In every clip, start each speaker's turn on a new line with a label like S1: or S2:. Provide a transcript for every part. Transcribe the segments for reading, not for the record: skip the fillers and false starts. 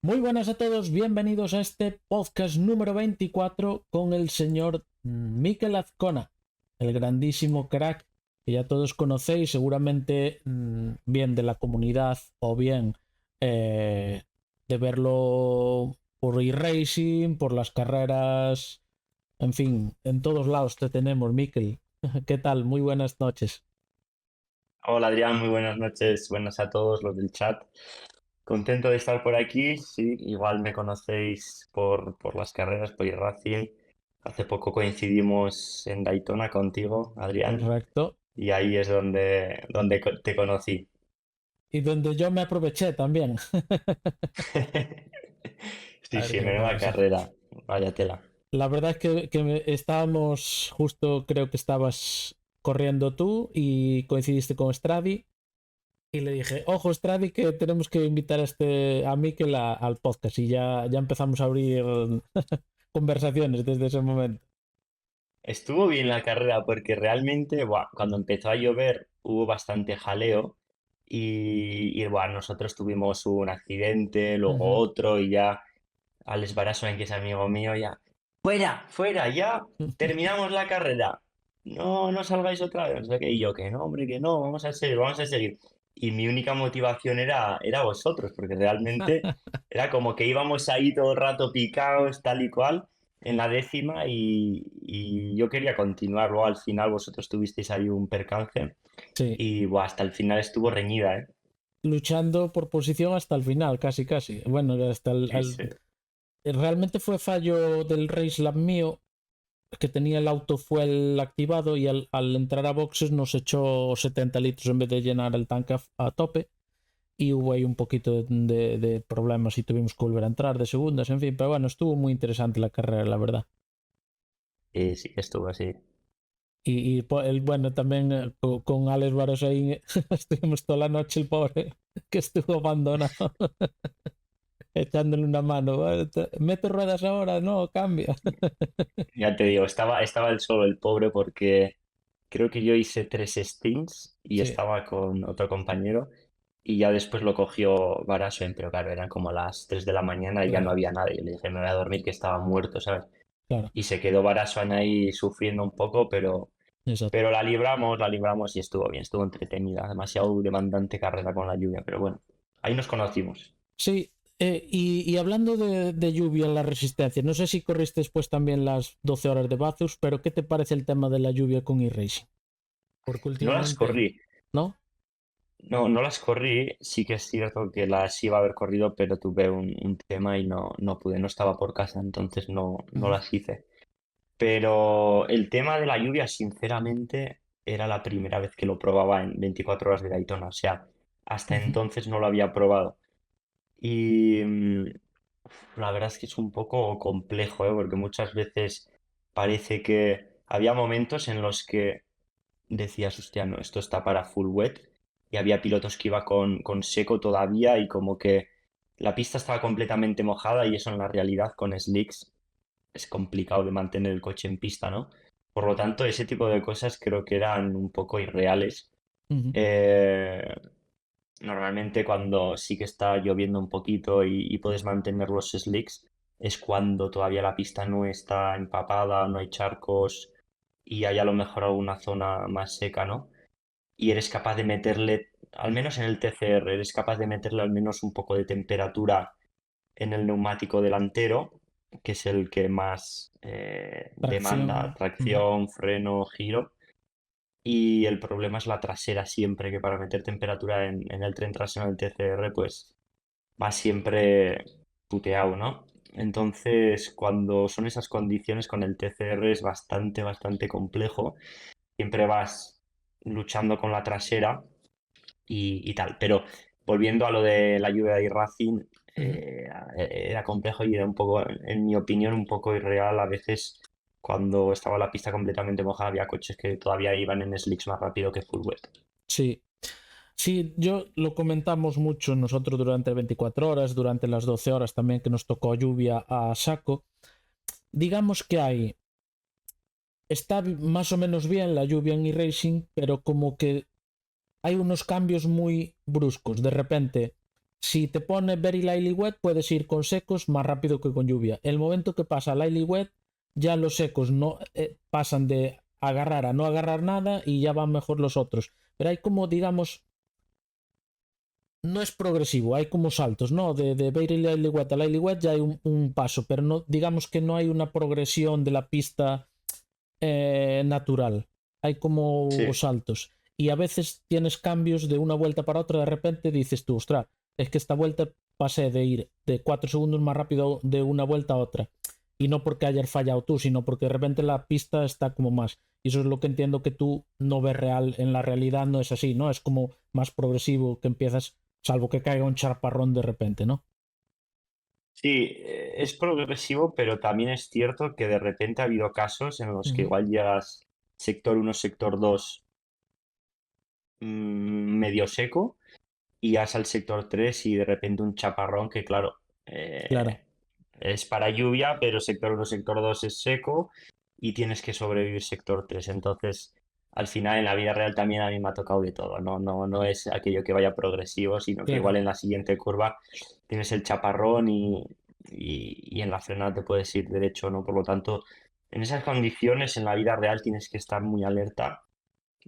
S1: Muy buenas a todos, bienvenidos a este podcast número 24 con el señor Mikel Azcona, el grandísimo crack que ya todos conocéis, seguramente bien de la comunidad o bien eh, de verlo por iRacing, por las carreras, en fin, en todos lados te tenemos, Mikel. ¿Qué tal? Muy buenas noches.
S2: Hola Adrián, muy buenas noches, buenas a todos los del chat. Contento de estar por aquí, sí, igual me conocéis por las carreras, por iRacing. Hace poco coincidimos en Daytona contigo, Adrián,
S1: Correcto.
S2: y ahí es donde te conocí.
S1: Y donde yo me aproveché también. A
S2: Sí,
S1: ver
S2: sí,
S1: qué
S2: menuda
S1: pasa.
S2: carrera, vaya tela.
S1: La verdad es que estábamos justo, creo que estabas corriendo tú y coincidiste con Stradi y le dije, ojo Stradi, que tenemos que invitar a Mikel al podcast y ya empezamos a abrir conversaciones desde ese momento.
S2: Estuvo bien la carrera porque realmente, buah, cuando empezó a llover hubo bastante jaleo y buah, nosotros tuvimos un accidente, luego
S1: Ujú.
S2: otro y ya Alex Barasoen, que es amigo mío, ya, fuera, fuera, ya terminamos la carrera. No, no salgáis otra vez. No sé qué. Y yo, que no, hombre, que no, vamos a seguir, vamos a seguir. Y mi única motivación era vosotros, porque realmente era como que íbamos ahí todo el rato picados, tal y cual, en la décima, y yo quería continuar. Luego al final vosotros tuvisteis ahí un percance,
S1: Sí,
S2: y buah, hasta el final estuvo reñida, ¿eh?
S1: luchando por posición hasta el final, casi, casi. Bueno, hasta
S2: Sí, sí.
S1: realmente fue fallo del Race Lab mío que tenía el auto fuel activado y al entrar a boxes nos echó 70 litros en vez de llenar el tanque a tope y hubo ahí un poquito de problemas y tuvimos que volver a entrar de segundas, en fin, pero bueno, estuvo muy interesante la carrera, la verdad.
S2: Sí, sí, estuvo así.
S1: Bueno, también con Alex Baros ahí estuvimos toda la noche el pobre que estuvo abandonado echándole una mano. Mete ruedas ahora, no, cambia.
S2: Ya te digo, estaba él solo, el pobre, porque creo que yo hice tres stints y
S1: Sí,
S2: estaba con otro compañero y ya después lo cogió Barasoen, pero claro, eran como las 3 de la mañana y ya no
S1: claro,
S2: había nadie. Le dije, me voy a dormir, que estaba muerto, ¿sabes?
S1: claro,
S2: Y se quedó Barasoen ahí sufriendo un poco,
S1: exacto.
S2: pero la libramos y estuvo bien, estuvo entretenida. Demasiado demandante carrera con la lluvia, pero bueno, ahí nos conocimos.
S1: Sí, y hablando de lluvia en la resistencia, no sé si corriste después también las 12 horas de Bathurst, pero ¿qué te parece el tema de la lluvia con iRacing? Porque
S2: No las
S1: últimamente,
S2: corrí.
S1: ¿no?
S2: No, no las corrí, sí que es cierto que las iba a haber corrido, pero tuve un tema y no pude, no estaba por casa, entonces no
S1: Ujú,
S2: las hice. Pero el tema de la lluvia, sinceramente, era la primera vez que lo probaba en 24 horas de Daytona, o sea, hasta
S1: ujú.
S2: entonces no lo había probado. Y la verdad es que es un poco complejo, ¿eh? Porque muchas veces parece que había momentos en los que decías, hostia, no, esto está para full wet. Y había pilotos que iba con seco todavía y como que la pista estaba completamente mojada y eso en la realidad con slicks es complicado de mantener el coche en pista, ¿no? Por lo tanto, ese tipo de cosas creo que eran un poco irreales.
S1: Ujú.
S2: Eh, Normalmente cuando sí que está lloviendo un poquito y puedes mantener los slicks es cuando todavía la pista no está empapada, no hay charcos y hay a lo mejor alguna zona más seca, ¿no? Y eres capaz de meterle, al menos en el TCR, eres capaz de meterle al menos un poco de temperatura en el neumático delantero, que es el que más demanda
S1: Tracción. Ujú.
S2: tracción, freno, giro. Y el problema es la trasera siempre, que para meter temperatura en el tren trasero del TCR, pues va siempre puteado, ¿no? Entonces, cuando son esas condiciones con el TCR es bastante, bastante complejo. Siempre vas luchando con la trasera y tal. Pero volviendo a lo de la lluvia de iRacing,
S1: Ujú.
S2: era complejo y era un poco, en mi opinión, un poco irreal. A veces, cuando estaba la pista completamente mojada, había coches que todavía iban en slicks más rápido que full wet.
S1: Sí, sí, yo lo comentamos mucho nosotros durante 24 horas, durante las 12 horas también que nos tocó lluvia a saco. Digamos que está más o menos bien la lluvia en iRacing, pero como que hay unos cambios muy bruscos. De repente Si te pone very lightly wet, puedes ir con secos más rápido que con lluvia. El momento que pasa lightly wet, ya los secos no pasan de agarrar a no agarrar nada y ya van mejor los otros. Pero hay como, digamos, no es progresivo, hay como saltos, ¿no? De very lightly wet a lightly wet ya hay un paso, pero no, digamos que no hay una progresión de la pista natural. Hay como
S2: Sí.
S1: saltos. Y a veces tienes cambios de una vuelta para otra, de repente dices tú, ostras, es que esta vuelta pasé de ir de 4 segundos más rápido de una vuelta a otra. Y no porque hayas fallado tú, sino porque de repente la pista está como más. Y eso es lo que entiendo que tú no ves real. En la realidad no es así, ¿no? Es como más progresivo que empiezas, salvo que caiga un charparrón de repente, ¿no?
S2: Sí, es progresivo, pero también es cierto que de repente ha habido casos en los que
S1: Ujú.
S2: igual llegas sector uno sector 2 medio seco y vas al sector 3 y de repente un chaparrón que, claro,
S1: Claro,
S2: es para lluvia, pero sector uno sector 2 es seco y tienes que sobrevivir sector 3. Entonces, al final en la vida real también a mí me ha tocado de todo. No es aquello que vaya progresivo, sino que igual
S1: claro.
S2: en la siguiente curva tienes el chaparrón y en la frenada te puedes ir derecho, ¿no? Por lo tanto, en esas condiciones en la vida real tienes que estar muy alerta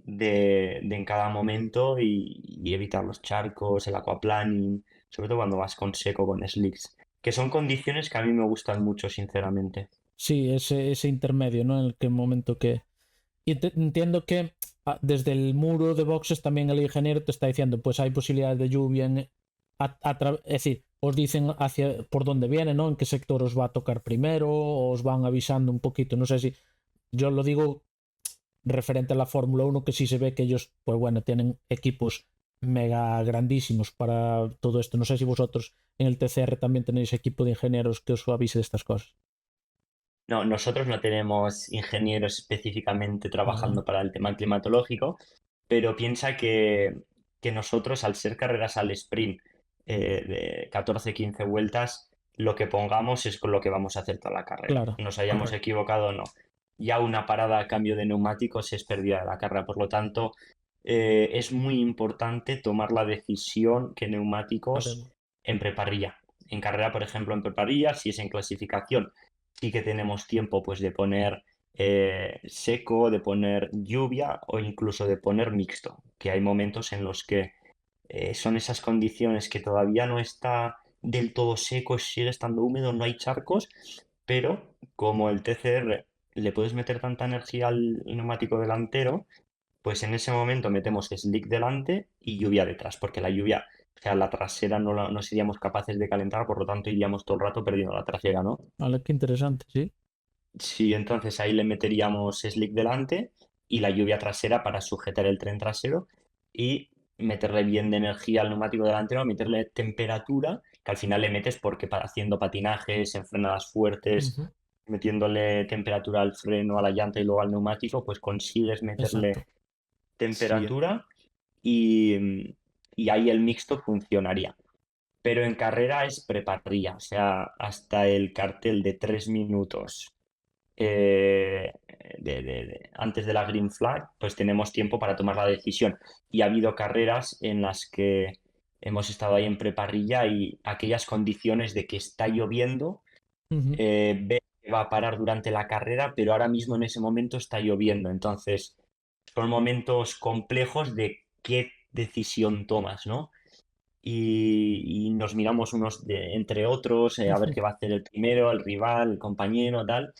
S2: de en cada momento y evitar los charcos, el aquaplaning, sobre todo cuando vas con seco, con slicks, que son condiciones que a mí me gustan mucho, sinceramente.
S1: Sí, ese intermedio, ¿no? En el que momento que... Y entiendo que desde el muro de boxes también el ingeniero te está diciendo, pues hay posibilidades de lluvia es decir, os dicen hacia por dónde viene, ¿no? En qué sector os va a tocar primero, o os van avisando un poquito. No sé si yo lo digo referente a la Fórmula Uno que sí se ve que ellos, pues bueno, tienen equipos mega grandísimos para todo esto. No sé si vosotros en el TCR también tenéis equipo de ingenieros que os avise de estas cosas.
S2: No, nosotros no tenemos ingenieros específicamente
S1: Vale,
S2: trabajando para el tema climatológico, pero piensa que nosotros, al ser carreras al sprint de 14-15 vueltas, lo que pongamos es con lo que vamos a hacer toda la carrera.
S1: claro,
S2: Nos hayamos
S1: correcto.
S2: equivocado o no. Ya una parada a cambio de neumáticos es pérdida de la carrera. Por lo tanto, es muy importante tomar la decisión que neumáticos
S1: Haremos.
S2: en preparrilla. En carrera, por ejemplo, en preparrilla, si es en clasificación sí que tenemos tiempo pues de poner seco, de poner lluvia o incluso de poner mixto, que hay momentos en los que son esas condiciones que todavía no está del todo seco, sigue estando húmedo, no hay charcos, pero como el TCR le puedes meter tanta energía al neumático delantero, pues en ese momento metemos slick delante y lluvia detrás, porque la lluvia, o sea, la trasera no seríamos capaces de calentar, por lo tanto iríamos todo el rato perdiendo la trasera, ¿no?
S1: Vale, qué interesante, sí.
S2: Sí, entonces ahí le meteríamos slick delante y la lluvia trasera para sujetar el tren trasero y meterle bien de energía al neumático delantero, meterle temperatura, que al final le metes porque para haciendo patinajes, en frenadas fuertes,
S1: Ujú.
S2: metiéndole temperatura al freno, a la llanta y luego al neumático, pues consigues
S1: Exacto.
S2: meterle
S3: Sí,
S2: temperatura y ahí el mixto funcionaría. Pero en carrera es preparrilla, o sea, hasta el cartel de 3 minutos eh, antes de la green flag, pues tenemos tiempo para tomar la decisión. Y ha habido carreras en las que hemos estado ahí en preparrilla y aquellas condiciones de que está lloviendo,
S1: Ujú.
S2: ve que va a parar durante la carrera, pero ahora mismo en ese momento está lloviendo. Entonces, son momentos complejos de qué decisión tomas, ¿no? Y nos miramos unos entre otros, a ver qué va a hacer el primero, el rival, el compañero, tal.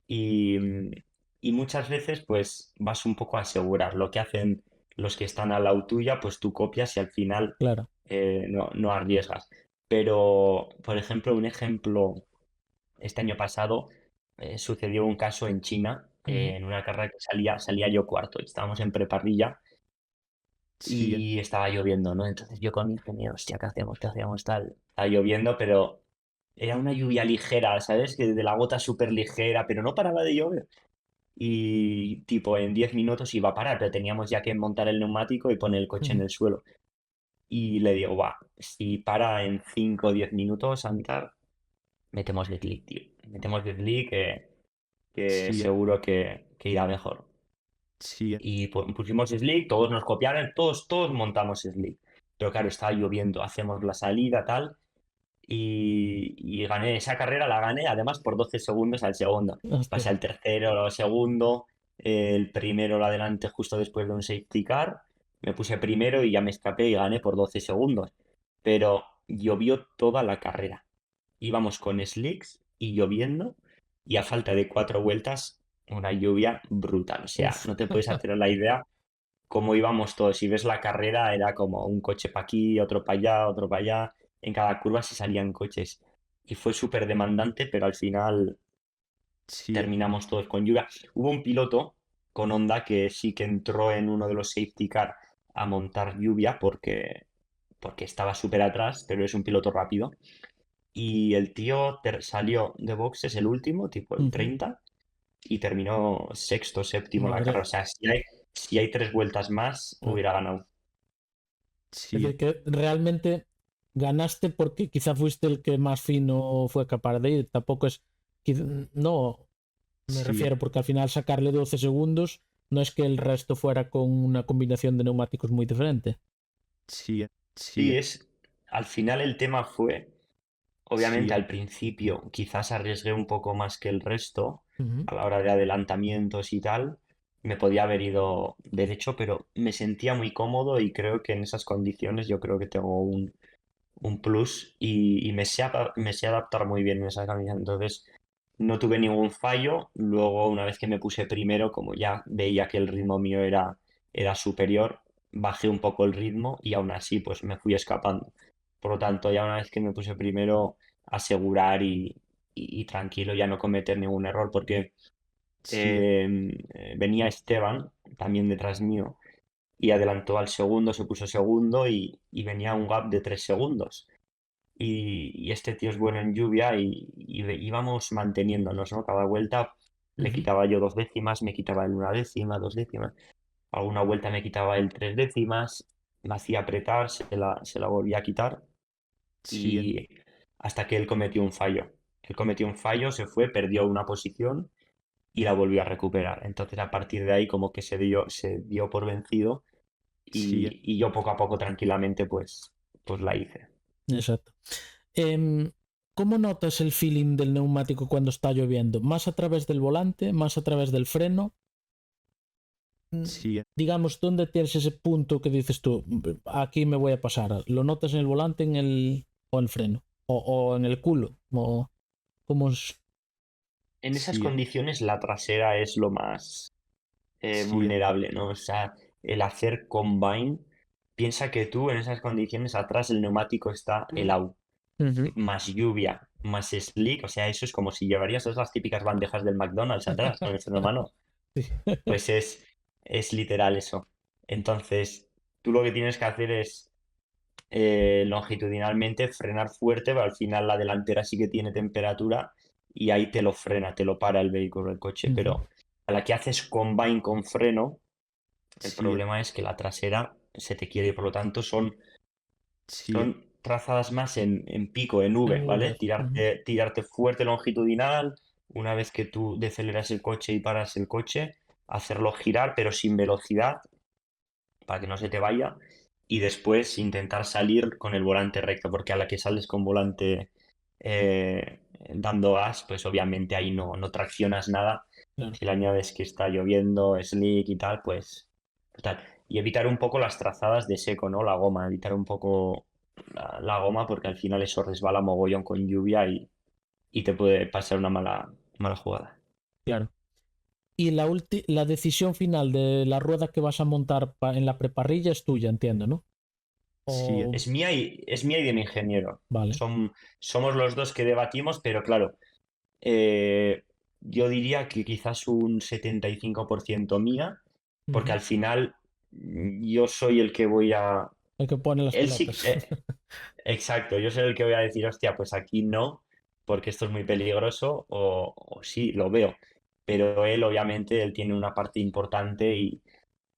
S2: Y, y muchas veces pues vas un poco a asegurar lo que hacen los que están al lado tuya, pues tú copias y al final
S1: Claro.
S2: no arriesgas. Pero, por ejemplo, un ejemplo, este año pasado sucedió un caso en China,
S1: Ujú.
S2: en una carrera que salía yo cuarto, y estábamos en preparrilla
S3: sí,
S2: y estaba lloviendo, ¿no? Entonces yo con mi ingeniero, hostia, ¿qué hacemos? ¿Qué hacemos? Tal. Estaba lloviendo, pero era una lluvia ligera, ¿sabes? Que de la gota súper ligera, pero no paraba de llover y tipo en 10 minutos iba a parar, pero teníamos ya que montar el neumático y poner el coche en
S1: Ujú.
S2: el suelo. Y le digo, va, si para en 5 o 10 minutos a mitad, metemos de clic, tío. Metemos de clic que
S3: sí,
S2: seguro que irá mejor.
S3: sí,
S2: Y pusimos Slick, todos nos copiaron, todos montamos Slick. pero claro, estaba lloviendo, hacemos la salida, tal, y gané esa carrera, la gané además por 12 segundos al segundo.
S1: Hostia.
S2: Pasé al tercero, al segundo, el primero lo adelanté justo después de un safety car, me puse primero y ya me escapé y gané por 12 segundos. Pero llovió toda la carrera. Íbamos con slicks y lloviendo y a falta de 4 vueltas, una lluvia brutal. O sea,
S1: Uf.
S2: no te puedes hacer la idea cómo íbamos todos. Si ves la carrera, era como un coche para aquí, otro para allá, otro para allá. En cada curva se salían coches. Y fue súper demandante, pero al final
S3: Sí,
S2: terminamos todos con lluvia. Hubo un piloto con Honda que sí que entró en uno de los safety car a montar lluvia porque estaba súper atrás, pero es un piloto rápido. Y el tío salió de boxes el último, tipo el
S1: Ujú.
S2: 30, y terminó sexto, séptimo la carrera. O
S1: Madre.
S2: sea, si hay 3 vueltas más,
S1: Claro.
S2: hubiera ganado.
S1: Es
S3: sí,
S1: decir, que realmente ganaste porque quizá fuiste el que más fino fue capaz de ir. Tampoco es. No, me
S3: sí,
S1: refiero, porque al final sacarle 12 segundos no es que el resto fuera con una combinación de neumáticos muy diferente.
S3: sí, sí,
S2: Sí, al final el tema fue,
S3: sí,
S2: obviamente al principio quizás arriesgué un poco más que el resto
S1: Ujú.
S2: a la hora de adelantamientos y tal. Me podía haber ido derecho, pero me sentía muy cómodo y creo que en esas condiciones yo creo que tengo un plus y me sé adaptar muy bien en esa camisa. Entonces no tuve ningún fallo. Luego, una vez que me puse primero, como ya veía que el ritmo mío era superior, bajé un poco el ritmo y aún así pues me fui escapando. Por lo tanto, ya una vez que me puse primero, asegurar y tranquilo, ya no cometer ningún error, porque
S3: sí,
S2: venía Esteban también detrás mío y adelantó al segundo, se puso segundo y venía un gap de 3 segundos. Y este tío es bueno en lluvia y íbamos manteniéndonos, ¿no? Cada vuelta le
S1: Ujú.
S2: quitaba yo 2 décimas, me quitaba él 1 décima, 2 décimas. Alguna vuelta me quitaba él 3 décimas, me hacía apretar, se la volvía a quitar
S3: sí,
S2: y hasta que él cometió un fallo. Él cometió un fallo, se fue, perdió una posición y la volvió a recuperar. Entonces a partir de ahí como que se dio por vencido
S3: sí.
S2: y yo poco a poco tranquilamente pues la hice.
S1: Exacto. Em, ¿Cómo notas el feeling del neumático cuando está lloviendo? ¿Más a través del volante? ¿Más a través del freno?
S3: Sí,
S1: Digamos, ¿dónde tienes ese punto que dices tú, aquí me voy a pasar? ¿Lo notas en el volante o en el freno? ¿O en el culo? ¿Cómo es?
S2: En esas
S3: sí,
S2: condiciones la trasera es lo más
S3: sí,
S2: vulnerable, ¿no? O sea, el hacer combine, piensa que tú en esas condiciones atrás del neumático está helado,
S1: Ujú.
S2: más lluvia, más slick, o sea, eso es como si llevarías esas típicas bandejas del McDonald's atrás con el freno de mano.
S1: Sí.
S2: Pues es literal eso. Entonces, tú lo que tienes que hacer es longitudinalmente frenar fuerte, pero al final la delantera sí que tiene temperatura y ahí te lo frena, te lo para el vehículo, el coche.
S1: Ujú.
S2: Pero a la que haces combine con freno, el
S3: sí,
S2: problema es que la trasera se te quiere y por lo tanto son,
S3: sí,
S2: son trazadas más en pico, en V,
S1: En
S2: ¿vale?
S1: V. Ujú.
S2: Tirarte fuerte longitudinal, una vez que tú deceleras el coche y paras el coche, hacerlo girar pero sin velocidad para que no se te vaya y después intentar salir con el volante recto, porque a la que sales con volante dando gas, pues obviamente ahí no traccionas nada.
S1: Claro.
S2: Si le añades que está lloviendo, slick y tal, pues tal. Y evitar un poco las trazadas de seco, ¿no? La goma, evitar un poco la goma porque al final eso resbala mogollón con lluvia y te puede pasar una mala jugada.
S1: Claro. Y la decisión final de la rueda que vas a montar en la preparrilla es tuya, entiendo, ¿no?
S3: sí,
S1: O.
S2: Es mía y de mi ingeniero.
S1: Vale.
S2: Somos los dos que debatimos, pero claro, eh, yo diría que quizás un 75% mía, porque
S1: Ujú.
S2: al final yo soy el que voy a.
S1: El que pone las
S2: Él sí,
S1: pelotas.
S2: exacto, yo soy el que voy a decir, hostia, pues aquí no, porque esto es muy peligroso, o sí, lo veo. Pero él, obviamente, él tiene una parte importante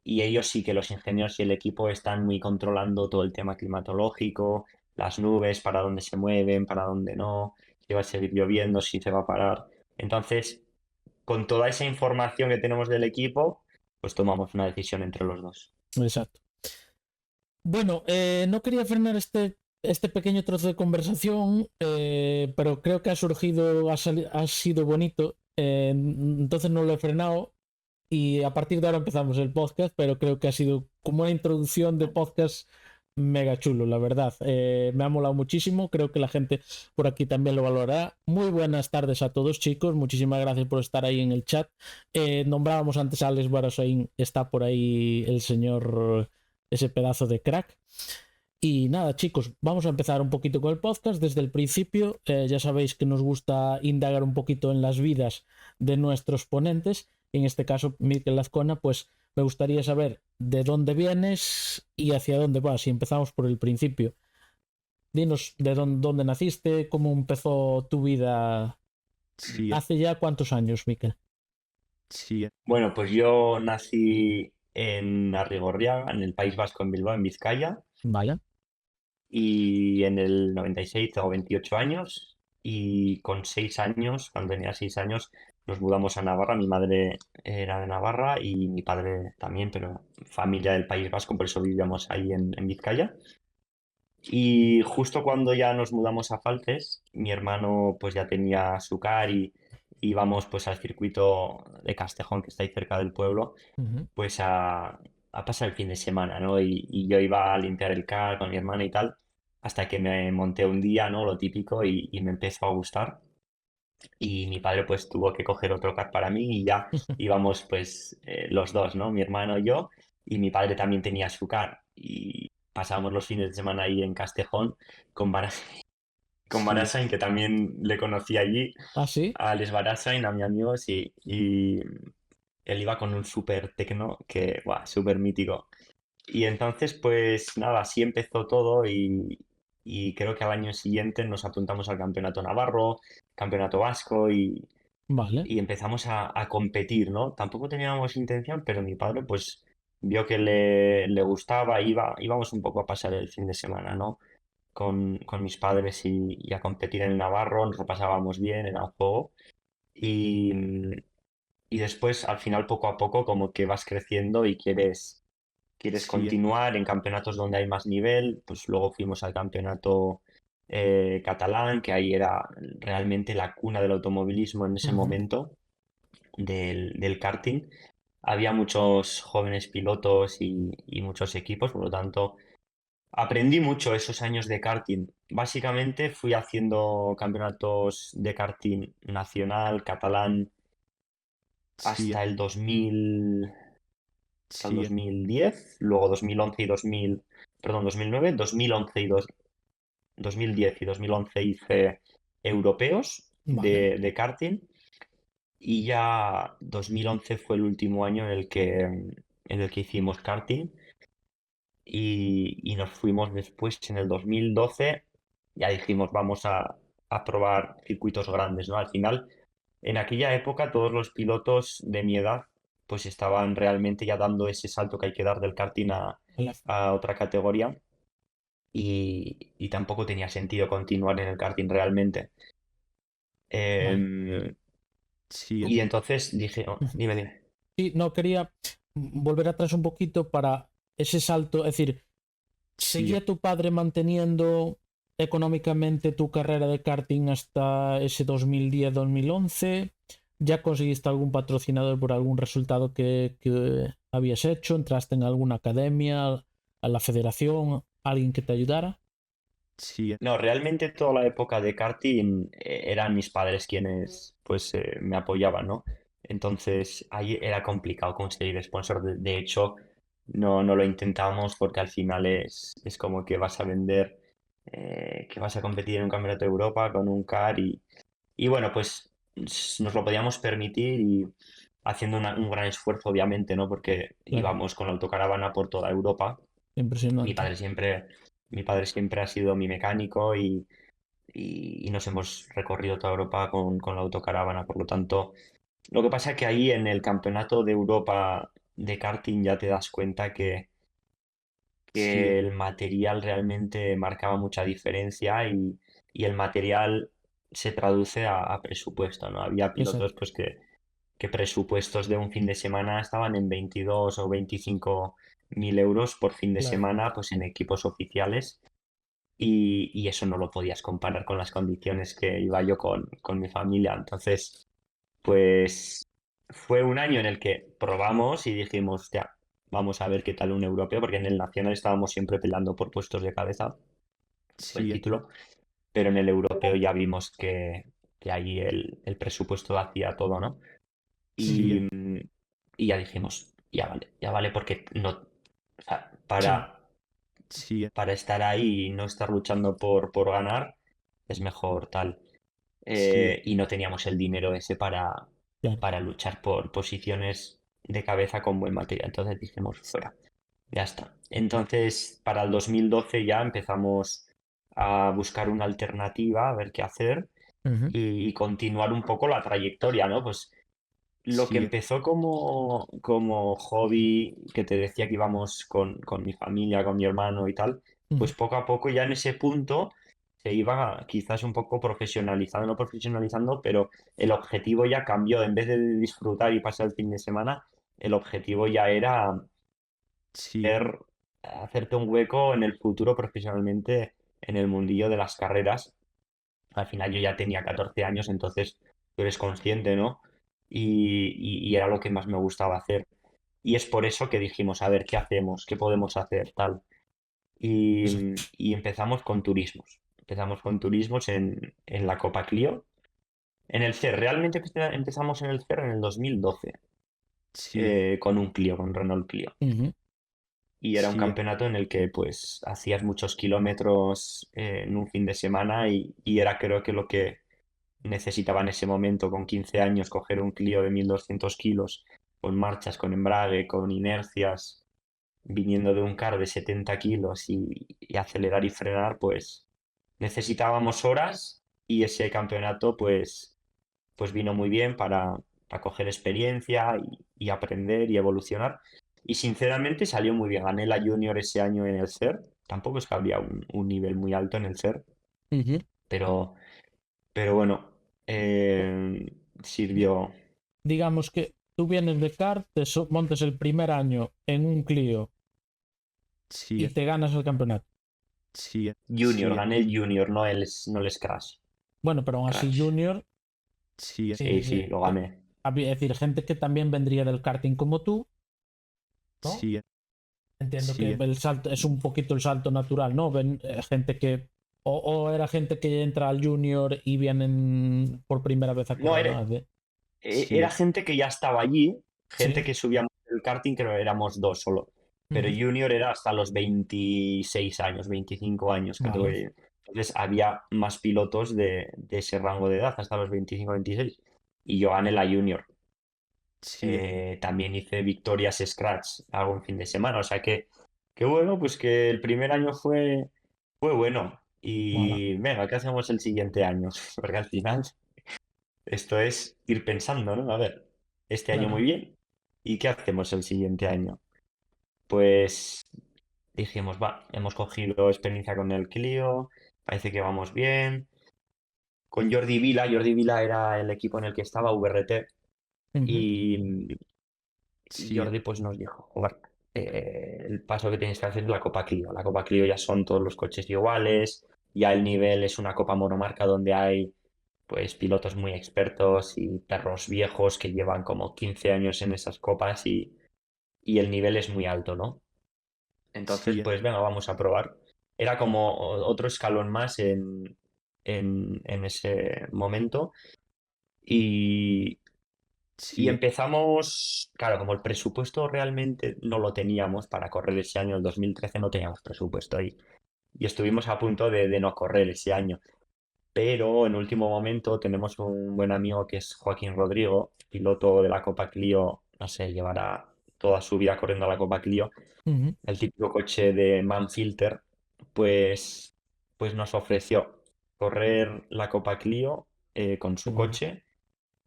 S2: y ellos sí que los ingenieros y el equipo están muy controlando todo el tema climatológico, las nubes, para dónde se mueven, para dónde no, si va a seguir lloviendo, si se va a parar. Entonces, con toda esa información que tenemos del equipo, pues tomamos una decisión entre los dos.
S1: Exacto. Bueno, no quería frenar este pequeño trozo de conversación, pero creo que ha surgido, ha sido bonito, entonces no lo he frenado y a partir de ahora empezamos el podcast, pero creo que ha sido como una introducción de podcast mega chulo, la verdad. Me ha molado muchísimo, creo que la gente por aquí también lo valorará. Muy buenas tardes a todos, chicos, muchísimas gracias por estar ahí en el chat. Nombrábamos antes a Alex Barasoin, está por ahí el señor, ese pedazo de crack. Y nada, chicos, vamos a empezar un poquito con el podcast desde el principio. Ya sabéis que nos gusta indagar un poquito en las vidas de nuestros ponentes. En este caso, Mikel Azcona, pues me gustaría saber de dónde vienes y hacia dónde vas. Si empezamos por el principio, dinos de dónde naciste, cómo empezó tu vida
S3: Sí,
S1: hace ya cuántos años, Mikel.
S3: sí,
S2: Bueno, pues yo nací en Arrigorriaga, en el País Vasco, en Bilbao, en Vizcaya,
S1: Vaya.
S2: y en el 96 tengo 28 años, y con 6 años, cuando tenía 6 años, nos mudamos a Navarra. Mi madre era de Navarra y mi padre también, pero familia del País Vasco, por eso vivíamos ahí en Vizcaya. Y justo cuando ya nos mudamos a Falces, mi hermano pues ya tenía su car y íbamos pues al circuito de Castejón, que está ahí cerca del pueblo,
S1: Ujú.
S2: pues a pasar el fin de semana, ¿no? Y yo iba a limpiar el car con mi hermana y tal, hasta que me monté un día, ¿no? Lo típico, y me empezó a gustar. Y mi padre pues tuvo que coger otro car para mí y ya íbamos pues los dos, ¿no? Mi hermano y yo, y mi padre también tenía su car. Y pasábamos los fines de semana ahí en Castejón con con
S3: sí,
S2: Barasain, que también le conocí allí,
S1: ¿Ah, sí?
S2: a Alex Barasain, a mi amigo, sí. Y él iba con un super tecno que, guau, súper mítico. Y entonces, pues nada, así empezó todo y creo que al año siguiente nos apuntamos al campeonato navarro, campeonato vasco
S1: Vale.
S2: y empezamos a competir, ¿no? Tampoco teníamos intención, pero mi padre pues vio que le gustaba, íbamos un poco a pasar el fin de semana, ¿no? Con mis padres y a competir en el navarro, nos lo pasábamos bien, era un juego. Y, y después, al final, poco a poco, como que vas creciendo y quieres
S3: sí,
S2: continuar en campeonatos donde hay más nivel. Pues luego fuimos al campeonato catalán, que ahí era realmente la cuna del automovilismo en ese
S1: Ujú.
S2: momento, del karting. Había muchos jóvenes pilotos y muchos equipos, por lo tanto, aprendí mucho esos años de karting. Básicamente fui haciendo campeonatos de karting nacional, catalán,
S3: sí,
S2: hasta el 2000, hasta el
S3: sí,
S2: 2010, luego 2011 y 2000, perdón, 2009, 2011 y 2010 y 2011 hice europeos
S1: Vale.
S2: de karting y ya 2011 fue el último año en el que hicimos karting y nos fuimos después en el 2012, ya dijimos vamos a probar circuitos grandes, ¿no? Al final, en aquella época todos los pilotos de mi edad pues estaban realmente ya dando ese salto que hay que dar del karting
S1: La-
S2: a otra categoría y tampoco tenía sentido continuar en el karting realmente.
S1: Vale.
S2: Em,
S3: sí,
S2: y entonces dije, oh,
S1: Ujú.
S2: dime, dime.
S1: Sí, no, quería volver atrás un poquito para ese salto. Es decir,
S3: sí,
S1: ¿seguía tu padre manteniendo económicamente tu carrera de karting hasta ese 2010-2011? ¿Ya conseguiste algún patrocinador por algún resultado que habías hecho? ¿Entraste en alguna academia, a la federación, alguien que te ayudara?
S3: sí,
S2: No, realmente toda la época de karting eran mis padres quienes pues me apoyaban, ¿no? Entonces ahí era complicado conseguir sponsor. De hecho, no lo intentamos porque al final es como que vas a vender, que vas a competir en un campeonato de Europa con un car y bueno, pues nos lo podíamos permitir y haciendo un gran esfuerzo, obviamente, ¿no? Porque
S1: Claro,
S2: íbamos con la autocaravana por toda Europa. Mi
S1: impresionante.
S2: padre siempre, mi padre siempre ha sido mi mecánico y nos hemos recorrido toda Europa con la autocaravana. Por lo tanto, lo que pasa es que ahí en el campeonato de Europa de karting ya te das cuenta
S3: sí,
S2: que el material realmente marcaba mucha diferencia y el material se traduce a presupuesto, ¿no? Había pilotos
S1: Exacto.
S2: pues que presupuestos de un fin de semana estaban en 22 o 25 1.000 euros por fin de
S1: Claro.
S2: semana, pues en equipos oficiales. Y eso no lo podías comparar con las condiciones que iba yo con mi familia. Entonces, pues fue un año en el que probamos y dijimos, hostia, vamos a ver qué tal un europeo, porque en el nacional estábamos siempre peleando por puestos de cabeza, por el
S3: Sí,
S2: título, pero en el europeo ya vimos que ahí el presupuesto hacía todo, ¿no?
S3: sí,
S2: Y ya dijimos, ya vale, porque no, o sea,
S1: Sí,
S3: sí,
S2: para estar ahí y no estar luchando por ganar, es mejor tal.
S3: sí,
S2: Y no teníamos el dinero ese
S1: claro.
S2: para luchar por posiciones de cabeza con buen material. Entonces dijimos, fuera, ya está. Entonces, para el 2012 ya empezamos a buscar una alternativa, a ver qué hacer
S1: Ujú.
S2: y continuar un poco la trayectoria, ¿no? Pues lo que
S3: sí,
S2: empezó como hobby, que te decía que íbamos con mi familia, con mi hermano y tal,
S1: Ujú.
S2: pues poco a poco ya en ese punto se iba quizás un poco profesionalizando, no profesionalizando, pero el objetivo ya cambió. En vez de disfrutar y pasar el fin de semana, el objetivo ya era
S3: sí,
S2: hacer- hacerte un hueco en el futuro profesionalmente en el mundillo de las carreras. Al final yo ya tenía 14 años, entonces tú eres consciente, ¿no? Y era lo que más me gustaba hacer. Y es por eso que dijimos, a ver, ¿qué hacemos? ¿Qué podemos hacer? Tal.
S1: Eso.
S2: Y empezamos con turismos. Empezamos con turismos en la Copa Clio. En el CER, realmente empezamos en el CER en el 2012,
S3: sí,
S2: con un Clio, con Renault Clio.
S1: Ujú.
S2: Y era un
S3: sí,
S2: campeonato en el que pues hacías muchos kilómetros en un fin de semana y era creo que lo que necesitaba en ese momento, con 15 años, coger un Clio de 1.200 kilos, con marchas, con embrague, con inercias, viniendo de un car de 70 kilos y acelerar y frenar, pues necesitábamos horas y ese campeonato pues vino muy bien para coger experiencia y aprender y evolucionar. Y sinceramente salió muy bien. Gané la Junior ese año en el CER. Tampoco es que habría un nivel muy alto en el CER,
S1: Ujú.
S2: pero, pero bueno,
S1: Di-
S2: sirvió.
S1: Digamos que tú vienes de kart, montes el primer año en un Clio y
S3: sí,
S1: te ganas el campeonato.
S3: sí,
S2: Junior,
S3: sí,
S2: gané el Junior, no el Crash.
S1: Bueno, pero aún así
S2: Crash.
S1: Junior,
S3: sí,
S1: sí,
S2: Sí,
S1: sí.
S2: sí, lo gané.
S1: Es decir, gente que también vendría del karting como tú, ¿no?
S3: sí,
S1: Entiendo que
S3: sí.
S1: el salto es un poquito el salto natural, ¿no? Ven gente que o era gente que entra al Junior y vienen por primera vez a
S2: No,
S1: correr, ¿no?
S3: Sí,
S2: era gente que ya estaba allí, gente
S1: Sí.
S2: que subíamos el karting, que éramos dos solo. Pero
S1: Ujú.
S2: Junior era hasta los 26 años, 25 años
S1: Vale.
S2: categoría. Entonces había más pilotos de ese rango de edad, hasta los 25, 26. Y yo gané la Junior.
S3: sí,
S2: También hice victorias Scratch algún fin de semana. O sea que bueno, pues que el primer año fue bueno.
S1: Mola.
S2: Y venga, ¿qué hacemos el siguiente año? Porque al final esto es ir pensando, ¿no? A ver, este año muy
S1: Claro.
S2: bien. ¿Y qué hacemos el siguiente año? Pues dijimos, va, hemos cogido experiencia con el Clio, parece que vamos bien. Con Jordi Vila era el equipo en el que estaba VRT
S1: Ujú.
S2: y
S3: sí,
S2: Jordi pues nos dijo, joder, el paso que tienes que hacer es la Copa Clio. La Copa Clio ya son todos los coches iguales, ya el nivel es una Copa monomarca donde hay pues pilotos muy expertos y perros viejos que llevan como 15 años en esas copas y el nivel es muy alto, ¿no? Entonces,
S3: sí,
S2: pues venga, vamos a probar. Era como otro escalón más en ese momento y, y
S3: sí,
S2: empezamos, claro, como el presupuesto realmente no lo teníamos para correr ese año, el 2013 no teníamos presupuesto y estuvimos a punto de no correr ese año. Pero en último momento tenemos un buen amigo que es Joaquín Rodrigo, piloto de la Copa Clio, no sé, llevará toda su vida corriendo a la Copa Clio,
S1: Ujú.
S2: el típico coche de Manfilter, pues, pues nos ofreció correr la Copa Clio con
S1: Qué
S2: su
S1: bueno.
S2: coche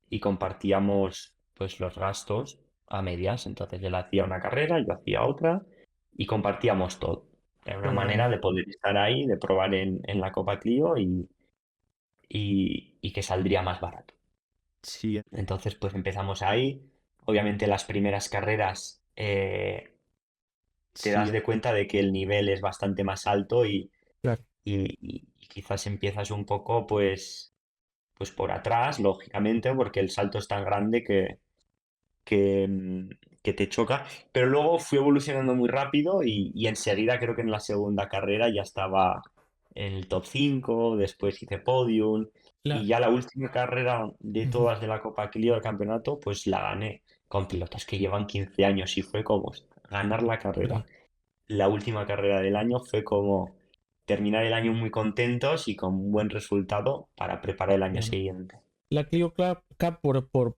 S2: y compartíamos pues los gastos a medias. Entonces él hacía una carrera, yo hacía otra y compartíamos todo. Era
S1: Qué
S2: una manera
S1: bueno.
S2: de poder estar ahí, de probar en la Copa Clio y que saldría más barato.
S3: sí,
S2: Entonces, pues empezamos ahí. Obviamente las primeras carreras te das
S3: sí,
S2: de cuenta de que el nivel es bastante más alto
S1: Claro.
S2: y quizás empiezas un poco pues por atrás, lógicamente, porque el salto es tan grande que, mm, que te choca. Pero luego fui evolucionando muy rápido y enseguida creo que en la segunda carrera ya estaba en el top 5, después hice podium y
S1: La...
S2: ya la última carrera de
S1: Ujú.
S2: todas de la Copa Clio del campeonato, pues la gané con pilotos que llevan 15 años y fue como ganar la carrera.
S1: Sí,
S2: La última carrera del año fue como terminar el año muy contentos y con un buen resultado para preparar el año
S1: claro.
S2: siguiente.
S1: La Clio Cup,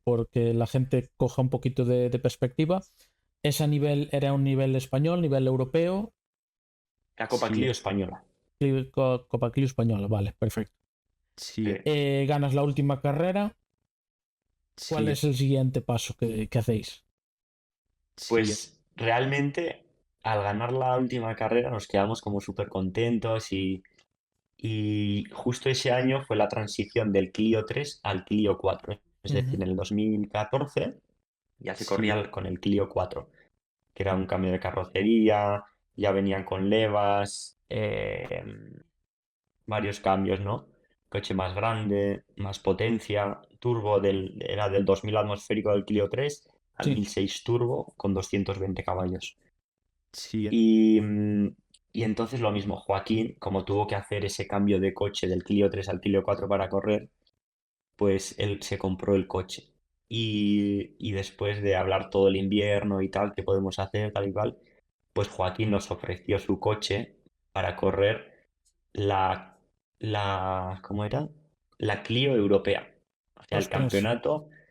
S1: porque la gente coja un poquito de perspectiva, ese nivel era un nivel español, nivel europeo,
S2: La Copa
S3: sí,
S2: Clio española.
S1: Copa Clio española, vale, perfecto.
S3: sí,
S1: Ganas la última carrera, ¿cuál
S3: sí,
S1: es el siguiente paso que hacéis?
S3: sí,
S2: Pues realmente al ganar la última carrera nos quedamos como súper contentos y justo ese año fue la transición del Clio 3 al Clio 4. Es
S1: Ujú.
S2: decir, en el 2014 ya se
S3: sí,
S2: corría con el Clio 4, que era un cambio de carrocería, ya venían con levas, varios cambios, ¿no? Coche más grande, más potencia, turbo era del 2000 atmosférico del Clio 3 al
S1: Sí,
S2: 1006 turbo con 220 caballos.
S3: sí,
S2: Y, y entonces lo mismo, Joaquín, como tuvo que hacer ese cambio de coche del Clio 3 al Clio 4 para correr, pues él se compró el coche. Y después de hablar todo el invierno y tal, qué podemos hacer, tal y cual, pues Joaquín nos ofreció su coche para correr la, ¿cómo era? La Clio europea. O sea,
S1: ostras.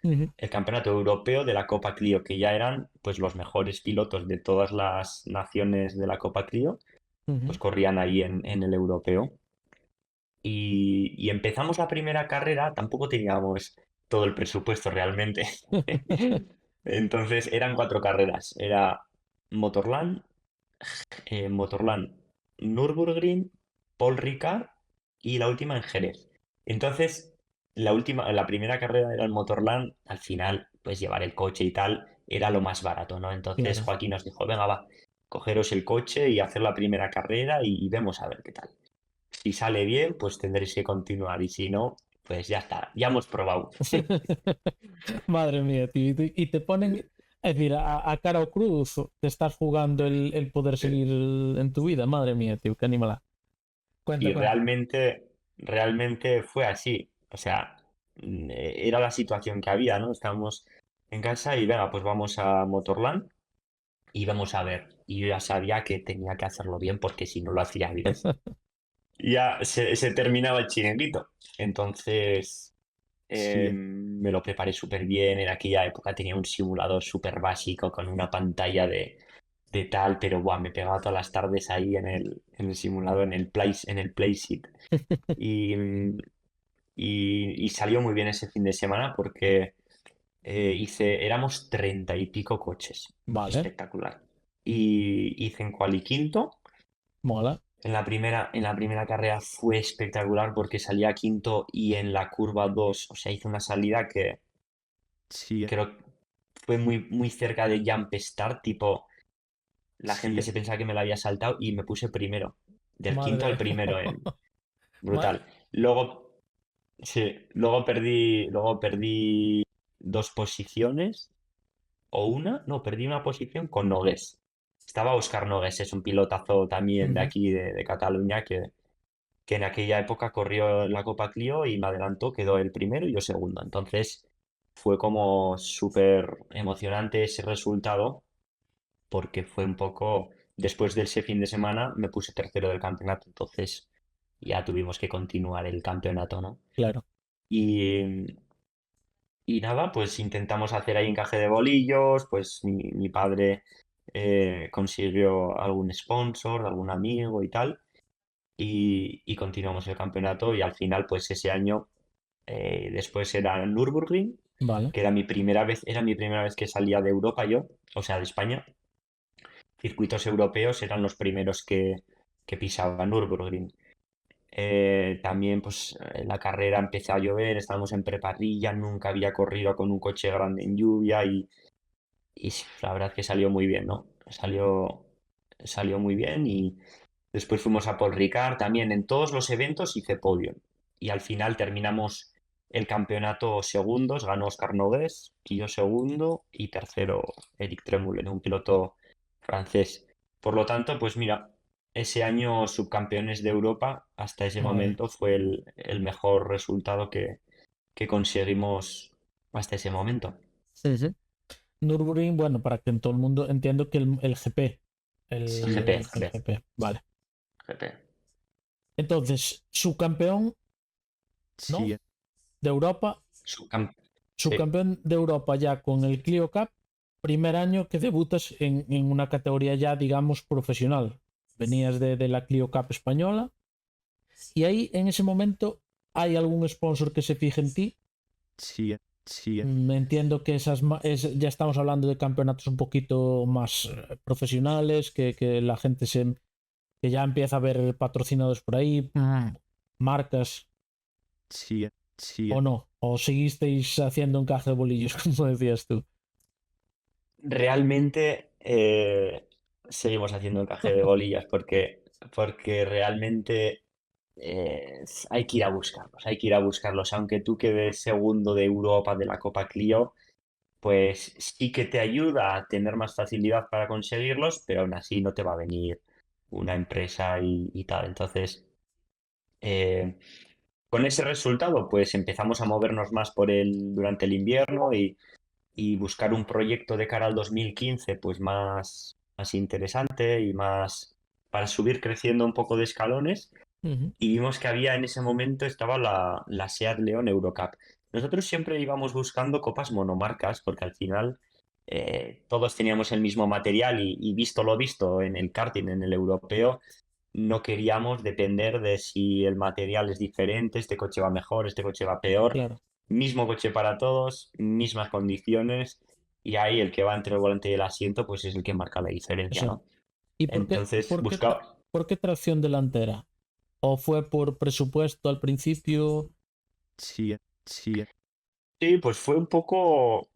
S1: Ujú,
S2: el campeonato europeo de la Copa Clio, que ya eran pues los mejores pilotos de todas las naciones de la Copa Clio,
S1: ujú.
S2: pues corrían ahí en el europeo. Y empezamos la primera carrera, tampoco teníamos todo el presupuesto realmente. Entonces eran 4 carreras. Era Motorland, Motorland, Nürburgring, Paul Ricard y la última en Jerez. Entonces, la primera carrera era el Motorland, al final, pues llevar el coche y tal era lo más barato, ¿no? Entonces
S1: Claro.
S2: Joaquín nos dijo, venga, va, cogeros el coche y hacer la primera carrera y vemos a ver qué tal. Si sale bien, pues tendréis que continuar y si no, pues ya está, ya hemos probado.
S1: Madre mía, tío. Y te ponen, es decir, a cara o cruz, te estás jugando el poder seguir en tu vida. Madre mía, tío, qué animalada. Cuenta,
S2: Y
S1: cuenta.
S2: realmente fue así. O sea, era la situación que había, ¿no? Estábamos en casa y venga, pues vamos a Motorland y vamos a ver. Y yo ya sabía que tenía que hacerlo bien porque si no lo hacía bien, ya se terminaba el chiringuito. Entonces,
S3: sí,
S2: me lo preparé súper bien. En aquella época tenía un simulador súper básico con una pantalla de tal, pero buah, me pegaba todas las tardes ahí en el simulador, en el Playseat. Y, y salió muy bien ese fin de semana porque éramos 30 y pico coches.
S1: Vale,
S2: Espectacular. Y hice en quali quinto.
S1: mola.
S2: En la primera carrera fue espectacular porque salía quinto y en la curva 2 o sea, hice una salida que
S3: sí,
S2: creo que fue muy, muy cerca de jump start, tipo, la gente
S3: sí,
S2: se pensaba que me la había saltado y me puse primero, del quinto al
S1: Madre.
S2: primero,
S1: Ma-
S2: brutal. Luego, sí, luego perdí 2 posiciones o una, no, perdí una posición con Nogués. Estaba Óscar Nogués, es un pilotazo también de
S1: Ujú.
S2: aquí, de Cataluña, que en aquella época corrió la Copa Clio y me adelantó, quedó el primero y yo segundo. Entonces fue como súper emocionante ese resultado porque fue un poco, después de ese fin de semana me puse tercero del campeonato, entonces ya tuvimos que continuar el campeonato, ¿no?
S1: Claro.
S2: Y, y nada, pues intentamos hacer ahí encaje de bolillos, pues mi padre consiguió algún sponsor, algún amigo y tal, y continuamos el campeonato y al final, pues ese año, después era Nürburgring,
S1: Vale.
S2: que era mi primera vez que salía de Europa yo, o sea, de España. Circuitos europeos eran los primeros que pisaba Nürburgring. También, pues, la carrera empezó a llover, estábamos en preparrilla, nunca había corrido con un coche grande en lluvia y sí, la verdad que salió muy bien, ¿no? salió muy bien y después fuimos a Paul Ricard. También en todos los eventos hice podio. Y al final terminamos el campeonato segundos, ganó Oscar Nogués, y yo segundo y tercero Eric Tremoulen, un piloto francés. Por lo tanto, pues mira, ese año subcampeones de Europa, hasta ese
S1: Vale.
S2: momento fue el mejor resultado que conseguimos hasta ese momento.
S1: Ujú. Nürburgring, bueno, para que todo el mundo entiendo que el GP.
S2: El GP,
S1: El
S2: GP,
S1: GP, vale.
S2: GP.
S1: Entonces, subcampeón, ¿no?
S3: Sí,
S1: De Europa,
S2: Sí.
S1: subcampeón de Europa ya con el Clio Cup, primer año que debutas en una categoría ya, digamos, profesional. Venías de la Clio Cup española y ahí, en ese momento, ¿hay algún sponsor que se fije en ti?
S3: sí, sí,
S1: Entiendo que ya estamos hablando de campeonatos un poquito más profesionales, que la gente que ya empieza a ver patrocinados por ahí, marcas,
S3: sí, sí,
S1: o no, o seguisteis haciendo encaje de bolillos, como decías tú.
S2: Realmente seguimos haciendo encaje de bolillas porque realmente hay que ir a buscarlos, hay que ir a buscarlos. Aunque tú quedes segundo de Europa de la Copa Clio, pues sí que te ayuda a tener más facilidad para conseguirlos, pero aún así no te va a venir una empresa y tal. Entonces, eh, con ese resultado, pues empezamos a movernos más durante el invierno y buscar un proyecto de cara al 2015 pues más interesante y más para subir creciendo un poco de escalones
S1: Ujú.
S2: y vimos que había en ese momento estaba la SEAT León Eurocup. Nosotros siempre íbamos buscando copas monomarcas porque al final todos teníamos el mismo material y visto lo visto en el karting, en el europeo, no queríamos depender de si el material es diferente, este coche va mejor, este coche va peor.
S1: Claro.
S2: Mismo coche para todos, mismas condiciones, y ahí el que va entre el volante y el asiento, pues es el que marca la diferencia,
S1: Eso.
S2: ¿no?
S1: ¿Y
S2: Entonces, buscaba.
S1: por qué tracción delantera? ¿O fue por presupuesto al principio?
S3: sí, sí,
S2: Sí, pues fue un poco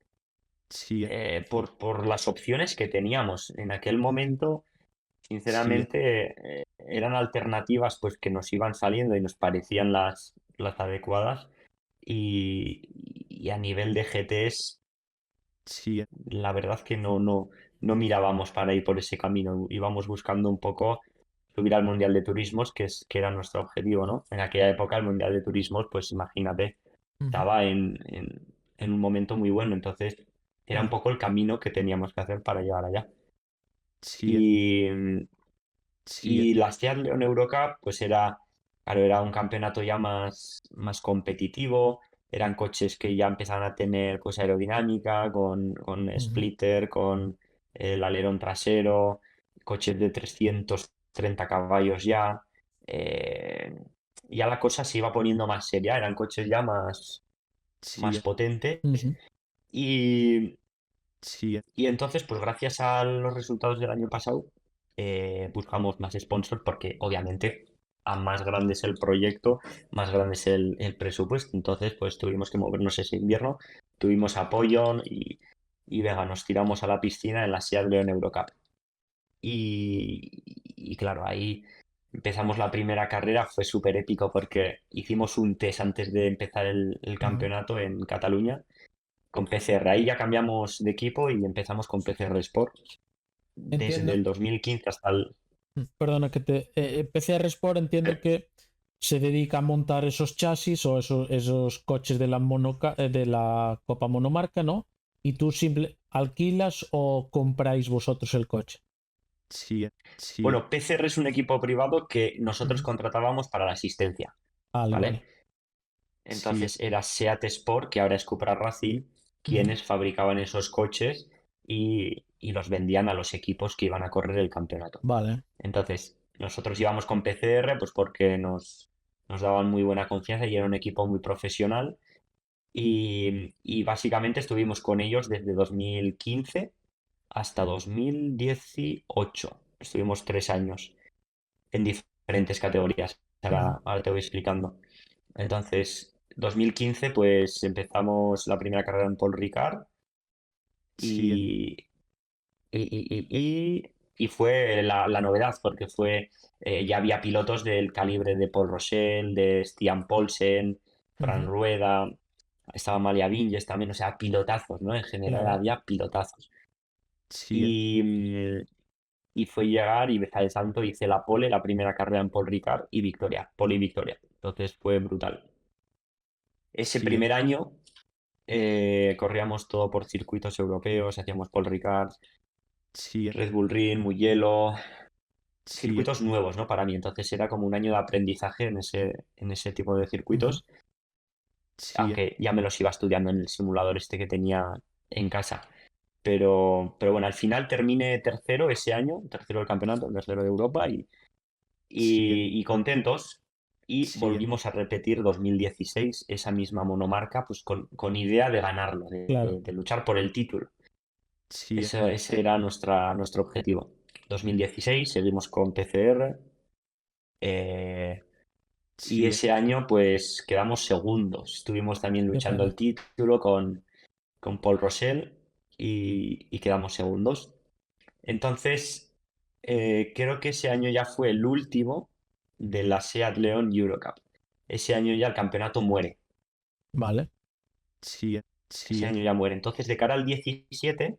S3: sí,
S2: por las opciones que teníamos. En aquel momento,
S3: sí,
S2: sinceramente, eran alternativas pues que nos iban saliendo y nos parecían las adecuadas. Y a nivel de GTs,
S3: sí,
S2: la verdad que no mirábamos para ir por ese camino. Íbamos buscando un poco subir al Mundial de Turismos, que era nuestro objetivo, ¿no? En aquella época el Mundial de Turismos, pues imagínate,
S1: Ujú.
S2: estaba en un momento muy bueno. Entonces era un
S1: Claro.
S2: poco el camino que teníamos que hacer para llegar allá.
S3: sí,
S2: Y,
S3: sí,
S2: y la Seat León Eurocup, pues claro, era un campeonato ya más competitivo. Eran coches que ya empezaban a tener pues aerodinámica, con
S1: Ujú.
S2: splitter, con el alerón trasero, coches de 330 caballos ya. Eh, ya la cosa se iba poniendo más seria, eran coches ya más
S3: sí,
S2: potentes.
S1: Ujú.
S2: Y,
S3: sí,
S2: y entonces, pues gracias a los resultados del año pasado, buscamos más sponsors porque obviamente a más grande es el proyecto, más grande es el presupuesto. Entonces, pues tuvimos que movernos ese invierno, tuvimos apoyo y venga, nos tiramos a la piscina en la SEAT León Eurocup. Y claro, ahí empezamos la primera carrera, fue súper épico porque hicimos un test antes de empezar el
S1: Ujú.
S2: campeonato en Cataluña con PCR. Ahí ya cambiamos de equipo y empezamos con PCR Sport. Desde
S1: Entiendo.
S2: el 2015 hasta el.
S1: Perdona que te. PCR Sport entiendo que se dedica a montar esos chasis o esos coches de de la Copa Monomarca, ¿no? Y tú simple alquilas o compráis vosotros el coche.
S3: sí, sí,
S2: Bueno, PCR es un equipo privado que nosotros
S1: Ujú.
S2: contratábamos para la asistencia,
S1: Vale,
S2: ¿vale?
S1: vale.
S3: sí,
S2: Entonces era Seat Sport, que ahora es Cupra Racing,
S1: Ujú.
S2: quienes fabricaban esos coches y los vendían a los equipos que iban a correr el campeonato.
S1: Vale.
S2: Entonces, nosotros íbamos con PCR, pues porque nos daban muy buena confianza y era un equipo muy profesional. Y básicamente estuvimos con ellos desde 2015 hasta 2018. Estuvimos 3 años en diferentes categorías.
S1: Ujú.
S2: Ahora te voy explicando. Entonces, 2015, pues empezamos la primera carrera en Paul Ricard
S3: sí,
S2: y, y Y fue la novedad, porque ya había pilotos del calibre de Paul Rosell, de Stian Paulsen, Fran
S1: Ujú,
S2: Rueda, estaba Malia Vinges también, o sea, pilotazos, ¿no? En general
S1: claro.
S2: había pilotazos.
S3: Sí,
S2: Y, mm, y fue llegar y de salto hice la pole, la primera carrera en Paul Ricard y victoria, pole y victoria. Entonces fue brutal. Ese
S3: sí,
S2: primer año corríamos todo por circuitos europeos, hacíamos Paul Ricard,
S3: sí,
S2: Red Bull Ring, Mugello,
S3: sí,
S2: circuitos nuevos, ¿no? Para mí. Entonces era como un año de aprendizaje en ese tipo de
S1: Ujú,
S2: circuitos,
S3: sí,
S2: aunque ya me los iba estudiando en el simulador este que tenía en casa. Pero bueno, al final terminé tercero ese año, tercero del campeonato, tercero de Europa
S3: sí,
S2: y contentos. Y
S3: sí,
S2: volvimos a repetir 2016 esa misma monomarca, pues con idea de ganarlo,
S1: claro.
S2: de luchar por el título.
S3: sí,
S2: Ese era nuestro objetivo. 2016 seguimos con PCR eh, y
S3: sí,
S2: ese año pues quedamos segundos. Estuvimos también
S1: Qué
S2: luchando el
S1: pena.
S2: título con Paul Rosell y quedamos segundos. Entonces, creo que ese año ya fue el último de la Seat León Eurocup. Ese año ya el campeonato muere.
S1: Vale.
S3: sí,
S2: Ese
S3: sí,
S2: año ya muere. Entonces, de cara al 17,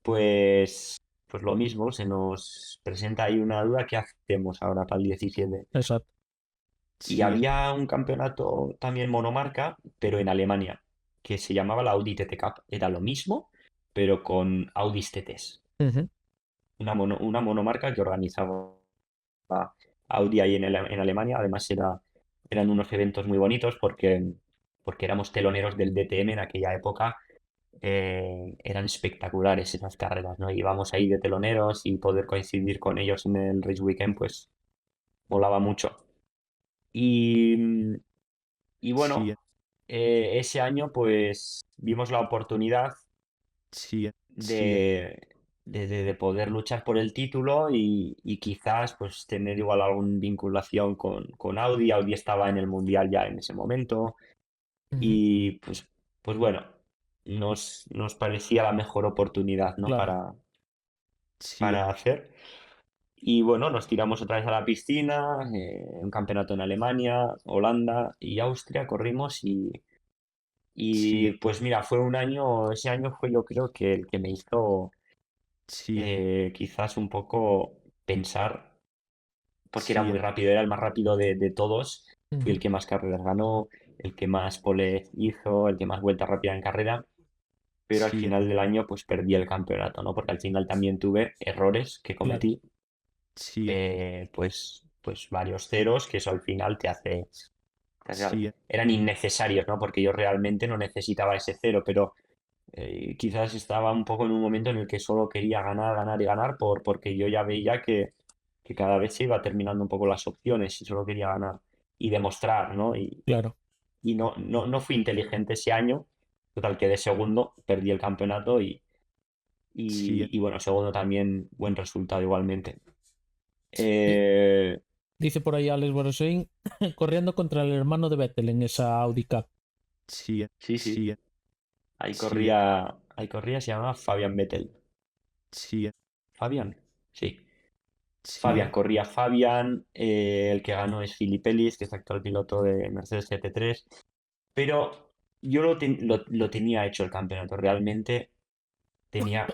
S2: pues lo mismo, se nos presenta ahí una duda, ¿qué hacemos ahora para el 17?
S1: Exacto.
S2: Y
S3: sí,
S2: había un campeonato también monomarca, pero en Alemania, que se llamaba la Audi TT Cup. Era lo mismo, pero con Audi TTs.
S1: Ujú,
S2: Una monomarca que organizaba Audi ahí en Alemania. Además eran unos eventos muy bonitos porque éramos teloneros del DTM en aquella época. Eran espectaculares esas carreras, ¿no? Íbamos ahí de teloneros y poder coincidir con ellos en el Race Weekend, pues molaba mucho. Y, y bueno,
S3: sí,
S2: ese año pues vimos la oportunidad
S3: sí, sí,
S2: de poder luchar por el título y quizás pues tener igual alguna vinculación con Audi. Audi estaba en el Mundial ya en ese momento
S1: ujú,
S2: y pues bueno, nos parecía la mejor oportunidad, ¿no?
S1: claro.
S3: sí,
S2: Para hacer. Y bueno, nos tiramos otra vez a la piscina, un campeonato en Alemania, Holanda y Austria, corrimos y
S3: sí,
S2: pues mira, ese año fue yo creo que el que me hizo
S3: sí,
S2: quizás un poco pensar, porque era
S3: sí,
S2: muy rápido, era el más rápido de todos, fui el
S1: Ujú,
S2: que más carreras ganó, el que más pole hizo, el que más vuelta rápida en carrera, pero al
S3: sí,
S2: final del año pues perdí el campeonato, ¿no? Porque al final también tuve errores que
S1: claro.
S2: cometí,
S3: sí,
S2: pues varios ceros, que eso al final
S3: sí,
S2: eran innecesarios, ¿no? Porque yo realmente no necesitaba ese cero, pero quizás estaba un poco en un momento en el que solo quería ganar, ganar y ganar, porque yo ya veía que cada vez se iba terminando un poco las opciones y solo quería ganar y demostrar, ¿no?
S1: Claro.
S2: Y no fui inteligente ese año. Total, quedé segundo, perdí el campeonato
S3: sí,
S2: y bueno, segundo también, buen resultado igualmente.
S1: Di-
S2: Eh,
S1: Dice por ahí Alex Boroshain corriendo contra el hermano de Vettel en esa Audi Cup.
S3: sí,
S2: sí, sí,
S3: sí, sí,
S2: ahí corría, se llamaba Fabian Vettel.
S3: sí,
S2: Fabian, sí.
S3: sí,
S2: Fabian,
S1: Vale.
S2: corría Fabian, el que ganó es Philippe Ellis, que es actual piloto de Mercedes GT3, pero yo lo tenía hecho el campeonato, realmente tenía,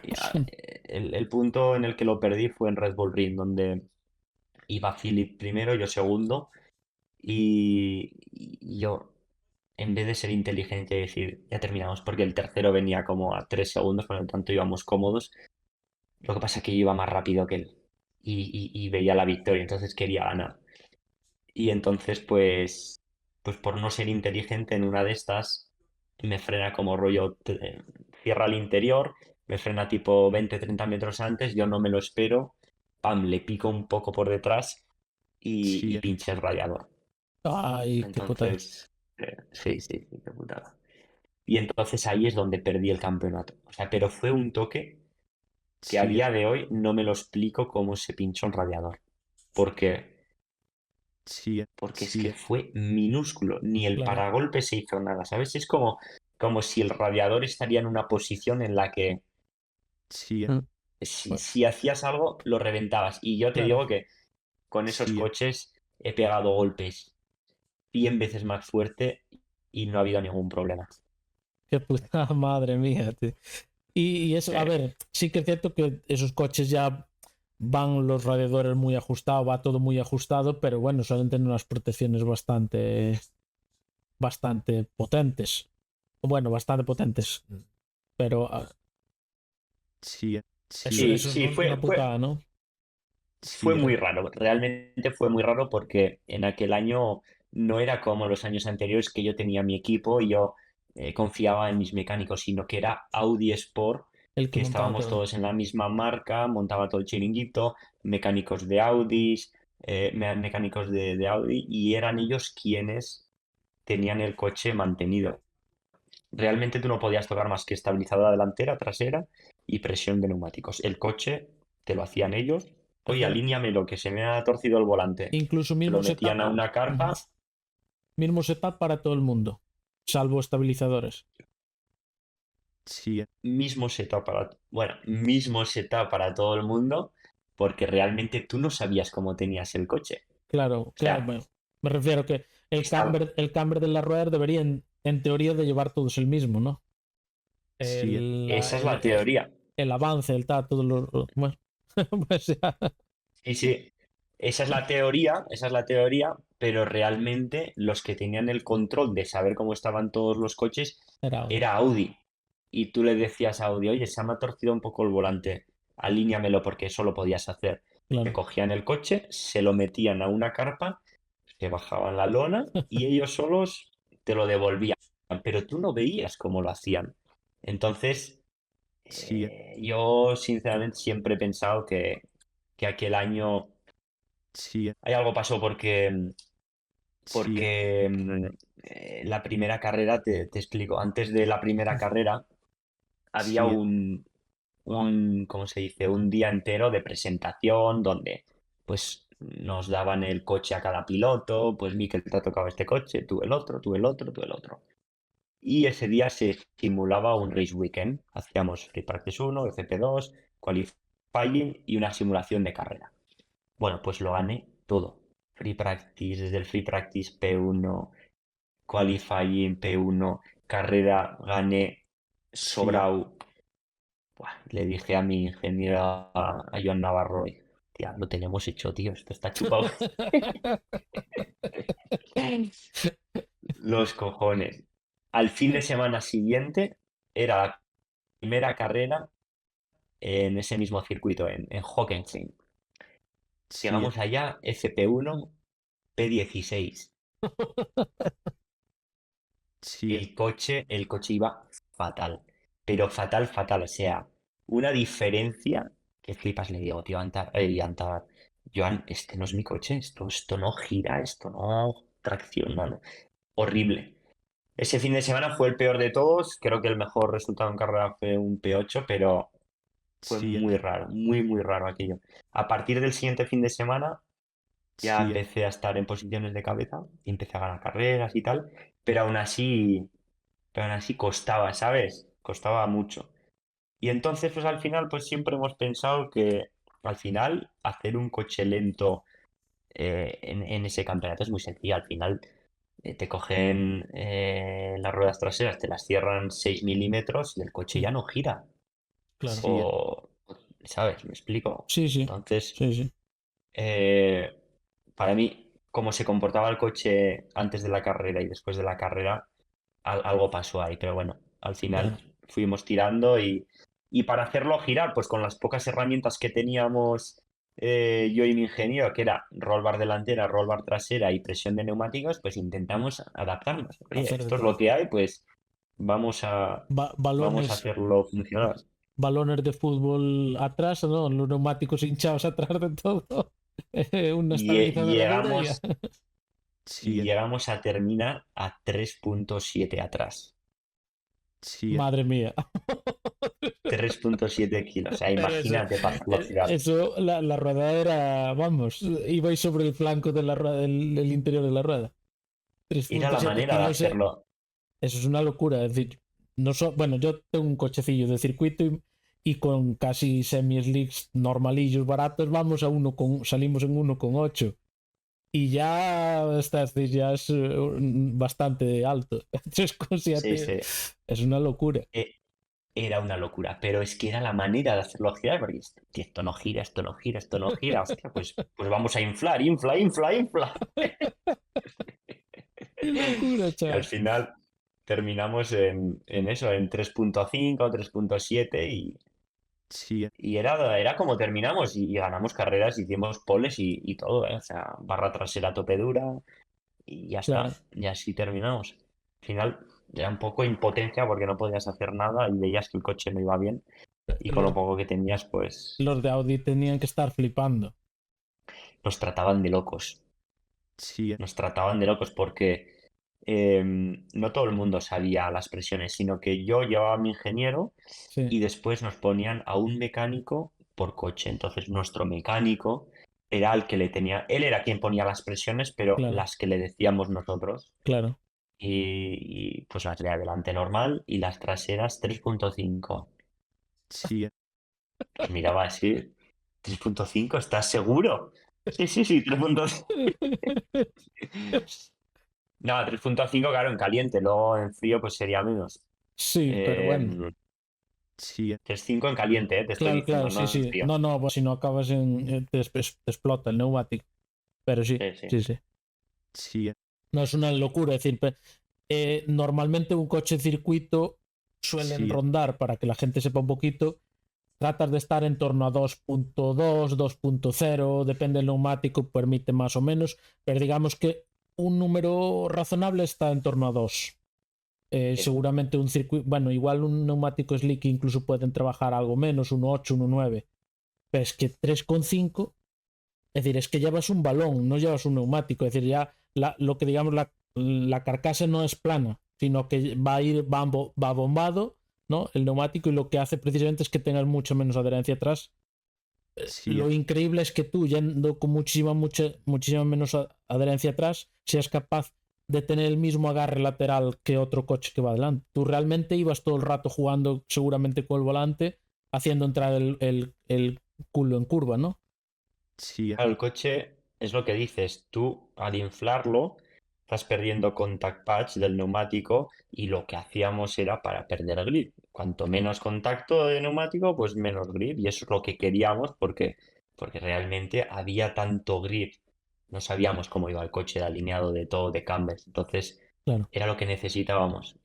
S2: el punto en el que lo perdí fue en Red Bull Ring, donde iba Philip primero, yo segundo, y yo, en vez de ser inteligente y decir, ya terminamos, porque el tercero venía como a 3 segundos, por lo tanto íbamos cómodos, lo que pasa es que yo iba más rápido que él y veía la victoria, entonces quería ganar. Y entonces, pues por no ser inteligente en una de estas, me frena como rollo, cierra el interior, me frena tipo 20-30 metros antes, yo no me lo espero, pam, le pico un poco por detrás y
S3: sí,
S2: pinché el radiador.
S1: Ay, qué putada.
S2: Entonces, sí, sí, sí, qué putada. Y entonces ahí es donde perdí el campeonato. O sea, pero fue un toque que a
S3: sí,
S2: día de hoy no me lo explico cómo se pinchó un radiador. Porque
S3: sí,
S2: porque es que
S3: sí,
S2: fue minúsculo, ni el
S1: Claro.
S2: paragolpe se hizo nada, ¿sabes? Es como si el radiador estaría en una posición en la que
S3: sí,
S1: Mm,
S2: Si hacías algo, lo reventabas. Y yo te
S1: Claro.
S2: digo que con esos
S3: Sí.
S2: coches he pegado golpes 100 veces más fuerte y no ha habido ningún problema.
S1: Qué puta madre mía, tío. Y eso, a
S2: Sí.
S1: ver, sí que es cierto que esos coches ya van los radiadores muy ajustados, va todo muy ajustado, pero bueno, suelen tener unas protecciones bastante potentes. Bueno, bastante potentes. Pero
S3: Sí.
S1: eso,
S3: Sí.
S1: eso es
S2: Sí,
S1: una putada, ¿no?
S2: fue
S3: Sí.
S2: muy raro. Realmente fue muy raro porque en aquel año no era como los años anteriores que yo tenía mi equipo y yo confiaba en mis mecánicos, sino que era Audi Sport,
S1: El que
S2: que
S1: montaba
S2: estábamos
S1: todo.
S2: todos en la misma marca, montaba todo el chiringuito, mecánicos de Audis, mecánicos de Audi, y eran ellos quienes tenían el coche mantenido. Realmente tú no podías tocar más que estabilizadora delantera, trasera y presión de neumáticos. El coche te lo hacían ellos.
S1: O
S2: Oye,
S1: sea,
S2: alíñamelo, que se me ha torcido el volante.
S1: incluso
S2: Te lo metían a una
S1: Ujú.
S2: carpa.
S1: Mismo setup para todo el mundo, salvo estabilizadores.
S3: Sí.
S2: Mismo setup para todo el mundo, porque realmente tú no sabías cómo tenías el coche.
S1: Claro,
S2: O
S1: claro,
S2: sea,
S1: bueno, me refiero que
S2: estaba,
S1: el camber de las ruedas deberían, en teoría, de llevar todos el mismo, ¿no?
S3: Sí.
S1: El,
S2: esa es la
S1: el,
S2: teoría.
S1: el avance, el tal, todo lo. Bueno, pues ya,
S2: Sí, sí, esa es la teoría, pero realmente los que tenían el control de saber cómo estaban todos los coches
S1: era Audi.
S2: era Audi. Y tú le decías a Audi, oye, se me ha torcido un poco el volante, alíñamelo porque eso lo podías hacer. Te
S1: Claro.
S2: cogían el coche, se lo metían a una carpa, te bajaban la lona y ellos solos te lo devolvían. Pero tú no veías cómo lo hacían. Entonces,
S3: Sí.
S2: yo sinceramente siempre he pensado que aquel año
S3: Sí.
S2: hay algo pasó porque,
S3: Sí.
S2: porque la primera carrera, te explico, antes de la primera carrera había
S3: Sí.
S2: ¿cómo se dice? Un día entero de presentación donde pues nos daban el coche a cada piloto, pues Mikel te ha tocado este coche, tú el otro, tú el otro, tú el otro. Y ese día se simulaba un race weekend. Hacíamos Free Practice 1, FP2, Qualifying y una simulación de carrera. Bueno, pues lo gané todo. Free Practice, desde el Free Practice P1, Qualifying P1, carrera, gané
S3: Sí.
S2: sobrado. Buah, le dije a mi ingeniero, a Joan Navarro, tía, lo tenemos hecho, tío, esto está chupado. Los cojones. Al fin de semana siguiente era la primera carrera en ese mismo circuito, en Hockenheim.
S3: Sí.
S2: Llegamos allá, FP1, P16.
S3: Sí.
S2: El coche iba fatal, pero fatal, fatal. O sea, una diferencia que flipas. Le digo, tío, Antar, Joan, este no es mi coche, esto no gira, esto no tracciona, no. Horrible. Ese fin de semana fue el peor de todos. Creo que el mejor resultado en carrera fue un P8, pero fue
S3: Sí.
S2: muy raro, muy, muy raro aquello. A partir del siguiente fin de semana ya
S3: Sí.
S2: empecé a estar en posiciones de cabeza y empecé a ganar carreras y tal, pero aún así costaba, ¿sabes? Costaba mucho. Y entonces, pues al final, pues siempre hemos pensado que al final hacer un coche lento en ese campeonato es muy sencillo. Al final te cogen las ruedas traseras, te las cierran 6 milímetros y el coche ya no gira.
S1: Claro.
S3: Sí.
S2: O, ¿sabes? Me explico.
S1: Sí, sí.
S2: Entonces,
S1: Sí, sí.
S2: eh, para mí, cómo se comportaba el coche antes de la carrera y después de la carrera, algo pasó ahí, pero bueno, al final
S1: Bueno,
S2: fuimos tirando y para hacerlo girar, pues con las pocas herramientas que teníamos yo y mi ingeniero, que era roll bar delantera, roll bar trasera y presión de neumáticos, pues intentamos adaptarnos. Oye,
S1: hacer de
S2: esto es lo
S1: todo.
S2: que hay, pues vamos a, vamos a
S1: Balones,
S2: hacerlo funcionar.
S1: balones de fútbol atrás, ¿no? Los neumáticos hinchados atrás de todo. Una
S2: Y, eh,
S1: estabilizadora dura y ya.
S2: llegamos, y
S3: Sí.
S2: llegamos a terminar a 3,7 atrás.
S3: Sí.
S1: Madre mía.
S2: 3,7 kilos. O sea,
S1: Pero
S2: imagínate para hacerlo girar.
S1: eso la rueda era, vamos, ibais sobre el flanco de la rueda, del interior de la rueda.
S2: Era la
S1: 3,7
S2: manera de
S1: kilos,
S2: hacerlo.
S1: eso es una locura. Es decir, no bueno, yo tengo un cochecillo de circuito y con casi semi-slicks normalillos baratos salimos en 1,8 y ya ya es bastante alto.
S2: Sí,
S1: 3,7
S2: sí.
S1: es una locura.
S2: Era una locura, pero es que era la manera de hacerlo girar, porque esto no gira, esto no gira, esto no gira, hostia, pues vamos a inflar, infla.
S1: ¡Qué locura,
S2: Y al
S1: chaval!
S2: final terminamos en eso, en 3,5 o 3,7
S3: Sí,
S2: y era como terminamos y ganamos carreras, hicimos poles y todo, ¿eh? O sea, barra trasera a tope dura y ya
S1: Claro.
S2: está, y así terminamos. Al final era un poco impotencia porque no podías hacer nada y veías que el coche no iba bien y con lo
S1: Los,
S2: poco que tenías, pues
S1: los de Audi tenían que estar flipando.
S2: nos trataban de locos.
S3: sí,
S2: Nos trataban de locos porque no todo el mundo sabía las presiones, sino que yo llevaba a mi ingeniero
S1: Sí,
S2: y después nos ponían a un mecánico por coche. Entonces nuestro mecánico era el que le tenía, él era quien ponía las presiones, pero
S1: claro,
S2: las que le decíamos nosotros.
S1: claro.
S2: Pues las de adelante normal y las traseras 3,5.
S3: sí,
S2: Pues miraba así, 3,5, ¿estás seguro? Sí, sí, sí, 3,5. No, 3,5 claro, en caliente, luego en frío pues sería menos.
S1: Sí, pero bueno.
S2: 3,5 en caliente, te estoy
S1: Claro,
S2: diciendo,
S1: claro, sí,
S2: no en
S1: sí.
S2: frío.
S1: No, pues si no acabas te explota el neumático. Pero sí,
S2: Sí, sí.
S1: sí, sí.
S3: sí,
S1: No es una locura. Es decir, normalmente un coche circuito suelen
S3: sí,
S1: rondar, para que la gente sepa un poquito, tratas de estar en torno a 2,2, 2,0, depende del neumático, permite más o menos, pero digamos que un número razonable está en torno a 2.
S2: Sí.
S1: Seguramente un circuito, bueno, igual un neumático slick incluso pueden trabajar algo menos, 1,8, 1,9, pero es que 3,5, es decir, es que llevas un balón, no llevas un neumático, es decir, ya lo que digamos la carcasa no es plana, sino que va bombado, ¿no? El neumático, y lo que hace precisamente es que tengas mucho menos adherencia atrás.
S3: sí,
S1: Lo increíble es que tú, yendo con muchísima menos adherencia atrás, seas capaz de tener el mismo agarre lateral que otro coche que va adelante. Tú realmente ibas todo el rato jugando, seguramente con el volante, haciendo entrar el culo en curva, ¿no?
S3: sí,
S2: Claro, el coche es lo que dices, tú al inflarlo estás perdiendo contact patch del neumático y lo que hacíamos era para perder grip. Cuanto menos contacto de neumático, pues menos grip y eso es lo que queríamos porque realmente había tanto grip. No sabíamos cómo iba el coche de alineado de todo, de cambios. Entonces
S1: Claro,
S2: era lo que necesitábamos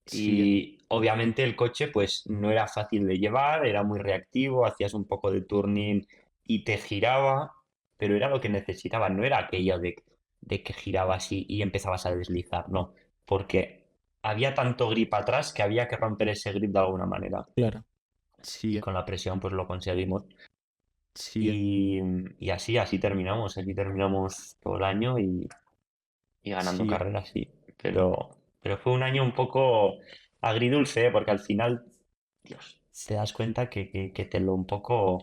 S3: sí,
S2: y obviamente el coche pues no era fácil de llevar, era muy reactivo, hacías un poco de turning y te giraba, pero era lo que necesitaba, no era aquello de que girabas y empezabas a deslizar, no, porque había tanto grip atrás que había que romper ese grip de alguna manera
S1: claro.
S2: y
S3: sí,
S2: con la presión pues lo conseguimos
S3: sí,
S2: y, y así terminamos todo el año y ganando
S3: sí,
S2: carreras, sí. Pero fue un año un poco agridulce, ¿eh? Porque al final, Dios, te das cuenta que te lo un poco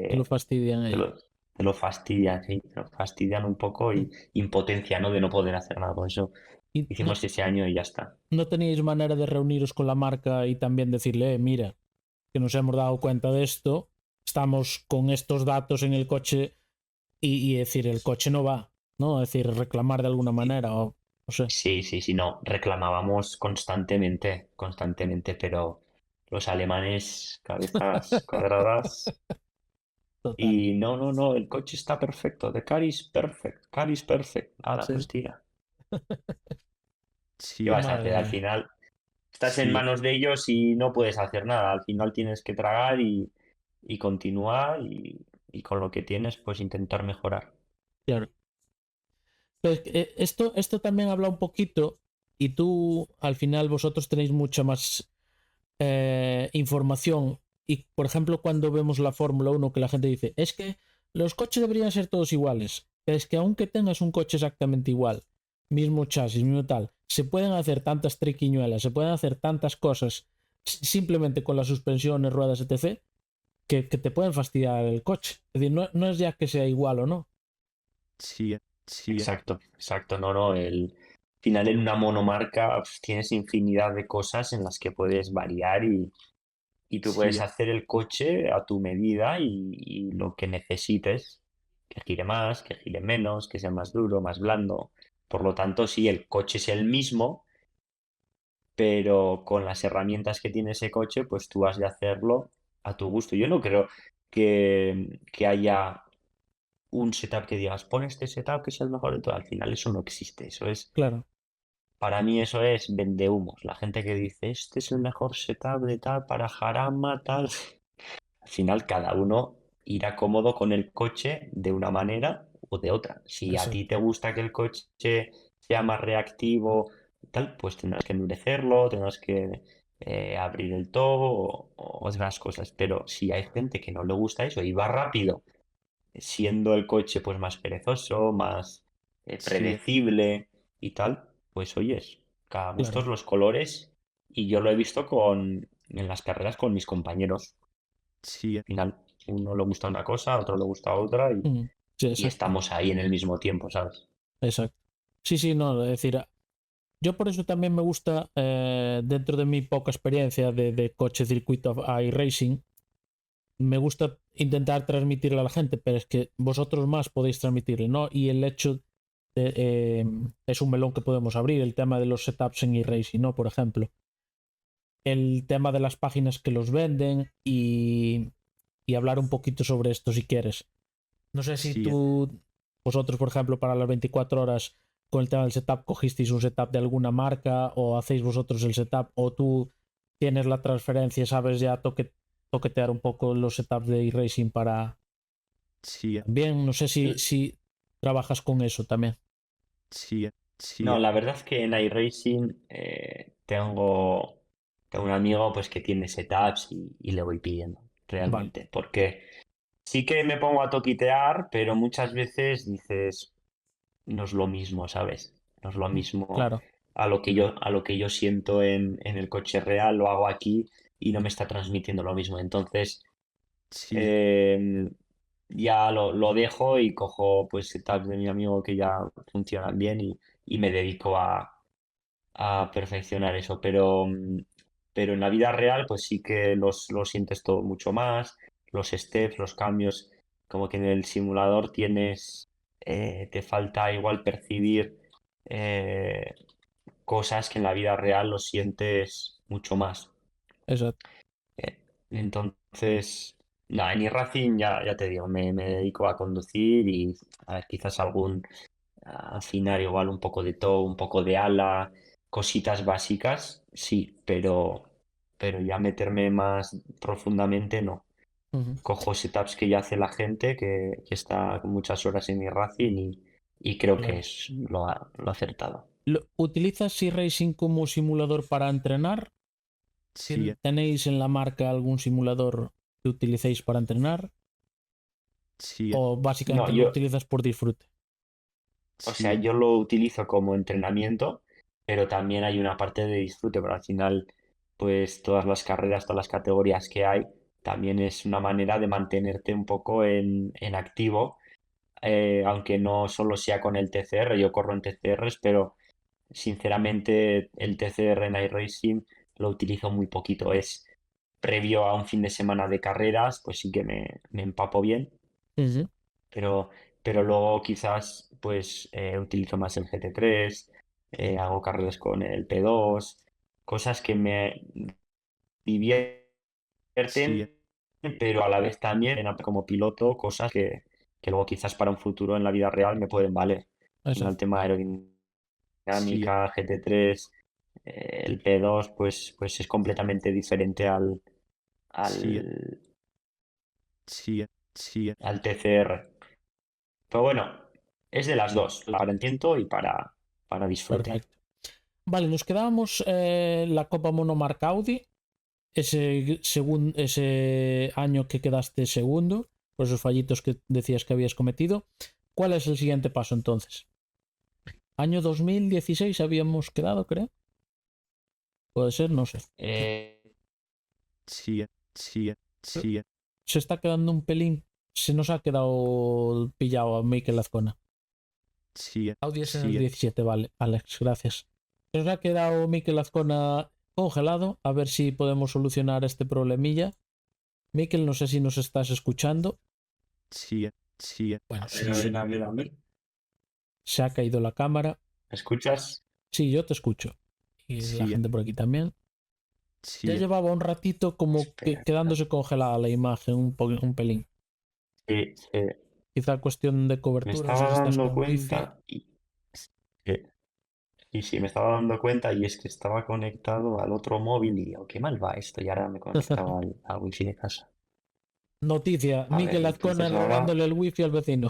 S1: Te lo
S2: eh,
S1: fastidian
S2: te
S1: ahí.
S2: lo fastidian, sí, te lo fastidian un poco y impotencia, ¿no? De no poder hacer nada. Por eso
S1: Y
S2: hicimos ese año y ya está.
S1: no teníais manera de reuniros con la marca y también decirle, mira, que nos hemos dado cuenta de esto, estamos con estos datos en el coche y decir, el coche no va, ¿no? Es decir, reclamar de alguna
S2: Sí,
S1: manera, o no sé.
S2: sí, sí, sí, no, reclamábamos constantemente, pero los alemanes, cabezas cuadradas.
S1: Total.
S2: Y no, no, no, el coche está perfecto. The car is perfect. Ahora,
S1: Sí.
S2: pues tira. ¿Qué
S3: sí,
S2: vas a
S1: Madre
S2: hacer? Al
S1: mía.
S2: final estás en
S3: sí,
S2: manos de ellos y no puedes hacer nada. Al final tienes que tragar y continuar y con lo que tienes, pues intentar mejorar.
S1: Claro. Pues, esto también habla un poquito, y tú, al final, vosotros tenéis mucha más información. Y, por ejemplo, cuando vemos la Fórmula 1, que la gente dice, es que los coches deberían ser todos iguales. Pero es que aunque tengas un coche exactamente igual, mismo chasis, mismo tal, se pueden hacer tantas triquiñuelas, se pueden hacer tantas cosas simplemente con las suspensiones, ruedas, etc., que te pueden fastidiar el coche. Es decir, no es ya que sea igual o no.
S3: sí, sí,
S2: Exacto, exacto. No, no. Al final en una monomarca pues, tienes infinidad de cosas en las que puedes variar y tú puedes
S3: Sí,
S2: hacer el coche a tu medida y lo que necesites, que gire más, que gire menos, que sea más duro, más blando. Por lo tanto, sí, el coche es el mismo, pero con las herramientas que tiene ese coche, pues tú has de hacerlo a tu gusto. Yo no creo que haya un setup que digas, pon este setup que es el mejor de todo. Al final eso no existe. Eso es,
S1: Claro,
S2: para mí eso es vendehumos. La gente que dice, este es el mejor setup de tal para jarama, tal. Al final cada uno irá cómodo con el coche de una manera o de otra. Si a ti
S1: exacto.
S2: te gusta que el coche sea más reactivo y tal, pues tendrás que endurecerlo, tendrás que abrir el todo o otras cosas. Pero si hay gente que no le gusta eso y va rápido, siendo el coche pues más perezoso, más
S3: sí,
S2: predecible y tal, pues oyes, cada gustos
S1: Claro.
S2: los colores y yo lo he visto en las carreras con mis compañeros.
S3: sí,
S2: Al final, uno le gusta una cosa, a otro le gusta otra
S1: Mm, Sí,
S2: y
S1: exacto.
S2: estamos ahí en el mismo tiempo, ¿sabes?
S1: Exacto. Sí, sí, no, es decir, yo por eso también me gusta, dentro de mi poca experiencia de coche circuito a iRacing, me gusta intentar transmitirle a la gente, pero es que vosotros más podéis transmitirle, ¿no? Y el hecho es un melón que podemos abrir, el tema de los setups en iRacing, ¿no? Por ejemplo, el tema de las páginas que los venden y hablar un poquito sobre esto si quieres. No sé si
S3: sí,
S1: vosotros, por ejemplo, para las 24 horas con el tema del setup, cogisteis un setup de alguna marca o hacéis vosotros el setup o tú tienes la transferencia, sabes ya toquetear un poco los setups de iRacing para
S3: sí,
S1: también, no sé
S2: L-
S1: si trabajas con eso también.
S3: sí, sí,
S2: No, la verdad es que en iRacing tengo un amigo pues que tiene setups y le voy pidiendo,
S1: Vale,
S2: realmente, porque sí que me pongo a toquitear, pero muchas veces dices, no es lo mismo, ¿sabes? No es lo mismo
S1: claro,
S2: a lo que yo siento en el coche real, lo hago aquí y no me está transmitiendo lo mismo. Entonces,
S3: sí,
S2: eh, ya lo dejo y cojo pues setups de mi amigo que ya funcionan bien y me dedico a perfeccionar eso. Pero en la vida real, pues sí que lo sientes todo mucho más, los steps, los cambios, como que en el simulador te falta igual percibir eh, cosas que en la vida real lo sientes mucho más.
S1: exacto,
S2: Eh, Entonces, nada, en iRacing ya te digo, me dedico a conducir y a ver, quizás afinar igual un poco de todo, un poco de ala, cositas básicas, sí, pero ya meterme más profundamente no.
S1: ujú,
S2: Cojo setups que ya hace la gente que está muchas horas en iRacing y creo que
S1: claro.
S2: es lo acertado.
S1: ¿Utilizas iRacing como simulador para entrenar?
S3: sí,
S1: ¿Tenéis en la marca algún simulador que utilicéis para entrenar?
S3: sí,
S1: ¿O
S2: No,
S1: básicamente lo utilizas por disfrute?
S2: o sea,
S3: sí,
S2: yo lo utilizo como entrenamiento, pero también hay una parte de disfrute, pero al final, pues todas las carreras, todas las categorías que hay, también es una manera de mantenerte un poco en activo, aunque no solo sea con el TCR, yo corro en TCRs, pero sinceramente el TCR en iRacing lo utilizo muy poquito, es previo a un fin de semana de carreras, pues sí que me empapo bien,
S1: Ujú,
S2: pero, pero luego quizás pues utilizo más el GT3, hago carreras con el P2, cosas que me
S3: sí,
S2: divierten, pero a la vez también como piloto, cosas que luego quizás para un futuro en la vida real me pueden valer. Al final el
S1: exacto,
S2: tema
S3: sí,
S2: aerodinámica, GT3, el P2, pues es completamente diferente
S3: sí,
S2: al,
S3: sí, sí,
S2: al TCR. Pero bueno, es de las dos, para entrenamiento y para disfrute.
S1: perfecto. Vale, nos quedábamos la Copa Monomarca Audi, ese año que quedaste segundo, por esos fallitos que decías que habías cometido. ¿Cuál es el siguiente paso entonces? Año 2016 habíamos quedado, creo. Puede ser, no sé.
S2: Eh,
S3: sí, sí, sí,
S1: Se está quedando un pelín. Se nos ha quedado pillado a Mikel Azcona.
S3: sí,
S1: Audi es en el
S3: sí,
S1: 17, vale, Alex, gracias. Se nos ha quedado Mikel Azcona congelado. A ver si podemos solucionar este problemilla. Miquel, no sé si nos estás escuchando.
S3: Sí, sí,
S1: Bueno,
S2: A ver, a ver, a ver.
S1: se ha caído la cámara.
S2: ¿Me escuchas?
S1: Sí, yo te escucho. Y la
S3: Sí.
S1: gente por aquí también. Ya
S3: sí,
S1: llevaba un ratito como que
S2: Espera.
S1: quedándose congelada la imagen un pelín.
S2: Sí,
S1: Quizá cuestión de
S2: me
S1: cobertura, no sé
S2: estaba
S1: si estás
S2: dando
S1: con wifi.
S2: cuenta sí, me estaba dando cuenta y es que estaba conectado al otro móvil y digo, qué mal va esto y ahora me conectaba al wifi de casa.
S1: Noticia,
S2: A ver,
S1: Miquel Azcona
S2: entonces ahora...
S1: robándole el wifi al vecino.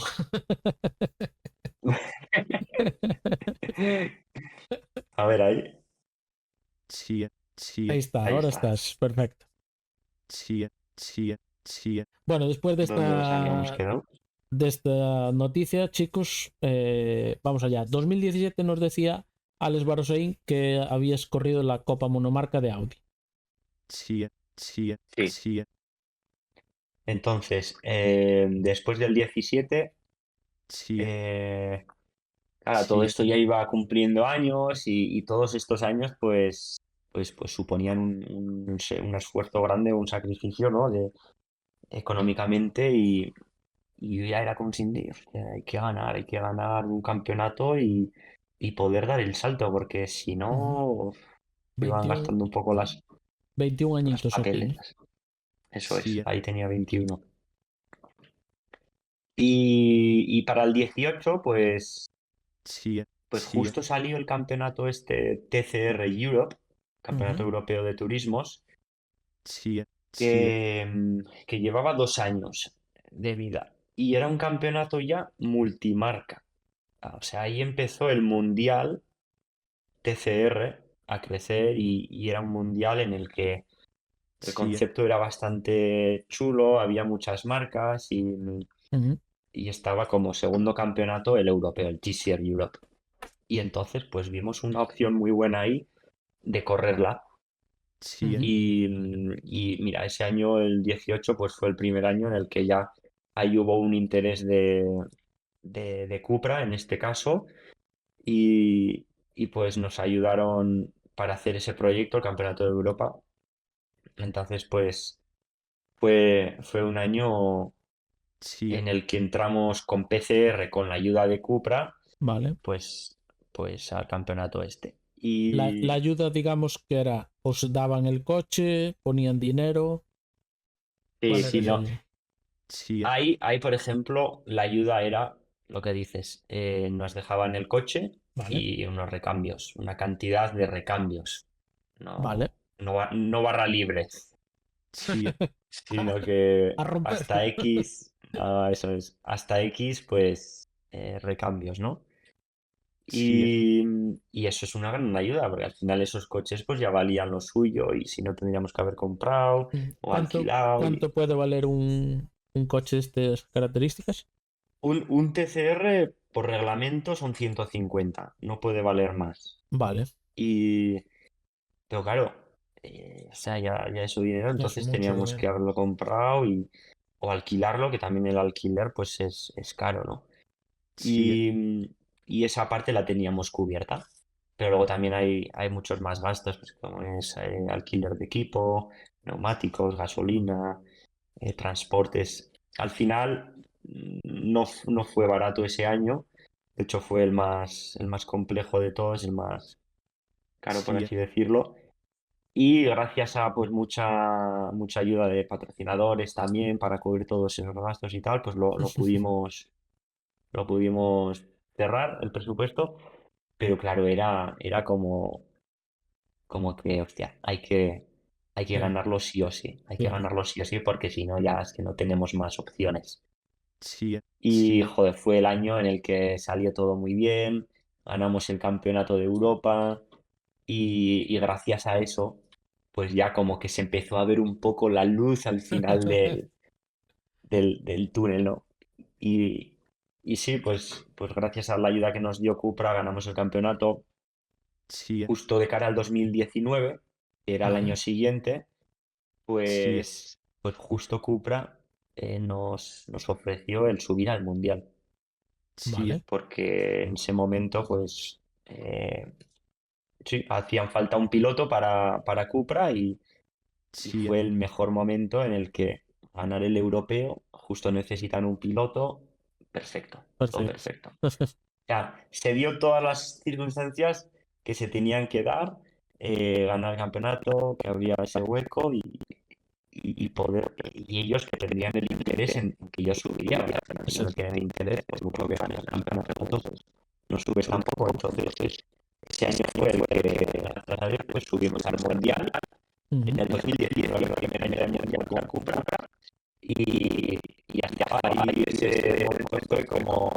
S2: A ver, ahí.
S3: sí, sí,
S1: Ahí está,
S2: Ahí
S1: ahora
S2: está.
S1: estás, perfecto.
S3: sí, sí, sí,
S1: Bueno, después
S2: ¿Dónde nos habíamos quedado?
S1: de esta noticia, chicos, vamos allá. 2017 nos decía Alex Barosain que habías corrido la Copa Monomarca de Audi.
S3: sí, sí,
S2: Sí.
S3: sí,
S2: Entonces, después del 17,
S3: sí,
S2: claro, todo
S3: sí,
S2: esto ya iba cumpliendo años y todos estos años, pues suponían un esfuerzo grande, un sacrificio, ¿no? Económicamente y yo ya era consciente, de, "Hostia, hay que ganar un campeonato y poder dar el salto, porque si no, iban
S1: 21,
S2: gastando un poco
S1: 21
S2: las
S1: añitos aquí, ¿eh?
S2: papeletas. Eso es,
S3: sí,
S2: ahí tenía 21. Y para el 18,
S3: sí,
S2: pues
S3: sí,
S2: justo salió el campeonato este TCR Europe, Campeonato
S1: Ujú.
S2: Europeo de Turismos,
S3: sí, sí,
S2: que llevaba 2 años de vida. Y era un campeonato ya multimarca. O sea, ahí empezó el Mundial TCR a crecer y era un mundial en el que el
S3: sí,
S2: concepto era bastante chulo, había muchas marcas
S1: Ujú.
S2: y estaba como segundo campeonato el europeo, el TCR Europe. Y entonces pues vimos una opción muy buena ahí de correrla.
S3: sí,
S1: Ujú.
S2: Y mira, ese año, el 18 pues fue el primer año en el que ya ahí hubo un interés de Cupra en este caso y pues nos ayudaron para hacer ese proyecto, el Campeonato de Europa. Entonces pues fue un año
S3: sí,
S2: en el que entramos con PCR con la ayuda de Cupra
S1: Vale.
S2: pues, pues al campeonato este.
S1: La
S2: Y
S1: ayuda, digamos que era, os daban el coche, ponían dinero. ¿Cuál
S2: sí,
S1: era
S2: sí, no.
S1: el...?
S3: sí,
S2: Ahí, por ejemplo, la ayuda era lo que dices, nos dejaban el coche
S1: Vale,
S2: y unos recambios, una cantidad de recambios,
S1: vale.
S2: no barra libre,
S3: sí,
S2: sino que
S1: A romper.
S2: hasta X, eso es, hasta X, pues recambios, ¿no?
S3: sí,
S2: Y eso es una gran ayuda, porque al final esos coches pues ya valían lo suyo y si no tendríamos que haber comprado o alquilado.
S1: ¿Cuánto puede valer un coche de estas características?
S2: Un TCR por reglamento son 150, no puede valer más.
S1: Vale,
S2: Y, pero claro, o sea, ya es su dinero,
S1: ya es
S2: entonces
S1: mucho
S2: teníamos
S1: dinero.
S2: que haberlo comprado o alquilarlo, que también el alquiler pues es caro, ¿no?
S3: sí,
S2: Y esa parte la teníamos cubierta. Pero luego también hay muchos más gastos, pues como es alquiler de equipo, neumáticos, gasolina, transportes. Al final no fue barato ese año, de hecho fue el más complejo de todos, el más caro por
S3: sí,
S2: así decirlo. Y gracias a pues mucha ayuda de patrocinadores también para cubrir todos esos gastos y tal, pues lo pudimos cerrar el presupuesto, pero claro, era como que, hostia, hay que
S1: Sí,
S2: ganarlo sí o sí, hay que
S1: claro.
S2: ganarlo sí o sí, porque si no, ya es que no tenemos más opciones.
S3: sí,
S2: Y,
S3: sí,
S2: joder, fue el año en el que salió todo muy bien, ganamos el campeonato de Europa y gracias a eso, pues ya como que se empezó a ver un poco la luz al final del túnel, ¿no? Y, y sí, pues gracias a la ayuda que nos dio Cupra ganamos el campeonato
S3: sí,
S2: justo de cara al 2019, que era el año
S1: Vale,
S2: siguiente,
S3: sí,
S2: pues justo Cupra nos ofreció el subir al Mundial,
S3: sí,
S1: vale.
S2: porque en ese momento pues sí, hacían falta un piloto para Cupra y
S3: Sí,
S2: fue el mejor momento en el que ganar el europeo, justo necesitan un piloto perfecto, todo
S1: Perfecto.
S2: perfecto. O sea, se dio todas las circunstancias que se tenían que dar, ganar el campeonato, que habría ese hueco y poder, y ellos que tendrían el interés en que yo subiría, si no tienen interés, pues mucho que ganes el campeonato, entonces no subes tampoco, entonces ese año fue el que, gracias a Dios, pues subimos al Mundial
S1: Ujú.
S2: en el 2019, el primer año del Mundial con Cupra, y hasta ahí ese momento fue como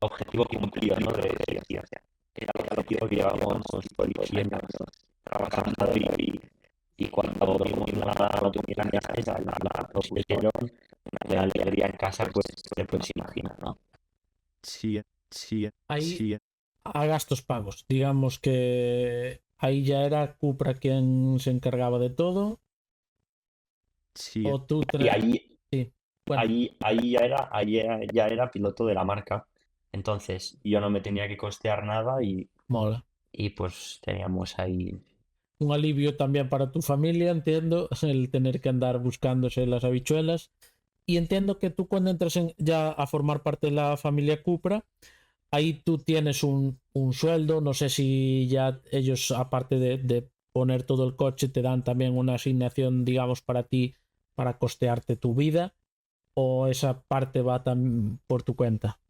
S2: objetivo cumplido, ¿no? De decir, era el objetivo que llevamos por 10 años trabajando y cuando vimos la oportunidad de la propusieron, la alegría en casa, pues te puedes imaginar, ¿no?
S3: sí, sí,
S1: Ahí
S3: sí,
S1: a gastos pagos. Digamos que ahí ya era Cupra quien se encargaba de todo.
S3: sí,
S1: O tú...
S2: Y ahí,
S1: Sí, bueno,
S2: ya era piloto de la marca. Entonces yo no me tenía que costear nada
S1: mola.
S2: y pues teníamos ahí.
S1: Un alivio también para tu familia, entiendo, el tener que andar buscándose las habichuelas. Y entiendo que tú cuando entras ya a formar parte de la familia Cupra, ahí tú tienes un sueldo, no sé si ya ellos, aparte de poner todo el coche, te dan también una asignación, digamos, para ti, para costearte tu vida, o esa parte va también por tu cuenta.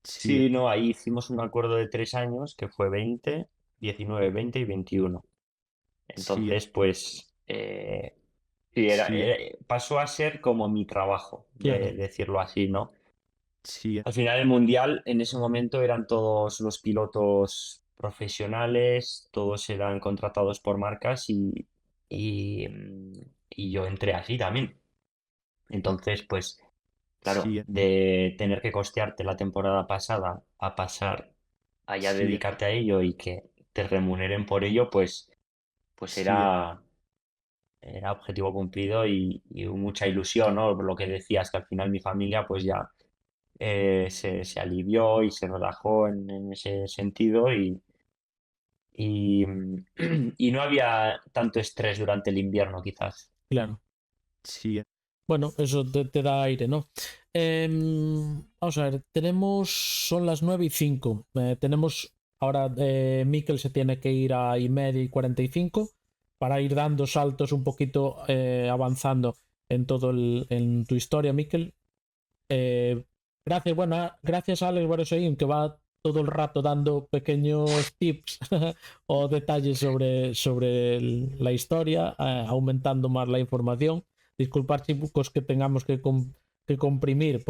S3: sí,
S2: Sí, no, ahí hicimos un acuerdo de 3 años que fue 20, 19, 20 y 21.
S3: sí,
S2: Entonces, pues sí,
S3: sí,
S2: pasó a ser como mi trabajo,
S1: Claro,
S2: decirlo así, ¿no?
S3: sí,
S2: Al final el mundial en ese momento eran todos los pilotos profesionales, todos eran contratados por marcas y yo entré así también. Entonces, pues claro,
S3: sí,
S2: de tener que costearte la temporada pasada a pasar a ya
S3: sí,
S2: dedicarte a ello y que te remuneren por ello, pues
S3: sí,
S2: era objetivo cumplido y mucha ilusión, ¿no? Lo que decías, que al final mi familia pues ya se alivió y se relajó en ese sentido y, y no había tanto estrés durante el invierno, quizás.
S1: claro.
S3: sí,
S1: Bueno, eso te da aire, ¿no? Vamos a ver, son las 9:05. Tenemos ahora, Mikel se tiene que ir a 1:30 y 45 para ir dando saltos un poquito, avanzando en en tu historia, Mikel. Eh, gracias, bueno, gracias a Alex Barosein, que va todo el rato dando pequeños tips o detalles sobre la historia, aumentando más la información. Disculpad, chicos, que tengamos que comprimir.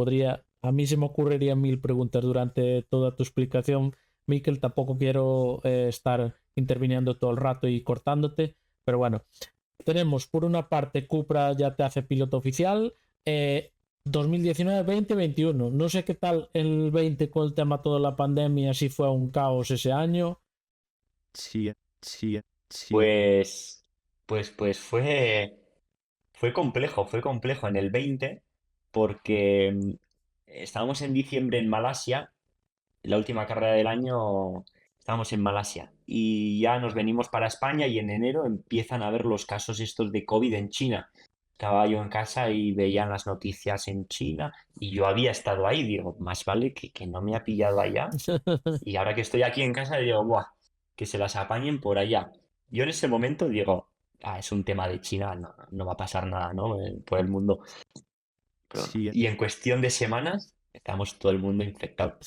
S1: A mí se me ocurrirían mil preguntas durante toda tu explicación, Miquel. Tampoco quiero estar interviniendo todo el rato y cortándote, pero bueno, tenemos por una parte Cupra ya te hace piloto oficial. 2019, 20, 21. No sé qué tal el 20 con el tema toda la pandemia, si fue un caos ese año.
S3: sí, sí, sí,
S2: Pues, pues fue complejo en el 20 porque estábamos en diciembre en Malasia, la última carrera del año estábamos en Malasia y ya nos venimos para España y en enero empiezan a ver los casos estos de COVID en China. Estaba yo en casa y veían las noticias en China y yo había estado ahí, digo, más vale que no me ha pillado allá y ahora que estoy aquí en casa digo, buah, que se las apañen por allá. Yo en ese momento digo, es un tema de China, no, no va a pasar nada, ¿no? Por el mundo. Pero no.
S3: sí,
S2: Y en cuestión de semanas estamos todo el mundo infectado.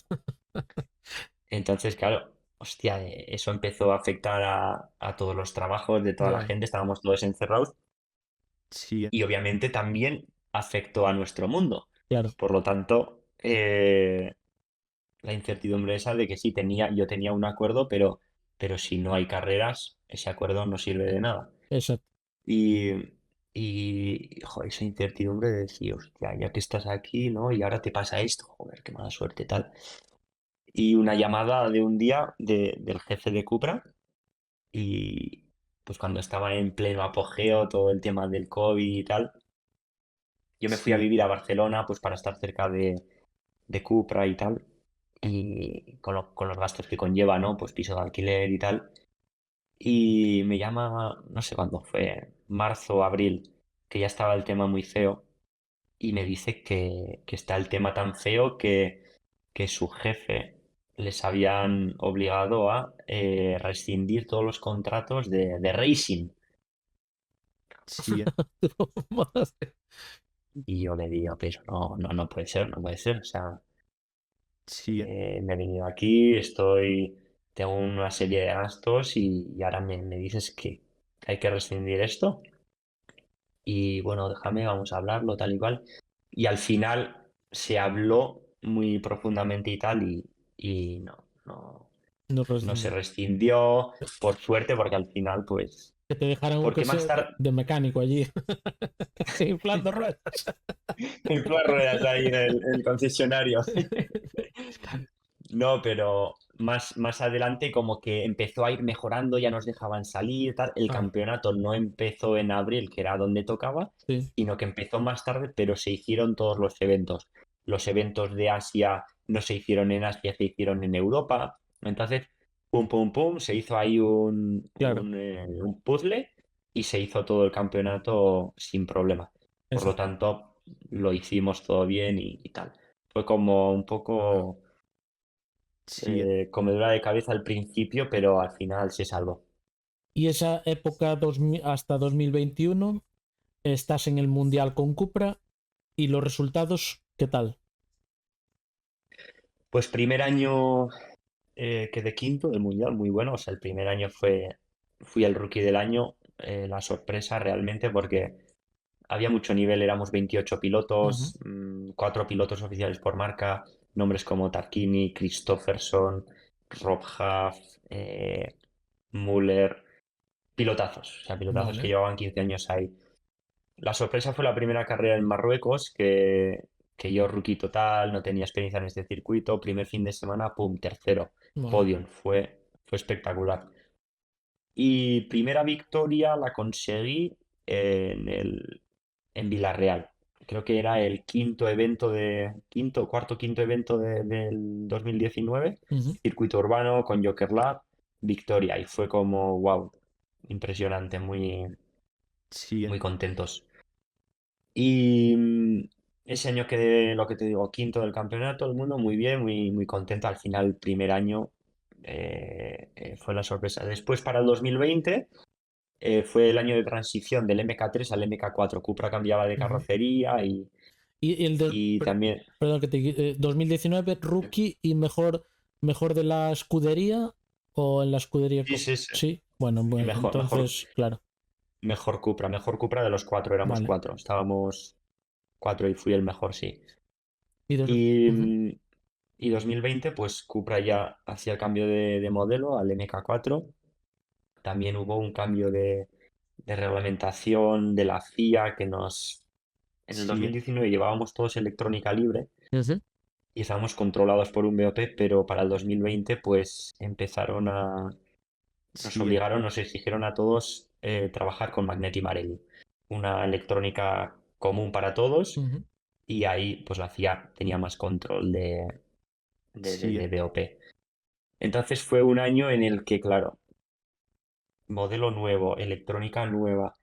S2: Entonces, claro, hostia, eso empezó a afectar a todos los trabajos de toda la
S1: Ya,
S2: gente, estábamos todos encerrados
S3: sí,
S2: y obviamente también afectó a nuestro mundo.
S1: claro,
S2: Por lo tanto, la incertidumbre esa de que sí, yo tenía un acuerdo, pero si no hay carreras, ese acuerdo no sirve de nada.
S1: exacto.
S2: Y, joder, esa incertidumbre de decir, hostia, ya que estás aquí, ¿no? Y ahora te pasa esto, joder, qué mala suerte, tal. Y una llamada de un día del jefe de Cupra y pues cuando estaba en pleno apogeo todo el tema del COVID y tal, yo me fui a
S3: sí,
S2: vivir a Barcelona pues para estar cerca de Cupra y tal, y con los gastos que conlleva, ¿no? Pues piso de alquiler y tal. y me llama, no sé cuándo fue, marzo o abril, que ya estaba el tema muy feo, y me dice que está el tema tan feo que su jefe les habían obligado a rescindir todos los contratos de racing.
S3: Sí,
S1: Madre.
S2: Y yo le digo, pero no puede ser, no puede ser. O sea,
S3: sí,
S2: me he venido aquí, tengo una serie de gastos y ahora me dices que hay que rescindir esto. Y bueno, déjame, vamos a hablarlo tal y cual. Y al final se habló muy profundamente y tal, y
S1: No
S2: no se
S1: rescindí.
S2: rescindió, por suerte, porque al final, pues,
S1: Que te dejaran un
S2: porque más
S1: coche
S2: tarde,
S1: de mecánico allí, inflando ruedas.
S2: en las ruedas ahí en el concesionario. No, pero más adelante como que empezó a ir mejorando, ya nos dejaban salir, tal. El
S1: Ah,
S2: campeonato no empezó en abril, que era donde tocaba,
S1: sí,
S2: sino que empezó más tarde, pero se hicieron todos los eventos. Los eventos de Asia no se hicieron en Asia, se hicieron en Europa. Entonces, pum, pum, pum, se hizo ahí
S1: claro.
S2: un puzzle y se hizo todo el campeonato sin problema. Por lo
S1: Exacto.
S2: tanto, lo hicimos todo bien y tal. Fue como un poco
S3: sí.
S2: comedura de cabeza al principio, pero al final se salvó.
S1: Y esa época hasta 2021 estás en el Mundial con Cupra y los resultados, ¿qué tal?
S2: Pues primer año quedé quinto del Mundial, muy bueno. O sea, el primer año fui el rookie del año, la sorpresa realmente porque había mucho nivel, éramos 28
S1: Ujú.
S2: pilotos, 4 pilotos oficiales por marca, nombres como Tarquini, Christopherson, Rob Huff, Müller, pilotazos, o sea, pilotazos que
S1: Vale.
S2: llevaban 15 años ahí. La sorpresa fue la primera carrera en Marruecos, que yo, rookie total, no tenía experiencia en este circuito. Primer fin de semana, pum, tercero,
S1: Vale.
S2: podium, fue espectacular. Y primera victoria la conseguí en Villarreal. Creo que era el quinto evento del 2019,
S1: Ujú.
S2: circuito urbano con Joker Lab, victoria. Y fue como, wow, impresionante, muy,
S3: Sí,
S2: muy contentos. Y ese año quedé, lo que te digo, quinto del campeonato del mundo, muy bien, muy, muy contento. Al final, el primer año fue la sorpresa. Después, para el 2020, fue el año de transición del MK3 al MK4. Cupra cambiaba de
S1: Ujú.
S2: carrocería
S1: Y
S2: y también,
S1: perdón, 2019, rookie y mejor de la escudería o en la escudería.
S2: sí, sí, sí,
S1: Sí, bueno,
S2: sí,
S1: bueno,
S2: mejor, mejor,
S1: entonces, claro,
S2: mejor Cupra de los cuatro, éramos
S1: vale.
S2: cuatro, estábamos cuatro y fui el mejor, sí. Y,
S1: Ujú.
S2: y 2020, pues Cupra ya hacía el cambio de modelo al MK4. También hubo un cambio de reglamentación de la FIA En el
S3: sí,
S2: 2019 llevábamos todos electrónica libre
S1: Ujú.
S2: y estábamos controlados por un BOP, pero para el 2020 pues nos
S3: sí,
S2: obligaron, nos exigieron a todos trabajar con Magneti Marelli, una electrónica común para todos,
S1: Ujú.
S2: y ahí pues la FIA tenía más control
S3: sí,
S2: de BOP. Entonces fue un año en el que, claro, modelo nuevo, electrónica nueva,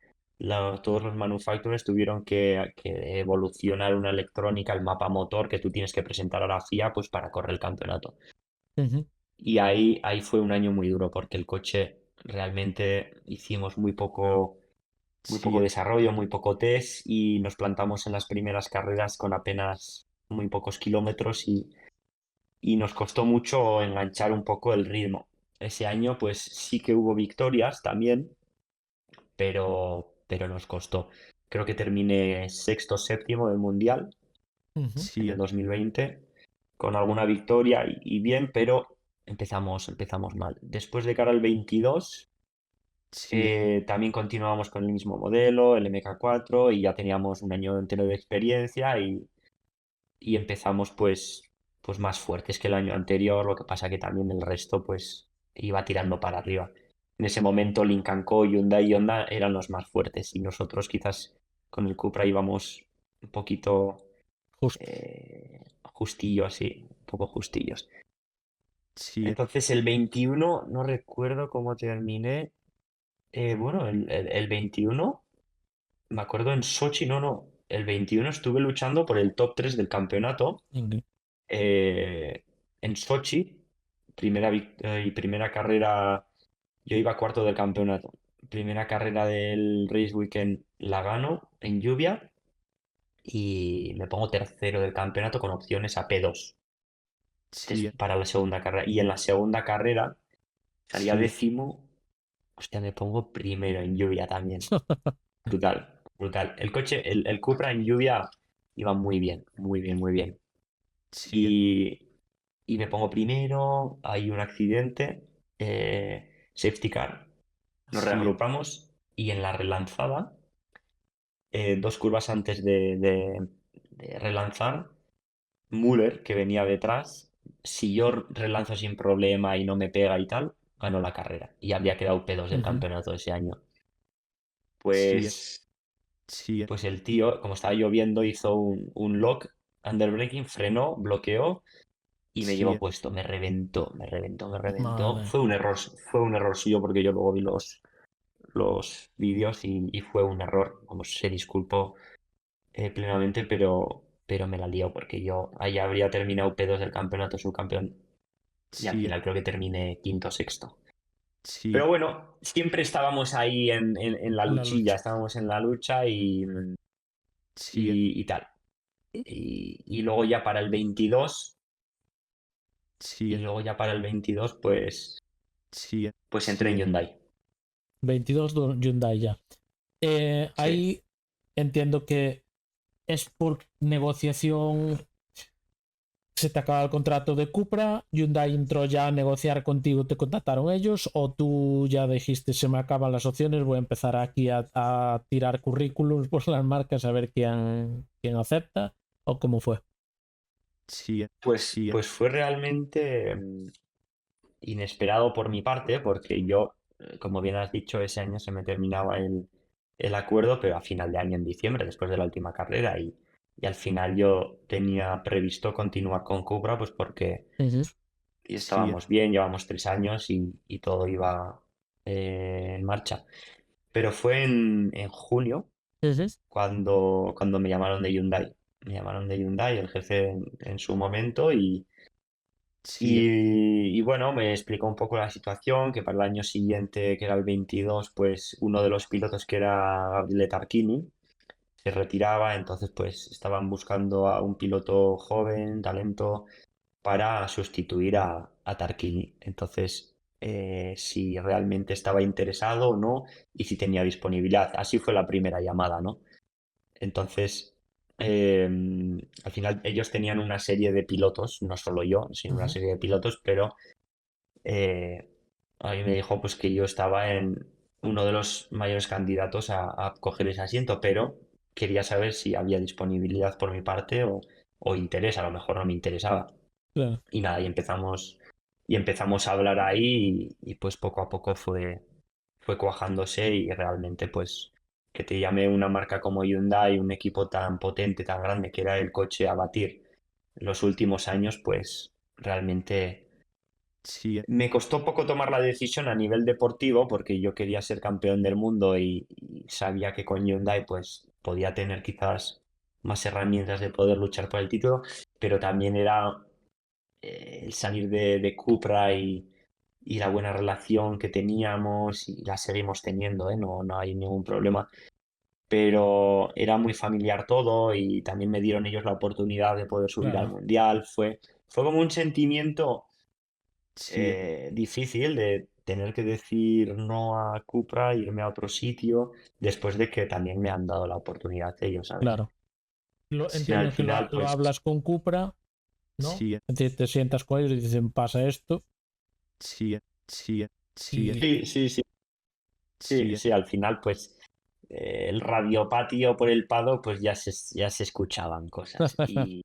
S2: todos los manufacturers tuvieron que evolucionar una electrónica, el mapa motor que tú tienes que presentar a la FIA pues para correr el campeonato.
S1: Ujú.
S2: Y ahí fue un año muy duro porque el coche realmente hicimos muy poco
S3: sí,
S2: desarrollo, muy poco test y nos plantamos en las primeras carreras con apenas muy pocos kilómetros y nos costó mucho enganchar un poco el ritmo. Ese año pues sí que hubo victorias también, pero nos costó. Creo que terminé sexto, séptimo del Mundial
S1: Ujú.
S2: en
S3: sí,
S2: el 2020 con alguna victoria y bien, pero empezamos mal. Después de cara al 22,
S3: sí,
S2: también continuamos con el mismo modelo, el MK4, y ya teníamos un año entero de experiencia y empezamos pues más fuertes que el año anterior, lo que pasa que también el resto pues iba tirando para arriba. En ese momento Lincoln Co, Hyundai y Honda eran los más fuertes y nosotros quizás con el Cupra íbamos un poquito
S1: Justo.
S2: justillos, sí, un poco justillos.
S3: sí,
S2: Entonces el 21 no recuerdo cómo terminé, Bueno, el 21, me acuerdo en Sochi, no, el 21 estuve luchando por el top 3 del campeonato.
S1: Incre-
S2: En Sochi, primera carrera, yo iba cuarto del campeonato. Primera carrera del Race Weekend la gano en lluvia y me pongo tercero del campeonato con opciones a P2
S3: Sí,
S2: para la segunda carrera. Y en la segunda carrera salía
S3: sí,
S2: décimo, hostia, me pongo primero en lluvia también. Brutal, brutal. El coche, el Cupra en lluvia iba muy bien, muy bien, muy bien.
S3: sí,
S2: Y, y me pongo primero, hay un accidente, safety car, nos
S3: sí,
S2: reagrupamos y en la relanzada, 2 curvas antes de relanzar, Müller, que venía detrás, si yo relanzo sin problema y no me pega y tal, ganó la carrera y habría quedado P2 del
S1: Ujú.
S2: campeonato ese año.
S3: sí,
S2: Pues,
S3: sí,
S2: pues el tío, como estaba lloviendo, hizo un lock, underbraking, frenó, bloqueó y me llevó
S3: sí,
S2: puesto, me reventó, me reventó, me reventó.
S1: Madre.
S2: Fue un error suyo porque yo luego vi los vídeos y fue un error. Como se disculpó plenamente, pero me la lió porque yo ahí habría terminado P2 del campeonato subcampeón y al
S3: sí,
S2: final creo que terminé quinto o sexto.
S3: sí,
S2: Pero bueno, siempre estábamos ahí en la
S1: En la
S2: luchilla,
S1: lucha.
S2: estábamos en la lucha
S3: sí,
S2: y tal. Y luego ya para el 22, y
S3: sí,
S2: luego ya para el 22 pues entré en
S3: sí,
S2: Hyundai.
S1: 22 Hyundai ya.
S2: Sí.
S1: Ahí entiendo que es por negociación. Se te acaba el contrato de Cupra, Hyundai entró ya a negociar contigo, te contactaron ellos, o tú ya dijiste se me acaban las opciones, voy a empezar aquí a tirar currículums por las marcas a ver quién acepta, o cómo fue.
S3: sí, sí,
S2: Pues fue realmente inesperado por mi parte, porque yo, como bien has dicho, ese año se me terminaba el acuerdo, pero a final de año, en diciembre, después de la última carrera, y al final yo tenía previsto continuar con Cupra, pues porque
S1: Ujú,
S3: sí,
S2: estábamos bien, llevamos 3 años y todo iba en marcha. Pero fue en junio
S1: ujú.
S2: cuando me llamaron de Hyundai. Me llamaron de Hyundai, el jefe en su momento,
S3: sí,
S2: y bueno, me explicó un poco la situación, que para el año siguiente, que era el 22, pues uno de los pilotos que era Gabriele Tarquini se retiraba, entonces pues estaban buscando a un piloto joven, talento, para sustituir a Tarquini. Entonces, si realmente estaba interesado o no y si tenía disponibilidad. Así fue la primera llamada, ¿no? Entonces, eh, al final ellos tenían una serie de pilotos, no solo yo, sino una
S1: Ujú.
S2: serie de pilotos, pero eh, a mí me dijo pues que yo estaba en uno de los mayores candidatos a coger ese asiento, pero quería saber si había disponibilidad por mi parte o interés, a lo mejor no me interesaba.
S1: Claro,
S2: Y nada, y empezamos a hablar ahí pues poco a poco fue cuajándose y realmente pues que te llame una marca como Hyundai, un equipo tan potente, tan grande que era el coche a batir en los últimos años, pues realmente
S3: sí,
S2: me costó poco tomar la decisión a nivel deportivo porque yo quería ser campeón del mundo y sabía que con Hyundai pues podía tener quizás más herramientas de poder luchar por el título, pero también era el salir de Cupra y la buena relación que teníamos y la seguimos teniendo, ¿eh? No hay ningún problema. Pero era muy familiar todo y también me dieron ellos la oportunidad de poder subir al
S1: claro,
S2: Mundial. Fue como un sentimiento
S3: sí,
S2: difícil de tener que decir no a Cupra, irme a otro sitio, después de que también me han dado la oportunidad ellos, ¿sabes?
S1: claro.
S3: sí,
S2: Pero al
S1: Entiendo que
S2: final,
S1: lo
S2: pues
S1: hablas con Cupra, ¿no?
S3: sí,
S1: Es decir, te sientas con ellos y dicen pasa esto
S3: sí, sí, sí,
S1: y
S2: sí, sí, sí, sí,
S3: sí,
S2: sí, al final, pues el radiopatio por el Pado, pues ya se escuchaban cosas. Y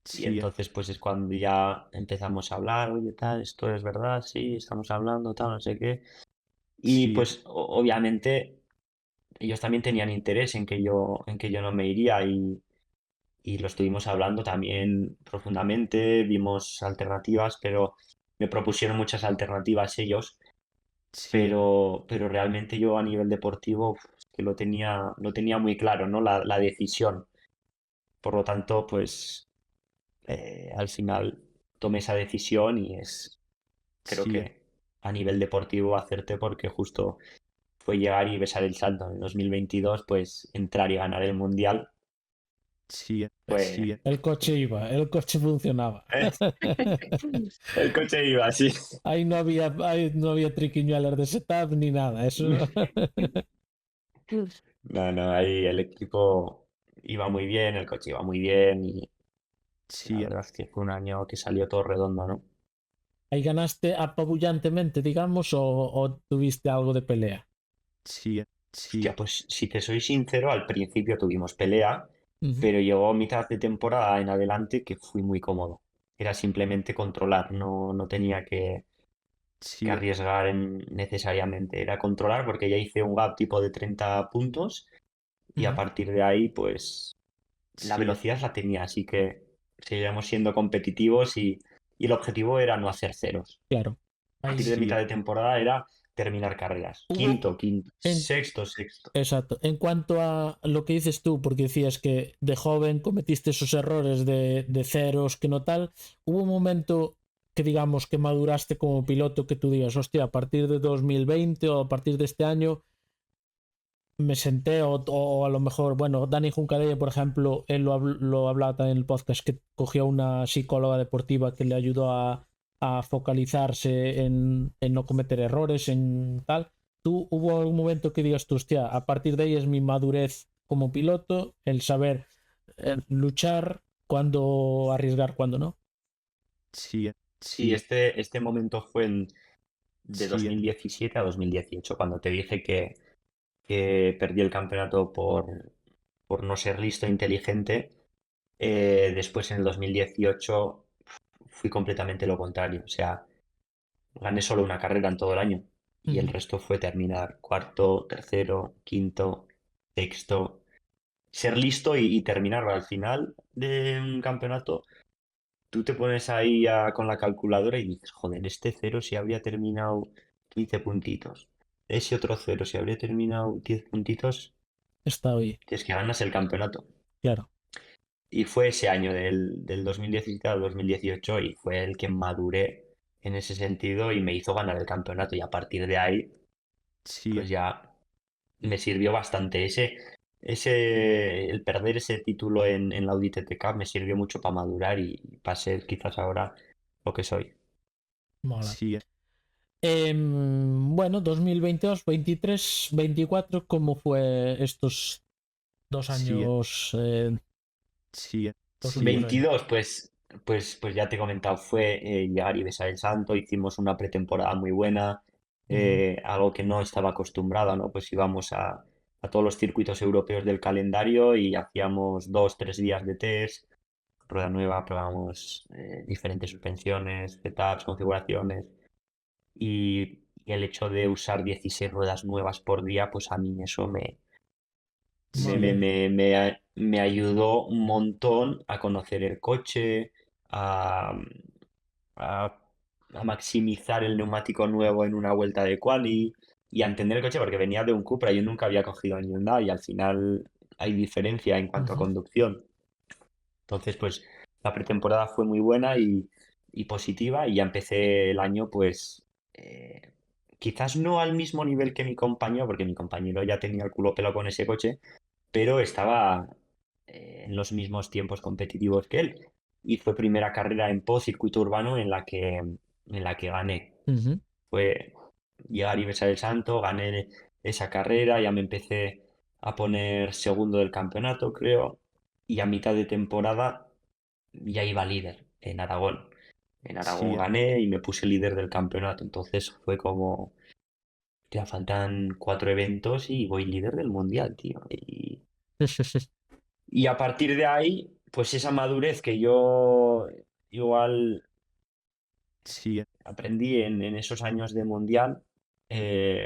S3: sí,
S2: entonces, pues es cuando ya empezamos a hablar, oye, tal, esto es verdad, sí, estamos hablando, tal, no sé qué. Y
S3: sí,
S2: pues obviamente ellos también tenían interés en que yo no me iría y lo estuvimos hablando también profundamente, vimos alternativas, pero me propusieron muchas alternativas ellos
S3: sí,
S2: pero realmente yo a nivel deportivo es que lo tenía muy claro, ¿no? La decisión. Por lo tanto, pues al final tomé esa decisión y creo
S3: sí,
S2: que a nivel deportivo hacerte porque justo fue llegar y besar el salto. En 2022, pues entrar y ganar el Mundial
S3: sí,
S2: fue...
S3: sí,
S1: El coche funcionaba.
S2: El coche iba así.
S1: Ahí no había triquiñuelas de setup ni nada. Eso.
S2: No, no, ahí el equipo iba muy bien, el coche iba muy bien y la
S3: sí,
S2: verdad es que fue un año que salió todo redondo, ¿no?
S1: Ahí ganaste apabullantemente, digamos, o tuviste algo de pelea.
S3: sí, sí,
S2: Hostia, pues si te soy sincero, al principio tuvimos pelea,
S1: Ujú.
S2: pero llegó mitad de temporada en adelante que fui muy cómodo. Era simplemente controlar, no tenía que
S3: sí,
S2: arriesgar necesariamente. Era controlar porque ya hice un gap tipo de 30 puntos y a
S1: Ujú.
S2: partir de ahí, pues la
S3: sí,
S2: velocidad la tenía, así que seguíamos siendo competitivos y el objetivo era no hacer ceros.
S1: Claro.
S2: A
S1: Ahí
S2: partir de
S3: sí,
S2: mitad de temporada era terminar carreras.
S1: hubo.
S2: Quinto, quinto,
S1: En,
S2: sexto, sexto.
S1: exacto. En cuanto a lo que dices tú, porque decías que de joven cometiste esos errores de ceros, que no tal, hubo un momento que digamos que maduraste como piloto que tú digas, hostia, a partir de 2020 o a partir de este año me senté o a lo mejor, bueno, Dani Juncadella, por ejemplo, él lo hablaba también en el podcast, que cogió una psicóloga deportiva que le ayudó a focalizarse en no cometer errores, en tal. ¿Tú hubo algún momento que digas tú, hostia, a partir de ahí es mi madurez como piloto, el saber luchar, cuándo arriesgar, cuándo no?
S3: sí,
S2: Sí,
S3: sí,
S2: este momento fue de
S3: sí,
S2: 2017 a 2018, cuando te dije que perdí el campeonato por no ser listo e inteligente. Después en el 2018 fui completamente lo contrario. O sea, gané solo una carrera en todo el año y el
S1: Ujú.
S2: resto fue terminar cuarto, tercero, quinto, sexto. Ser listo y terminarlo. Al final de un campeonato, tú te pones ahí con la calculadora y dices, joder, este cero si habría terminado 15 puntitos. Ese otro cero si habría terminado 10 puntitos,
S1: Está hoy,
S2: es que ganas el campeonato.
S1: claro.
S2: Y fue ese año del 2017 al 2018 y fue el que maduré en ese sentido y me hizo ganar el campeonato. Y a partir de ahí,
S3: sí,
S2: pues ya me sirvió bastante. El perder ese título en la Audi TT Cup me sirvió mucho para madurar y para ser quizás ahora lo que soy.
S1: Mola.
S3: sí,
S1: Bueno, 2022, 23, 24, ¿cómo fue estos dos
S3: sí,
S1: años,
S3: sí,
S1: los
S3: sí,
S1: últimos años?
S2: 22, pues ya te he comentado, fue llegar y besar el santo. Hicimos una pretemporada muy buena,
S1: Ujú.
S2: algo que no estaba acostumbrado, ¿no? Pues íbamos a todos los circuitos europeos del calendario y hacíamos 2, 3 días de test, rueda nueva, probamos diferentes suspensiones, setups, configuraciones y el hecho de usar 16 ruedas nuevas por día, pues a mí eso
S1: Madre mía.
S2: me ayudó un montón a conocer el coche, a, a- a maximizar el neumático nuevo en una vuelta de quali y a entender el coche porque venía de un Cupra, yo nunca había cogido ni un y al final hay diferencia en cuanto a
S1: Ujú.
S2: conducción. Entonces, pues la pretemporada fue muy buena y positiva y ya empecé el año pues eh, quizás no al mismo nivel que mi compañero, porque mi compañero ya tenía el culo pelado con ese coche, pero estaba en los mismos tiempos competitivos que él. Y fue primera carrera en circuito urbano en la que gané.
S1: Ujú.
S2: Fue llegar y besar el santo, gané esa carrera, ya me empecé a poner segundo del campeonato, creo, y a mitad de temporada ya iba líder en Aragón. En Aragón
S3: sí,
S2: gané y me puse líder del campeonato, entonces fue como, ya faltan 4 eventos y voy líder del mundial, tío. Y a partir de ahí, pues esa madurez que yo igual
S3: sí,
S2: aprendí en esos años de mundial,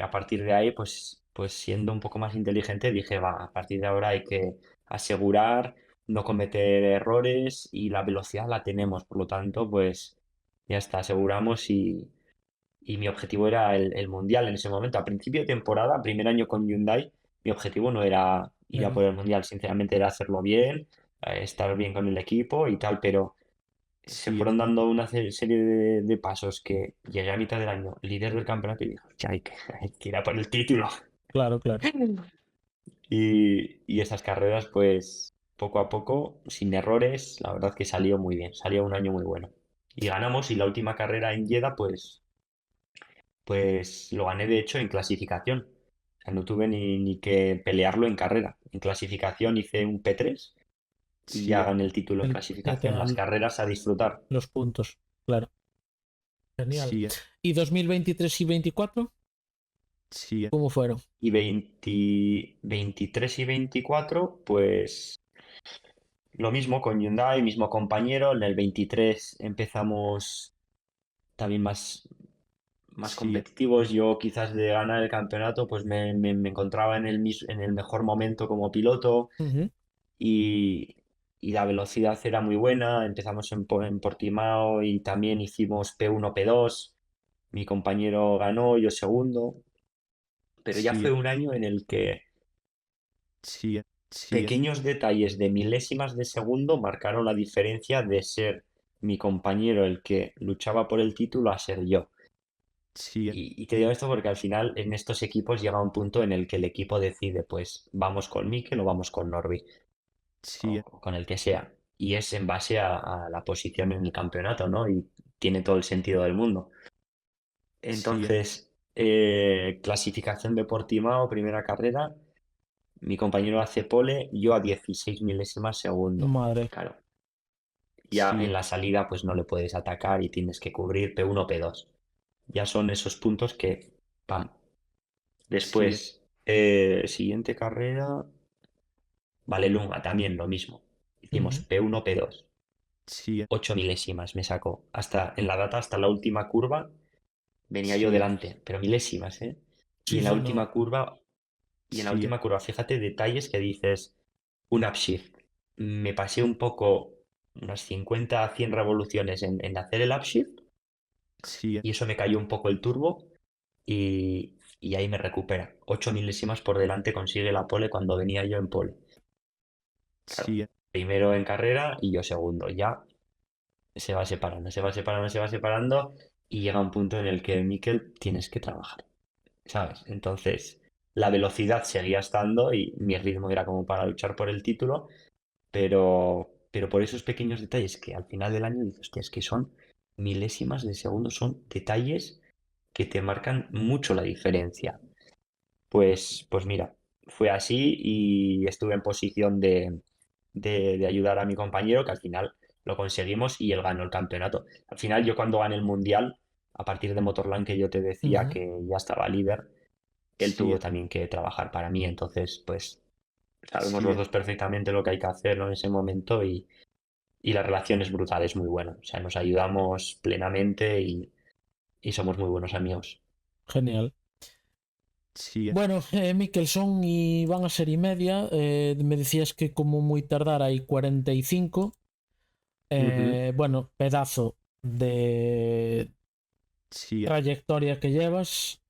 S2: a partir de ahí, pues siendo un poco más inteligente, dije, va, a partir de ahora hay que asegurar, no cometer errores y la velocidad la tenemos, por lo tanto, pues ya está, aseguramos y mi objetivo era el Mundial en ese momento. A principio de temporada, primer año con Hyundai, mi objetivo no era ir a por el Mundial, sinceramente era hacerlo bien, estar bien con el equipo y tal, pero se
S3: Sí,
S2: fueron dando una serie de pasos que llegué a mitad del año, líder del campeonato, y dije, "Hostia, hay que ir a por el título".
S1: Claro, claro.
S2: Y esas carreras, pues poco a poco, sin errores, la verdad que salió muy bien, salió un año muy bueno. Y ganamos, y la última carrera en Jeddah, pues lo gané de hecho en clasificación. O sea, no tuve ni que pelearlo en carrera. En clasificación hice un P3 y
S3: sí,
S2: ya gané el título en
S1: Ya te
S2: clasificación. Las
S1: dan
S2: carreras a disfrutar.
S1: los puntos. Claro. Genial.
S3: sí,
S1: ¿Y 2023 y 24?
S3: sí,
S1: ¿Cómo fueron?
S2: Y 23 y 24, pues lo mismo con Hyundai, mismo compañero. En el 23 empezamos también más
S3: sí,
S2: competitivos. Yo quizás de ganar el campeonato, pues me encontraba en el mejor momento como piloto
S1: Ujú.
S2: y, y la velocidad era muy buena. Empezamos en Portimao y también hicimos P1, P2. Mi compañero ganó, yo segundo, pero ya
S3: sí,
S2: fue un año en el que
S3: sí, sí,
S2: pequeños detalles de milésimas de segundo marcaron la diferencia de ser mi compañero el que luchaba por el título a ser yo.
S3: sí,
S2: Y te digo esto porque al final en estos equipos llega un punto en el que el equipo decide, pues vamos con Mikel o vamos con Norby,
S3: sí,
S2: o con el que sea. Y es en base a la posición en el campeonato, ¿no? Y tiene todo el sentido del mundo.
S3: sí,
S2: Entonces, clasificación de Portimao, primera carrera, mi compañero hace pole, yo a 16 milésimas segundo.
S1: Madre.
S2: Claro, ya
S3: sí,
S2: en la salida pues no le puedes atacar y tienes que cubrir P1, P2. Ya son esos puntos que, pam.
S3: sí,
S2: Después, siguiente carrera, Vallelunga, también lo mismo. Hicimos
S1: Ujú.
S2: P1, P2.
S3: sí,
S2: 8 milésimas me sacó. Hasta en la data, hasta la última curva, venía yo
S3: sí,
S2: delante, pero milésimas, ¿eh? Y
S1: Sí,
S2: en la
S1: sí, no.
S2: última curva,
S3: sí,
S2: fíjate detalles que dices, un upshift. Me pasé un poco, unas 50 a 100 revoluciones en hacer el upshift,
S3: sí,
S2: y eso me cayó un poco el turbo y ahí me recupera. 8 milésimas por delante consigue la pole cuando venía yo en pole. Claro,
S3: sí,
S2: primero en carrera y yo segundo. Ya se va separando, se va separando, se va separando y llega un punto en el que, Mikel, tienes que trabajar, ¿sabes? Entonces, la velocidad seguía estando y mi ritmo era como para luchar por el título, pero por esos pequeños detalles que al final del año dices, hostia, es que son milésimas de segundo, son detalles que te marcan mucho la diferencia. Pues mira, fue así y estuve en posición de ayudar a mi compañero, que al final lo conseguimos y él ganó el campeonato. Al final, yo cuando gané el mundial, a partir de Motorland, que yo te decía
S1: Ujú.
S2: que ya estaba líder, él
S3: sí,
S2: tuvo también que trabajar para mí. Entonces, pues sabemos los
S3: sí,
S2: dos perfectamente lo que hay que hacer, ¿no? En ese momento, y la relación es brutal, es muy buena. O sea, nos ayudamos plenamente y somos muy buenos amigos.
S1: Genial.
S3: sí,
S1: Bueno, Mickelson, y van a ser y media. Me decías que como muy tardar hay 45.
S2: Ujú.
S1: Bueno, pedazo de
S3: sí,
S1: trayectoria que llevas.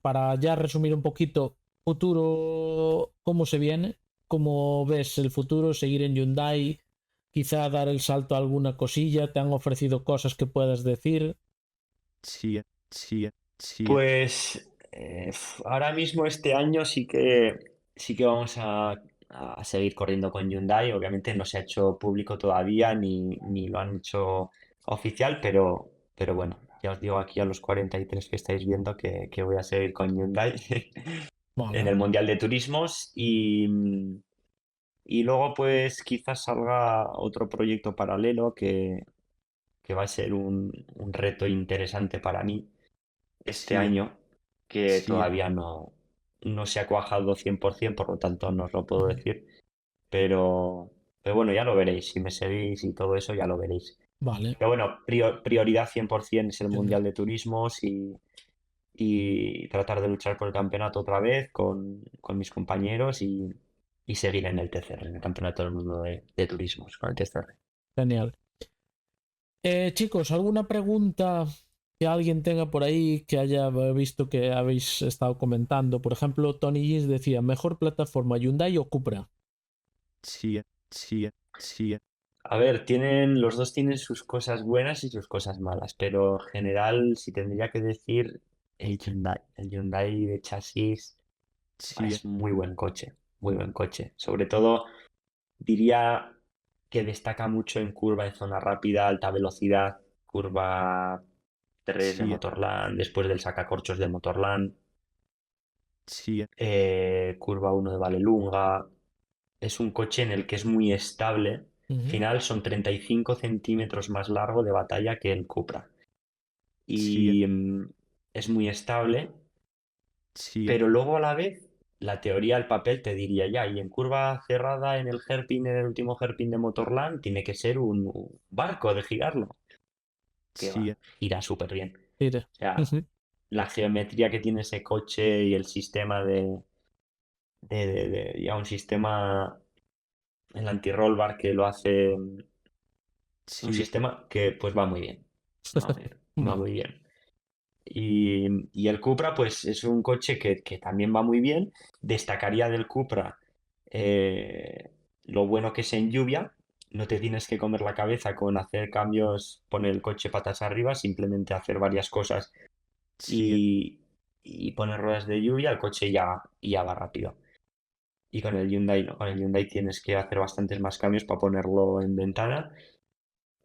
S1: Para ya resumir un poquito, futuro, ¿cómo se viene? ¿Cómo ves el futuro? ¿Seguir en Hyundai? Quizá dar el salto a alguna cosilla. ¿Te han ofrecido cosas que puedas decir?
S3: sí, sí, sí,
S2: Pues ahora mismo este año sí que vamos a seguir corriendo con Hyundai. Obviamente no se ha hecho público todavía ni lo han hecho oficial, pero bueno, ya os digo aquí a los 43 que estáis viendo que voy a seguir con Hyundai en
S1: Mola.
S2: el Mundial de Turismos y luego pues quizás salga otro proyecto paralelo que va a ser un reto interesante para mí este
S3: sí,
S2: año, que
S3: sí,
S2: todavía no se ha cuajado 100%, por lo tanto no os lo puedo
S1: Ujú.
S2: decir, pero bueno, ya lo veréis, si me seguís y todo eso ya lo veréis.
S1: Vale,
S2: Pero bueno, prioridad 100% es el
S1: genial.
S2: Mundial de Turismos y tratar de luchar por el campeonato otra vez con mis compañeros y seguir en el TCR, en el Campeonato del Mundo de Turismos, con el TCR.
S1: Genial. Chicos, ¿alguna pregunta que alguien tenga por ahí que haya visto que habéis estado comentando. Por ejemplo, Tony Jeans decía, mejor plataforma, Hyundai o Cupra.
S3: Sí, sí, sí,
S2: A ver, los dos tienen sus cosas buenas y sus cosas malas, pero en general, si tendría que decir el Hyundai. El Hyundai de chasis
S3: sí,
S2: es muy buen coche, muy buen coche. Sobre todo, diría que destaca mucho en curva en zona rápida, alta velocidad, curva 3 de
S3: sí,
S2: Motorland, después del sacacorchos de Motorland,
S3: sí,
S2: curva 1 de Vallelunga. Es un coche en el que es muy estable. Al
S1: Ujú.
S2: final son 35 centímetros más largo de batalla que el Cupra.
S3: sí,
S2: Y es muy estable,
S3: sí,
S2: pero luego a la vez la teoría, el papel te diría ya, y en curva cerrada en el hairpin, en el último hairpin de Motorland, tiene que ser un barco de girarlo, que va,
S3: sí,
S2: gira súper bien.
S1: Mire.
S2: O sea,
S1: Ujú.
S2: la geometría que tiene ese coche y el sistema ya un sistema, el anti-roll bar que lo hace, un
S3: sí,
S2: sistema que pues va muy bien, va muy bien, va
S1: Vale,
S2: muy bien. Y el Cupra, pues es un coche que también va muy bien. Destacaría del Cupra eh, lo bueno que es en lluvia. No te tienes que comer la cabeza con hacer cambios, poner el coche patas arriba, simplemente hacer varias cosas
S3: sí,
S2: y, y poner ruedas de lluvia, el coche ya va rápido. Y con el Hyundai no, con el Hyundai tienes que hacer bastantes más cambios para ponerlo en ventana.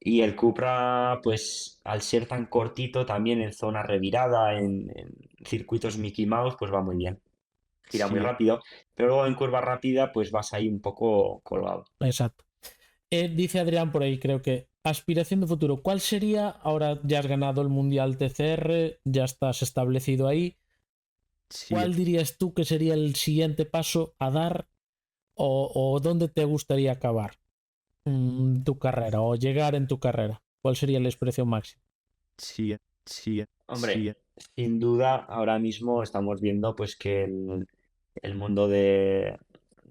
S2: Y el Cupra, pues al ser tan cortito, también en zona revirada, en circuitos Mickey Mouse, pues va muy bien. Gira muy
S3: sí,
S2: rápido, pero luego en curva rápida, pues vas ahí un poco colgado.
S1: exacto. Dice Adrián por ahí, creo que aspiración de futuro. ¿Cuál sería? Ahora ya has ganado el Mundial TCR, ya estás establecido ahí.
S3: sí.
S1: ¿Cuál dirías tú que sería el siguiente paso a dar o dónde te gustaría acabar tu carrera o llegar en tu carrera? ¿Cuál sería la expresión máxima?
S3: Sí, sí, sí,
S2: Hombre, sin duda, ahora mismo estamos viendo pues que el mundo de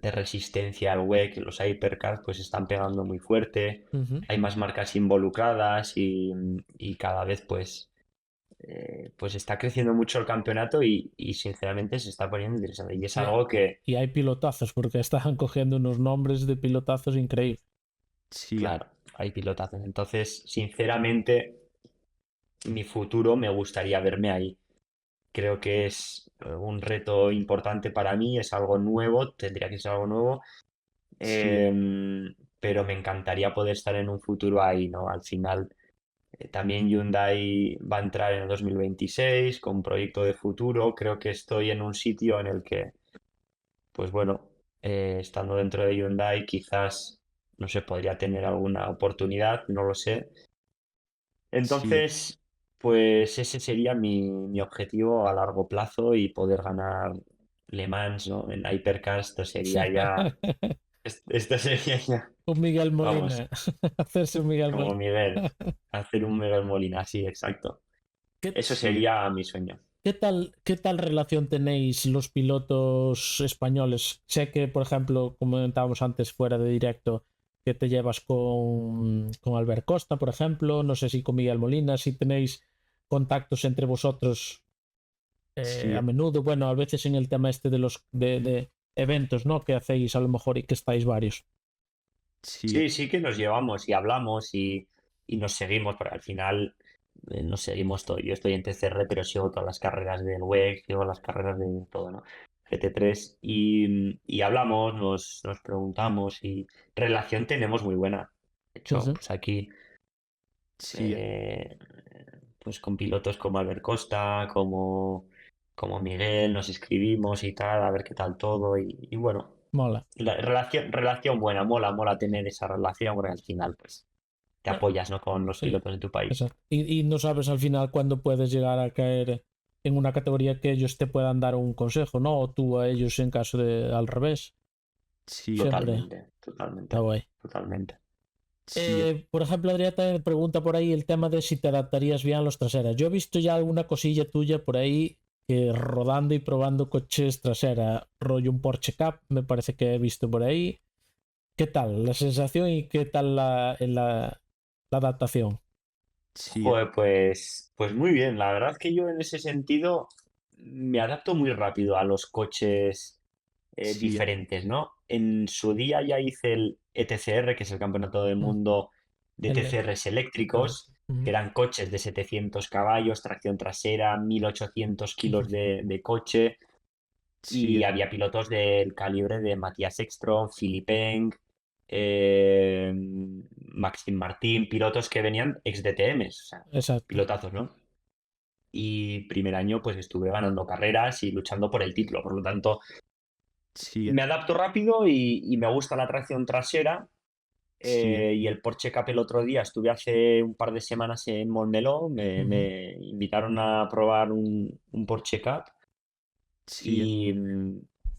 S2: resistencia al WEC, los hypercars, pues están pegando muy fuerte.
S1: Ujú.
S2: Hay más marcas involucradas y cada vez pues está creciendo mucho el campeonato y sinceramente se está poniendo interesante. Y es
S1: Y,
S2: algo que,
S1: y hay pilotazos, porque están cogiendo unos nombres de pilotazos increíbles.
S3: sí,
S2: claro, hay pilotazos. Entonces, sinceramente, mi futuro me gustaría verme ahí. Creo que es un reto importante para mí, es algo nuevo, tendría que ser algo nuevo,
S3: sí,
S2: pero me encantaría poder estar en un futuro ahí, ¿no? Al final, también Hyundai va a entrar en el 2026 con un proyecto de futuro. Creo que estoy en un sitio en el que, pues bueno, estando dentro de Hyundai, quizás, no sé, podría tener alguna oportunidad, no lo sé.
S3: sí.
S2: Entonces, pues ese sería mi objetivo a largo plazo y poder ganar Le Mans, ¿no? En Hypercars, esto sería ya, esto sería ya,
S1: Un Miguel
S2: vamos,
S1: Molina. Hacerse un Miguel
S2: como
S1: Molina.
S2: Miguel, hacer un Miguel Molina, sí, exacto.
S1: ¿Qué,
S2: Eso
S3: Sí,
S2: sería mi sueño.
S1: qué tal relación tenéis los pilotos españoles? Sé que, por ejemplo, como comentábamos antes fuera de directo, que te llevas con Albert Costa, por ejemplo. No sé si con Miguel Molina, si tenéis contactos entre vosotros a
S3: sí,
S1: menudo. Bueno, a veces en el tema este de los de eventos, ¿no? Que hacéis a lo mejor y que estáis varios.
S3: sí,
S2: Sí, sí que nos llevamos y hablamos y nos seguimos, porque al final nos seguimos todo. Yo estoy en TCR, pero sigo todas las carreras del WEC, sigo las carreras de todo, ¿no? GT3 y hablamos, nos preguntamos y relación tenemos muy buena. De hecho,
S1: Ujú.
S2: pues aquí,
S3: sí.
S2: eh, pues con pilotos como Albert Costa, como Miguel, nos escribimos y tal, a ver qué tal todo y bueno.
S1: Mola.
S2: Relación buena, mola tener esa relación, porque al final, pues, te
S1: Eh,
S2: apoyas, ¿no? Con los
S1: sí,
S2: pilotos de tu país.
S1: exacto. Y no sabes al final cuándo puedes llegar a caer en una categoría que ellos te puedan dar un consejo, ¿no? O tú a ellos en caso de al revés.
S3: Sí,
S1: Siempre
S2: Totalmente,
S1: está
S2: totalmente,
S1: guay.
S2: totalmente.
S3: sí,
S1: Por ejemplo, Adrián también pregunta por ahí el tema de si te adaptarías bien a los traseras. Yo he visto ya alguna cosilla tuya por ahí que rodando y probando coches trasera, rollo un Porsche Cup, me parece que he visto por ahí. ¿Qué tal la sensación y qué tal la adaptación?
S3: Sí,
S2: Joder, pues muy bien. La verdad es que yo en ese sentido me adapto muy rápido a los coches
S3: sí,
S2: diferentes, ¿no? En su día ya hice el ETCR, que es el Campeonato del
S1: Mm,
S2: Mundo de
S1: el-
S2: TCRs
S1: claro.
S2: eléctricos, que
S1: Ujú.
S2: eran coches de 700 caballos, tracción trasera, 1800 kilos de coche,
S3: sí,
S2: y había pilotos del calibre de Matías Ekstrom, Philipp Eng, Maxim Martín, pilotos que venían ex DTMs, o sea,
S1: Exacto.
S2: pilotazos, ¿no? Y primer año pues estuve ganando carreras y luchando por el título, por lo tanto
S3: sí,
S2: me adapto rápido y me gusta la tracción trasera.
S3: sí,
S2: Y el Porsche Cup el otro día, estuve hace un par de semanas en Montmeló,
S1: Ujú.
S2: me invitaron a probar un Porsche Cup
S3: sí,
S2: y,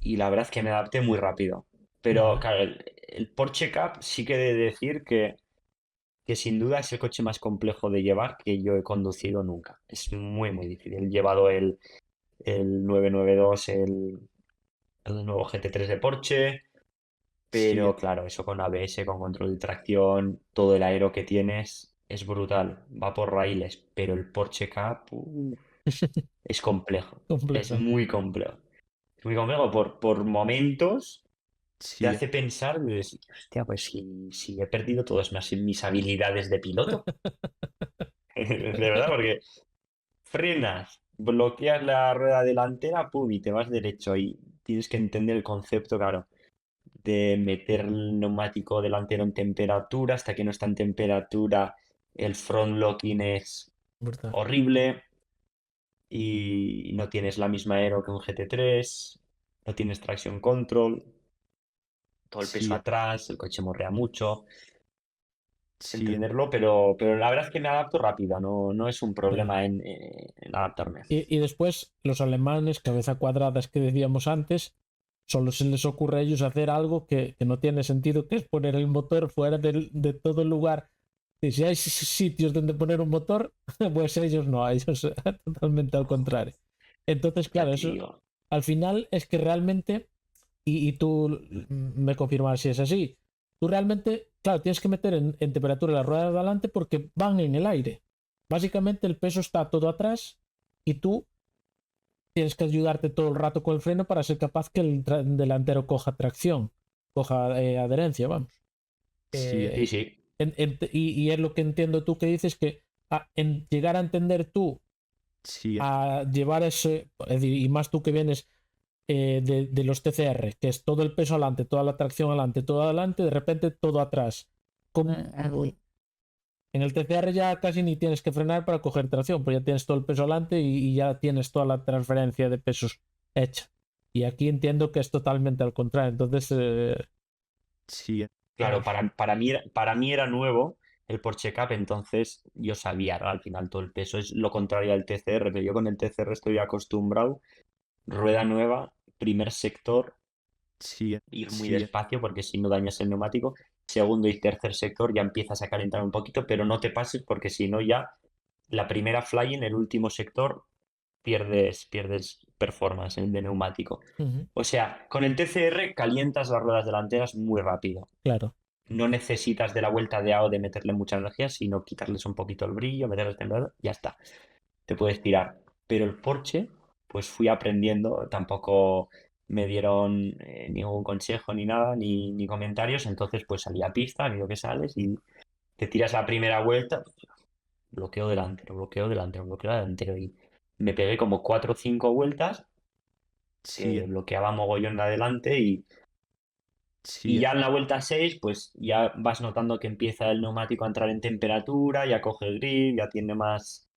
S2: y la verdad es que me adapté muy rápido. Pero
S1: Vale.
S2: claro, el Porsche Cup sí que he de decir que sin duda es el coche más complejo de llevar que yo he conducido nunca. Es muy, muy difícil. He llevado el 992, el nuevo GT3 de Porsche.
S3: sí,
S2: Pero claro, eso con ABS, con control de tracción, todo el aero que tienes es brutal. Va por raíles, pero el Porsche Cup es complejo. Es
S1: Complejo.
S2: muy complejo. Es muy complejo por momentos. Te
S3: sí,
S2: hace pensar, de decir, hostia, pues si he perdido todas mis habilidades de piloto. De verdad, porque frenas, bloqueas la rueda delantera, pum, y te vas derecho. Y tienes que entender el concepto, claro, de meter el neumático delantero en temperatura, hasta que no está en temperatura, el front locking es
S1: Brutal.
S2: horrible y no tienes la misma aero que un GT3, no tienes traction control, todo el peso
S3: sí,
S2: atrás, el coche morrea mucho,
S3: sí,
S2: entenderlo, pero la verdad es que me adapto rápido, no es un
S1: Claro.
S2: problema en adaptarme.
S1: Y después los alemanes, cabeza cuadradas que decíamos antes, solo se les ocurre a ellos hacer algo que no tiene sentido, que es poner el motor fuera de todo el lugar. Y si hay sitios donde poner un motor, pues ellos no, a ellos totalmente al contrario. Entonces,
S2: Ya
S1: claro,
S2: te
S1: eso
S2: digo.
S1: al final es que realmente, y tú me confirmas si es así, tú realmente, claro, tienes que meter en temperatura las ruedas de adelante porque van en el aire. Básicamente el peso está todo atrás y tú tienes que ayudarte todo el rato con el freno para ser capaz que el delantero coja tracción, coja adherencia, vamos.
S3: sí,
S2: Sí,
S1: Eh,
S2: sí,
S1: y es lo que entiendo tú que dices que en llegar a entender tú
S3: sí,
S1: a llevar ese, es decir, y más tú que vienes de los TCR, que es todo el peso adelante, toda la tracción adelante, todo adelante, de repente todo atrás. Como, en el TCR ya casi ni tienes que frenar para coger tracción, pues ya tienes todo el peso adelante y ya tienes toda la transferencia de pesos hecha. Y aquí entiendo que es totalmente al contrario. Entonces,
S3: sí,
S2: claro, para mí era nuevo el Porsche Cup, entonces yo sabía, ¿no? Al final todo el peso es lo contrario al TCR, pero yo con el TCR estoy acostumbrado, rueda nueva, primer sector,
S3: sí,
S2: ir muy
S3: sí,
S2: despacio porque si no dañas el neumático, segundo y tercer sector ya empiezas a calentar un poquito, pero no te pases porque si no ya la primera fly en el último sector pierdes performance de neumático.
S1: ujú,
S2: O sea, con el TCR calientas las ruedas delanteras muy rápido.
S1: claro.
S2: No necesitas de la vuelta de AO de meterle mucha energía, sino quitarles un poquito el brillo, meterles temblado, ya está. Te puedes tirar. Pero el Porsche, pues fui aprendiendo, tampoco me dieron ningún consejo ni nada, ni comentarios, entonces pues salí a pista, digo que sales y te tiras la primera vuelta, bloqueo delantero, bloqueo delantero, bloqueo delantero y me pegué como 4 o 5 vueltas
S3: sí,
S2: que bloqueaba mogollón adelante y
S3: sí,
S2: ya en la vuelta 6 pues ya vas notando que empieza el neumático a entrar en temperatura, ya coge el grip, ya tiene más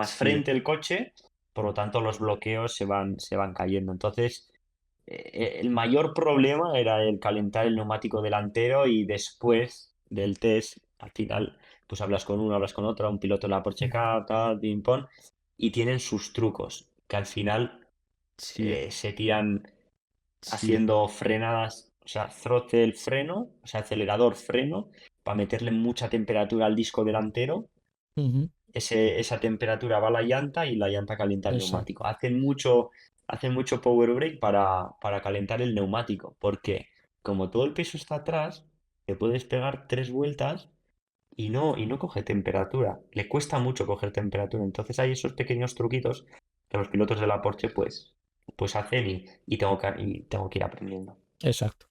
S3: sí,
S2: frente el coche, por lo tanto los bloqueos se van cayendo. Entonces, el mayor problema era el calentar el neumático delantero y después del test, al final, pues hablas con uno, hablas con otro, un piloto de la Porsche
S1: Ujú.
S2: Cup, tal, ping pong, y tienen sus trucos, que al final
S3: sí,
S2: se tiran
S3: sí,
S2: haciendo frenadas, o sea, throttle freno, o sea, acelerador freno, para meterle mucha temperatura al disco delantero.
S1: Ujú.
S2: Esa temperatura va a la llanta y la llanta calienta el
S1: Exacto.
S2: neumático. Hacen mucho power brake para calentar el neumático, porque como todo el peso está atrás, te puedes pegar 3 vueltas y no coge temperatura. Le cuesta mucho coger temperatura. Entonces hay esos pequeños truquitos que los pilotos de la Porsche pues hacen y tengo que ir aprendiendo.
S1: Exacto.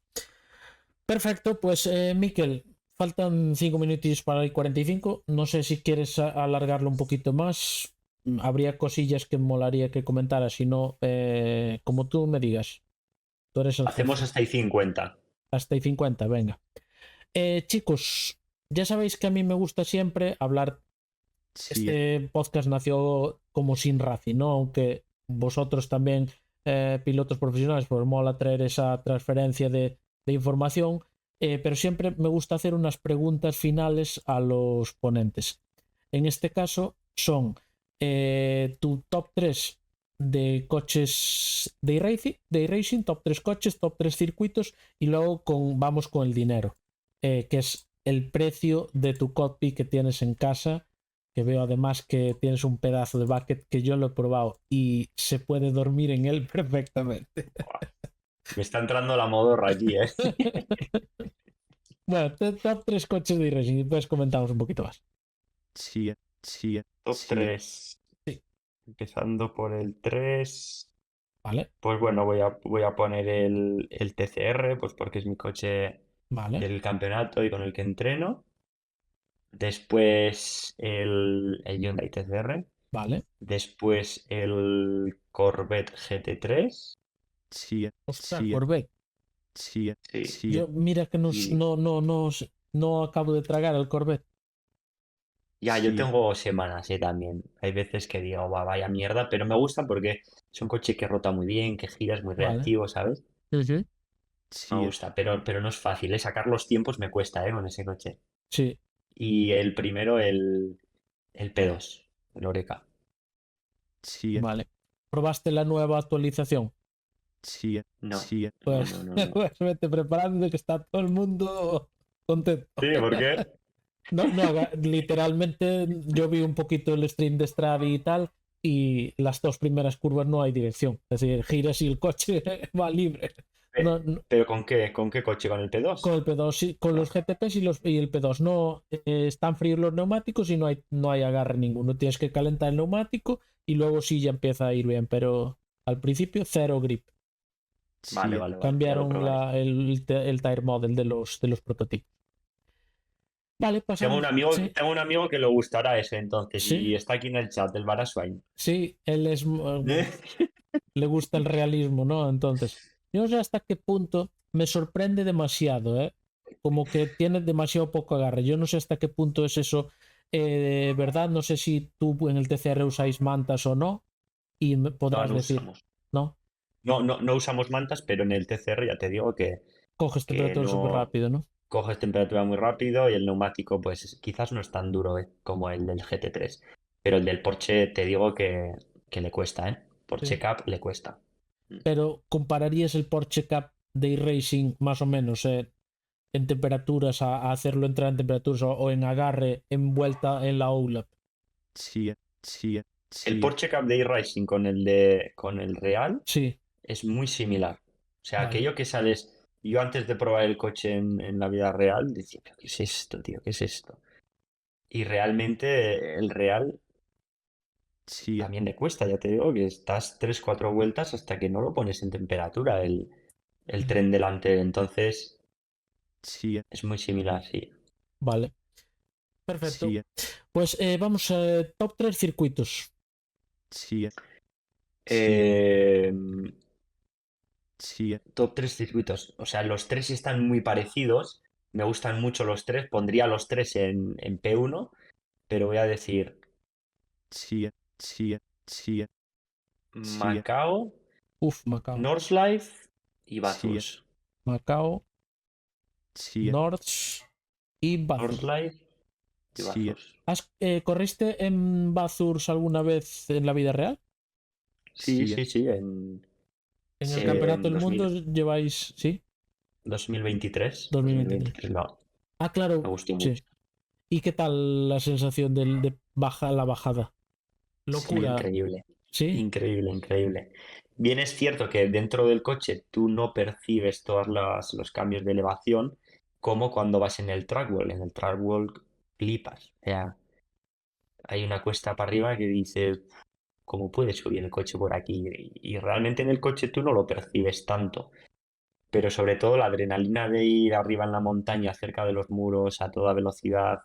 S1: Perfecto, pues Miquel, faltan 5 minutos para el 45. No sé si quieres alargarlo un poquito más. Habría cosillas que molaría que comentaras, si no, como tú me digas. Tú eres el
S2: Hacemos
S1: jefe.
S2: hasta ahí 50.
S1: Hasta ahí 50, venga. Chicos, ya sabéis que a mí me gusta siempre hablar.
S3: Sí,
S1: Este podcast nació como sin Racing, ¿no? Aunque vosotros también, pilotos profesionales, pues mola traer esa transferencia de información, pero siempre me gusta hacer unas preguntas finales a los ponentes. En este caso son tu top 3 de coches de racing, top 3 coches, top 3 circuitos y luego vamos con el dinero, que es el precio de tu cockpit que tienes en casa, que veo además que tienes un pedazo de bucket que yo lo he probado y se puede dormir en él perfectamente.
S2: Me está entrando la modorra aquí, ¿eh?
S1: Bueno, top 3 coches de racing y después comentamos un poquito más.
S3: sí, sí,
S2: Top
S3: sí,
S2: 3.
S1: Sí.
S2: Empezando por el 3.
S1: Vale,
S2: Pues bueno, voy a poner el TCR, pues porque es mi coche
S1: vale,
S2: del campeonato y con el que entreno. Después el Hyundai TCR.
S1: vale.
S2: Después el Corvette GT3.
S3: sí,
S1: Ostras,
S3: sí,
S1: Corvette.
S3: sí,
S2: Sí.
S3: sí,
S1: Yo, mira que
S2: Y
S1: no acabo de tragar el Corvette.
S2: ya, yo
S3: sí,
S2: tengo semanas, también. Hay veces que digo, "Buah, vaya mierda", pero me gusta porque es un coche que rota muy bien, que gira, es muy
S1: Vale.
S2: reactivo, ¿sabes?
S1: Ujú.
S2: Me
S3: sí,
S2: gusta, pero no es fácil, ¿eh? Sacar los tiempos me cuesta, con ese coche.
S1: Sí,
S2: Y el primero, el P2, el Oreca.
S3: sí,
S1: vale. ¿Probaste la nueva actualización?
S3: sí,
S2: No,
S3: sí,
S2: no,
S1: Pues,
S2: no, no, no.
S1: pues vete preparando que está todo el mundo contento.
S2: Sí, ¿por qué?
S1: No, no, literalmente yo vi un poquito el stream de Stravi y tal, y las dos primeras curvas no hay dirección. Es decir, giras y el coche va libre. No,
S2: ¿Pero con qué coche? ¿Con el
S1: con
S2: P2?
S1: el P2, con los GTPs y el P2 no están fríos los neumáticos y no hay agarre ninguno. Tienes que calentar el neumático y luego sí ya empieza a ir bien, pero al principio cero grip.
S2: Vale,
S3: sí,
S2: vale, vale, ya lo
S1: Cambiaron
S2: probaré.
S1: el tire model de los prototipos. Vale, pasamos. Sí,
S2: Tengo un amigo que le gustará ese entonces
S1: sí,
S2: y está aquí en el chat, el Baraswain.
S1: sí, él es le gusta el realismo, ¿no? Entonces, yo no sé hasta qué punto me sorprende demasiado, ¿eh? Como que tiene demasiado poco agarre. Yo no sé hasta qué punto es eso, ¿verdad? No sé si tú en el TCR usáis mantas o no, y me
S2: No,
S1: podrás
S2: no
S1: decir,
S2: usamos.
S1: ¿no?
S2: No usamos mantas, pero en el TCR ya te digo
S1: Coges
S2: que
S1: temperatura súper
S2: no
S1: rápido, ¿no?
S2: coges temperatura muy rápido y el neumático pues quizás no es tan duro, como el del GT3. Pero el del Porsche te digo que le cuesta, ¿eh? Porsche
S1: Sí.
S2: Cup le cuesta.
S1: Pero compararías el Porsche Cup de Racing más o menos, en temperaturas, a hacerlo entrar en temperaturas o en agarre, en vuelta en la OLAP.
S3: sí, sí,
S2: El
S3: sí,
S2: Porsche Cup de iRacing con el Real
S1: Sí,
S2: es muy similar. O sea,
S1: vale.
S2: aquello que sales. Yo antes de probar el coche en la vida real decía, "¿Pero qué es esto, tío? ¿Qué es esto?". Y realmente el Real
S3: sí,
S2: también le cuesta, ya te digo, que estás 3 4 vueltas hasta que no lo pones en temperatura el tren delante. Entonces
S3: sí,
S2: es muy similar, sí.
S1: Vale, perfecto.
S3: sí,
S1: Pues vamos a top 3 circuitos.
S3: sí, sí,
S2: Eh,
S3: sí,
S2: top 3 circuitos. O sea, los tres están muy parecidos. Me gustan mucho los tres. Pondría los tres en P1, pero voy a decir
S3: sí, sí, sí, sí,
S2: Macao,
S1: Uf, Macao.
S2: Northlife y
S3: sí,
S2: Bathurst.
S1: Macao,
S3: sí,
S1: North y Bathurst.
S2: Northlife y
S3: sí,
S2: Bathurst.
S1: ¿Corriste en Bathurst alguna vez en la vida real?
S2: Sí,
S3: sí,
S2: sí, sí,
S1: En el
S3: sí,
S1: Campeonato
S2: en
S1: del Mundo lleváis, sí,
S2: 2023.
S1: 2023.
S2: 2023
S1: Ah,
S2: me
S1: claro,
S2: gustó
S1: sí.
S2: mucho.
S1: ¿Y qué tal la sensación de la bajada?
S2: Sí,
S1: Locura,
S2: increíble.
S1: ¿sí?
S2: Increíble, increíble. Bien es cierto que dentro del coche tú no percibes todos los cambios de elevación como cuando vas en el trackwall. En el trackwall flipas. O sea, hay una cuesta para arriba que dices, ¿cómo puedes subir el coche por aquí? Y realmente en el coche tú no lo percibes tanto. Pero sobre todo la adrenalina de ir arriba en la montaña, cerca de los muros, a toda velocidad,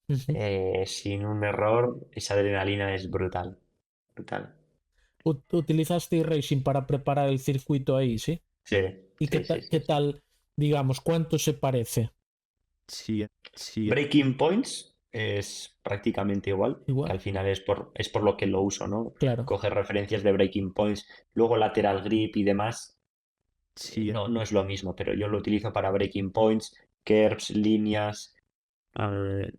S1: Ujú.
S2: sin un error, esa adrenalina es brutal. Brutal.
S1: Utilizaste Racing para preparar el circuito ahí, ¿sí?
S2: Sí,
S1: ¿Y
S2: sí, sí,
S1: qué
S2: sí.
S1: tal, digamos, cuánto se parece?
S3: Sí, sí,
S2: Breaking Points es prácticamente igual, que
S1: Igual,
S2: al final es por lo que lo uso, ¿no?
S1: claro.
S2: Coger referencias de Breaking Points, luego lateral grip y demás,
S3: sí,
S2: no es lo mismo, pero yo lo utilizo para Breaking Points, curves, líneas eh,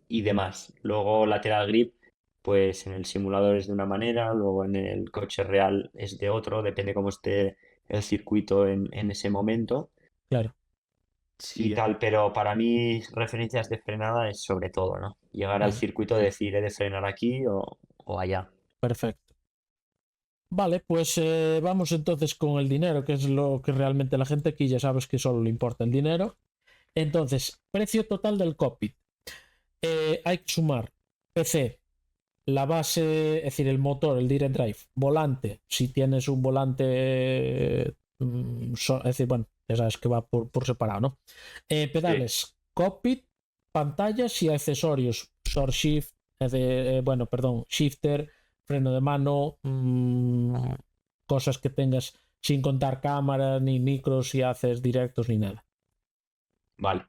S2: y demás. Luego lateral grip, pues en el simulador es de una manera, luego en el coche real es de otro, depende cómo esté el circuito en ese momento
S1: Claro,
S2: y
S3: sí,
S2: tal, pero para mí referencias de frenada es sobre todo, ¿no? Llegar al
S1: vale,
S2: circuito y decir, he de frenar aquí o allá.
S1: perfecto. Vale, pues vamos entonces con el dinero, que es lo que realmente la gente aquí ya sabes que solo le importa el dinero. Entonces, precio total del cockpit. Hay que sumar PC, la base, es decir, el motor, el direct drive, volante, si tienes un volante, es decir, bueno, ya sabes que va por separado, ¿no?
S2: Sí,
S1: Pedales, cockpit, pantallas y accesorios, short shift, bueno, perdón, shifter, freno de mano, cosas que tengas sin contar cámara ni micros si haces directos ni nada.
S2: vale.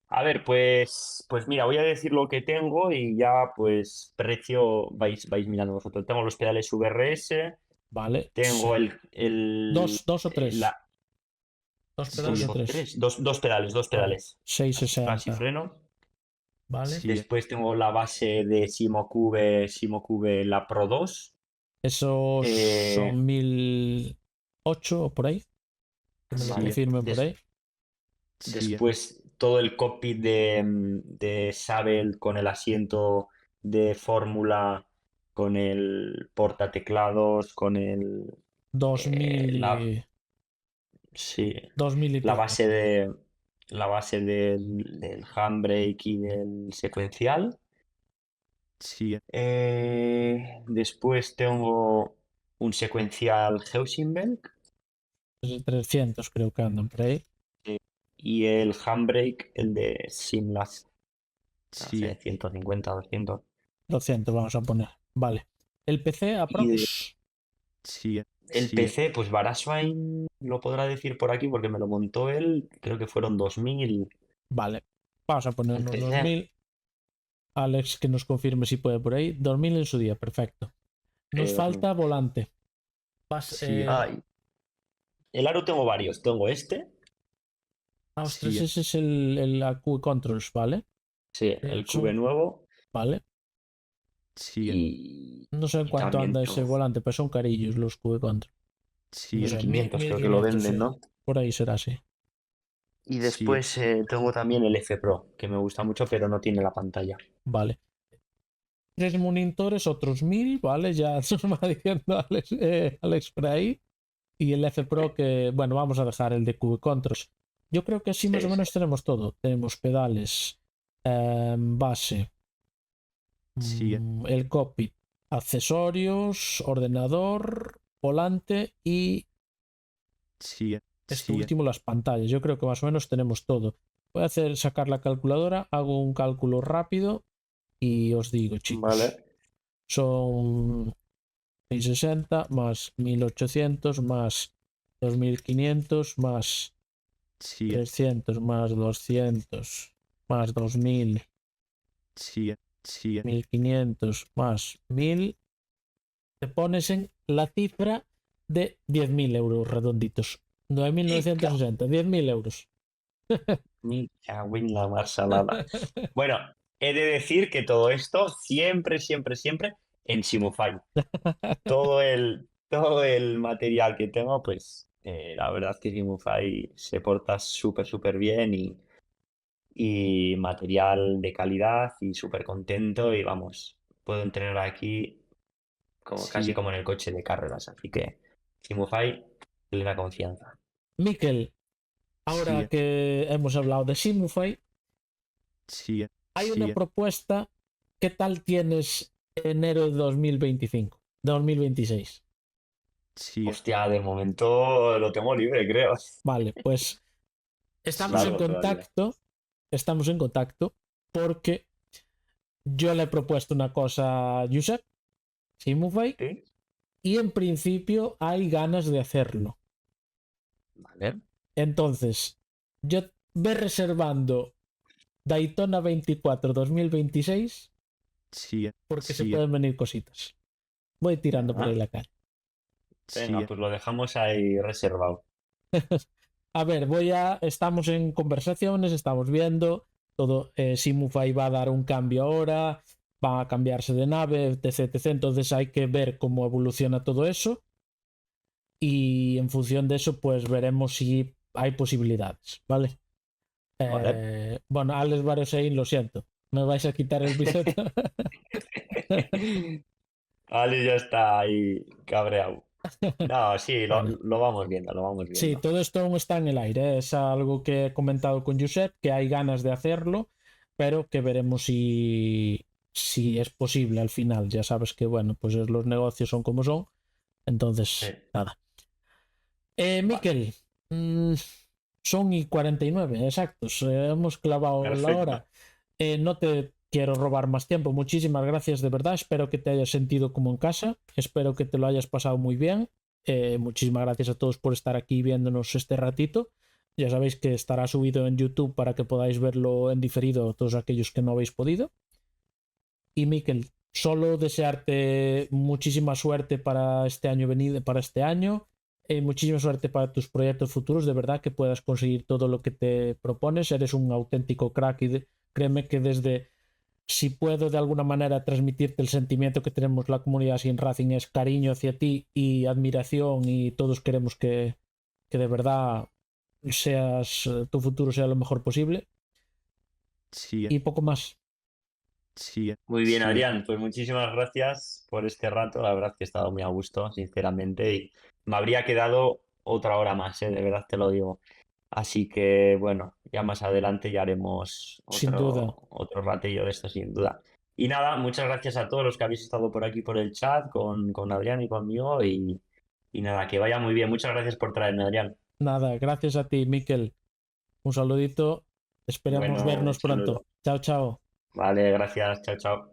S2: A ver, pues mira, voy a decir lo que tengo y ya pues precio vais mirando vosotros. Tengo los pedales VRS,
S1: Vale,
S2: tengo
S1: dos o tres,
S2: la,
S1: dos pedales
S3: sí,
S1: o
S2: dos o
S1: tres.
S2: tres, dos
S1: Vale,
S2: pedales, flash y
S1: 660.
S2: freno.
S1: Vale.
S3: sí,
S2: Después tengo la base de Simo Cube, la Pro 2.
S1: Esos
S2: Eh,
S1: son 1008 o por ahí. Que me lo
S3: sí,
S2: vale.
S1: confirmen por ahí.
S3: sí,
S2: Después todo el cockpit de Sabel con el asiento de fórmula, con el portateclados, con el
S1: 2000
S2: la
S1: y,
S2: sí,
S1: 2000 y
S2: la
S1: pico.
S2: base de la base del handbrake y del secuencial.
S3: sí,
S2: Después tengo un secuencial Heusinkberg
S1: 300 creo que andan por ahí.
S2: y el handbrake, el de Simlast, no
S3: sí,
S2: sé, 150, 200.
S1: 200 vamos a poner. Vale. El PC
S2: Y de-
S1: aprox.
S3: sí,
S2: el
S3: sí,
S2: PC, pues Baraswine lo podrá decir por aquí porque me lo montó él, creo que fueron 2000
S1: Vale. Vamos a poner
S2: el
S1: unos
S2: PC.
S1: 2000. Alex que nos confirme si puede por ahí. 2000 en su día, perfecto. Nos
S2: 2000.
S1: falta volante.
S3: sí,
S2: Ay, el aro tengo varios, tengo este,
S1: Ostras,
S3: sí,
S1: ese es el AQ Controls, ¿vale?
S2: sí, el Cube nuevo
S1: Vale.
S3: sí,
S1: No sé en
S2: y
S1: cuánto
S2: también
S1: anda ese
S2: tengo
S1: volante, pero son carillos los QV Control. No
S3: sí,
S2: 1500,
S1: sé,
S2: 500 creo que lo
S1: 1500,
S2: venden,
S1: sí.
S2: ¿no?
S1: Por ahí será así.
S2: Y
S3: sí,
S2: después tengo también el F Pro, que me gusta mucho, pero no tiene la pantalla.
S1: Vale. Tres monitores, otros 1000, ¿vale? Ya nos va diciendo Alex por ahí. Y el F Pro que, bueno, vamos a dejar el de QV Controls. Yo creo que así más o
S2: Sí, sí.
S1: menos tenemos todo. Tenemos pedales, base,
S3: sí,
S1: el cockpit, accesorios, ordenador, volante y
S3: sí,
S1: esto
S3: sí,
S1: último, las pantallas. Yo creo que más o menos tenemos todo. Voy a sacar la calculadora, hago un cálculo rápido y os digo, chicos,
S2: Vale.
S1: son 660 más 1800 más 2500 más
S3: sí,
S1: 300 más 200 más 2000
S3: sí, sí,
S1: 1500 más 1000. Te pones en la cifra de 10.000 euros redonditos.
S2: Me
S1: 9.960, 10.000 euros.
S2: cago en la mar salada. Bueno, he de decir que todo esto siempre, siempre, siempre en Shimufai. Todo el material que tengo, pues la verdad es que Shimufai se porta súper, súper bien y material de calidad y súper contento y vamos, puedo entrenar aquí casi
S3: sí,
S2: como en el coche de carreras, así que Shimufai, plena confianza.
S1: Miquel, ahora
S3: sí,
S1: que hemos hablado de Simufy,
S3: sí,
S1: hay
S3: Sí.
S1: una propuesta. ¿Qué tal tienes enero de 2025? 2026.
S3: Sí.
S2: Hostia, de momento lo tengo libre, creo.
S1: Vale, pues estamos en
S2: Largo todavía.
S1: contacto. Estamos en contacto porque yo le he propuesto una cosa a Josep Simufay
S2: ¿Sí?
S1: y en principio hay ganas de hacerlo.
S2: Vale.
S1: Entonces, yo ve reservando Daytona 24 2026
S3: Sí.
S1: porque se
S3: Sí.
S1: pueden venir cositas. Voy tirando por ahí
S2: Ah,
S1: la calle.
S2: venga,
S3: Sí.
S2: pues lo dejamos ahí reservado.
S1: A ver, estamos en conversaciones, estamos viendo todo. Simufy va a dar un cambio ahora, va a cambiarse de nave, etc, etc. Entonces hay que ver cómo evoluciona todo eso y en función de eso, pues veremos si hay posibilidades, ¿vale?
S2: Vale.
S1: Bueno, Alex Barosein, lo siento, me vais a quitar el biseto.
S2: Ali ya está ahí cabreado. No, sí,
S1: Bueno,
S2: lo vamos viendo, lo vamos
S1: sí,
S2: viendo.
S1: todo esto aún está en el aire. Es algo que he comentado con Josep, que hay ganas de hacerlo, pero que veremos si es posible al final. Ya sabes que, bueno, pues los negocios son como son.
S2: Sí,
S1: Entonces, nada.
S2: vale,
S1: Miquel, mm, son y 49 exactos. Hemos clavado la
S2: perfecto.
S1: hora. No te quiero robar más tiempo. Muchísimas gracias de verdad. Espero que te hayas sentido como en casa. Espero que te lo hayas pasado muy bien. Muchísimas gracias a todos por estar aquí viéndonos este ratito. Ya sabéis que estará subido en YouTube para que podáis verlo en diferido todos aquellos que no habéis podido. Y Miquel, solo desearte muchísima suerte para este año venido, para este año. Muchísima suerte para tus proyectos futuros, de verdad que puedas conseguir todo lo que te propones. Eres un auténtico crack y créeme que desde, si puedo de alguna manera transmitirte el sentimiento que tenemos la comunidad Sin Racing, es cariño hacia ti y admiración, y todos queremos que de verdad tu futuro sea lo mejor posible.
S3: Sí.
S1: Y poco más.
S3: Sí.
S2: Muy bien,
S3: Sí.
S2: Adrián, pues muchísimas gracias por este rato. La verdad que he estado muy a gusto, sinceramente, y me habría quedado otra hora más, de verdad te lo digo. Así que bueno, ya más adelante ya haremos
S1: Sin duda.
S2: otro ratillo de esto sin duda. Y nada, muchas gracias a todos los que habéis estado por aquí por el chat, con Adrián y conmigo, y nada, que vaya muy bien. Muchas gracias por traerme, Adrián.
S1: Nada, gracias a ti, Miquel. Un saludito. Esperamos
S2: Bueno, un
S1: vernos pronto.
S2: saludo.
S1: Chao, chao.
S2: Vale, gracias, chao, chao.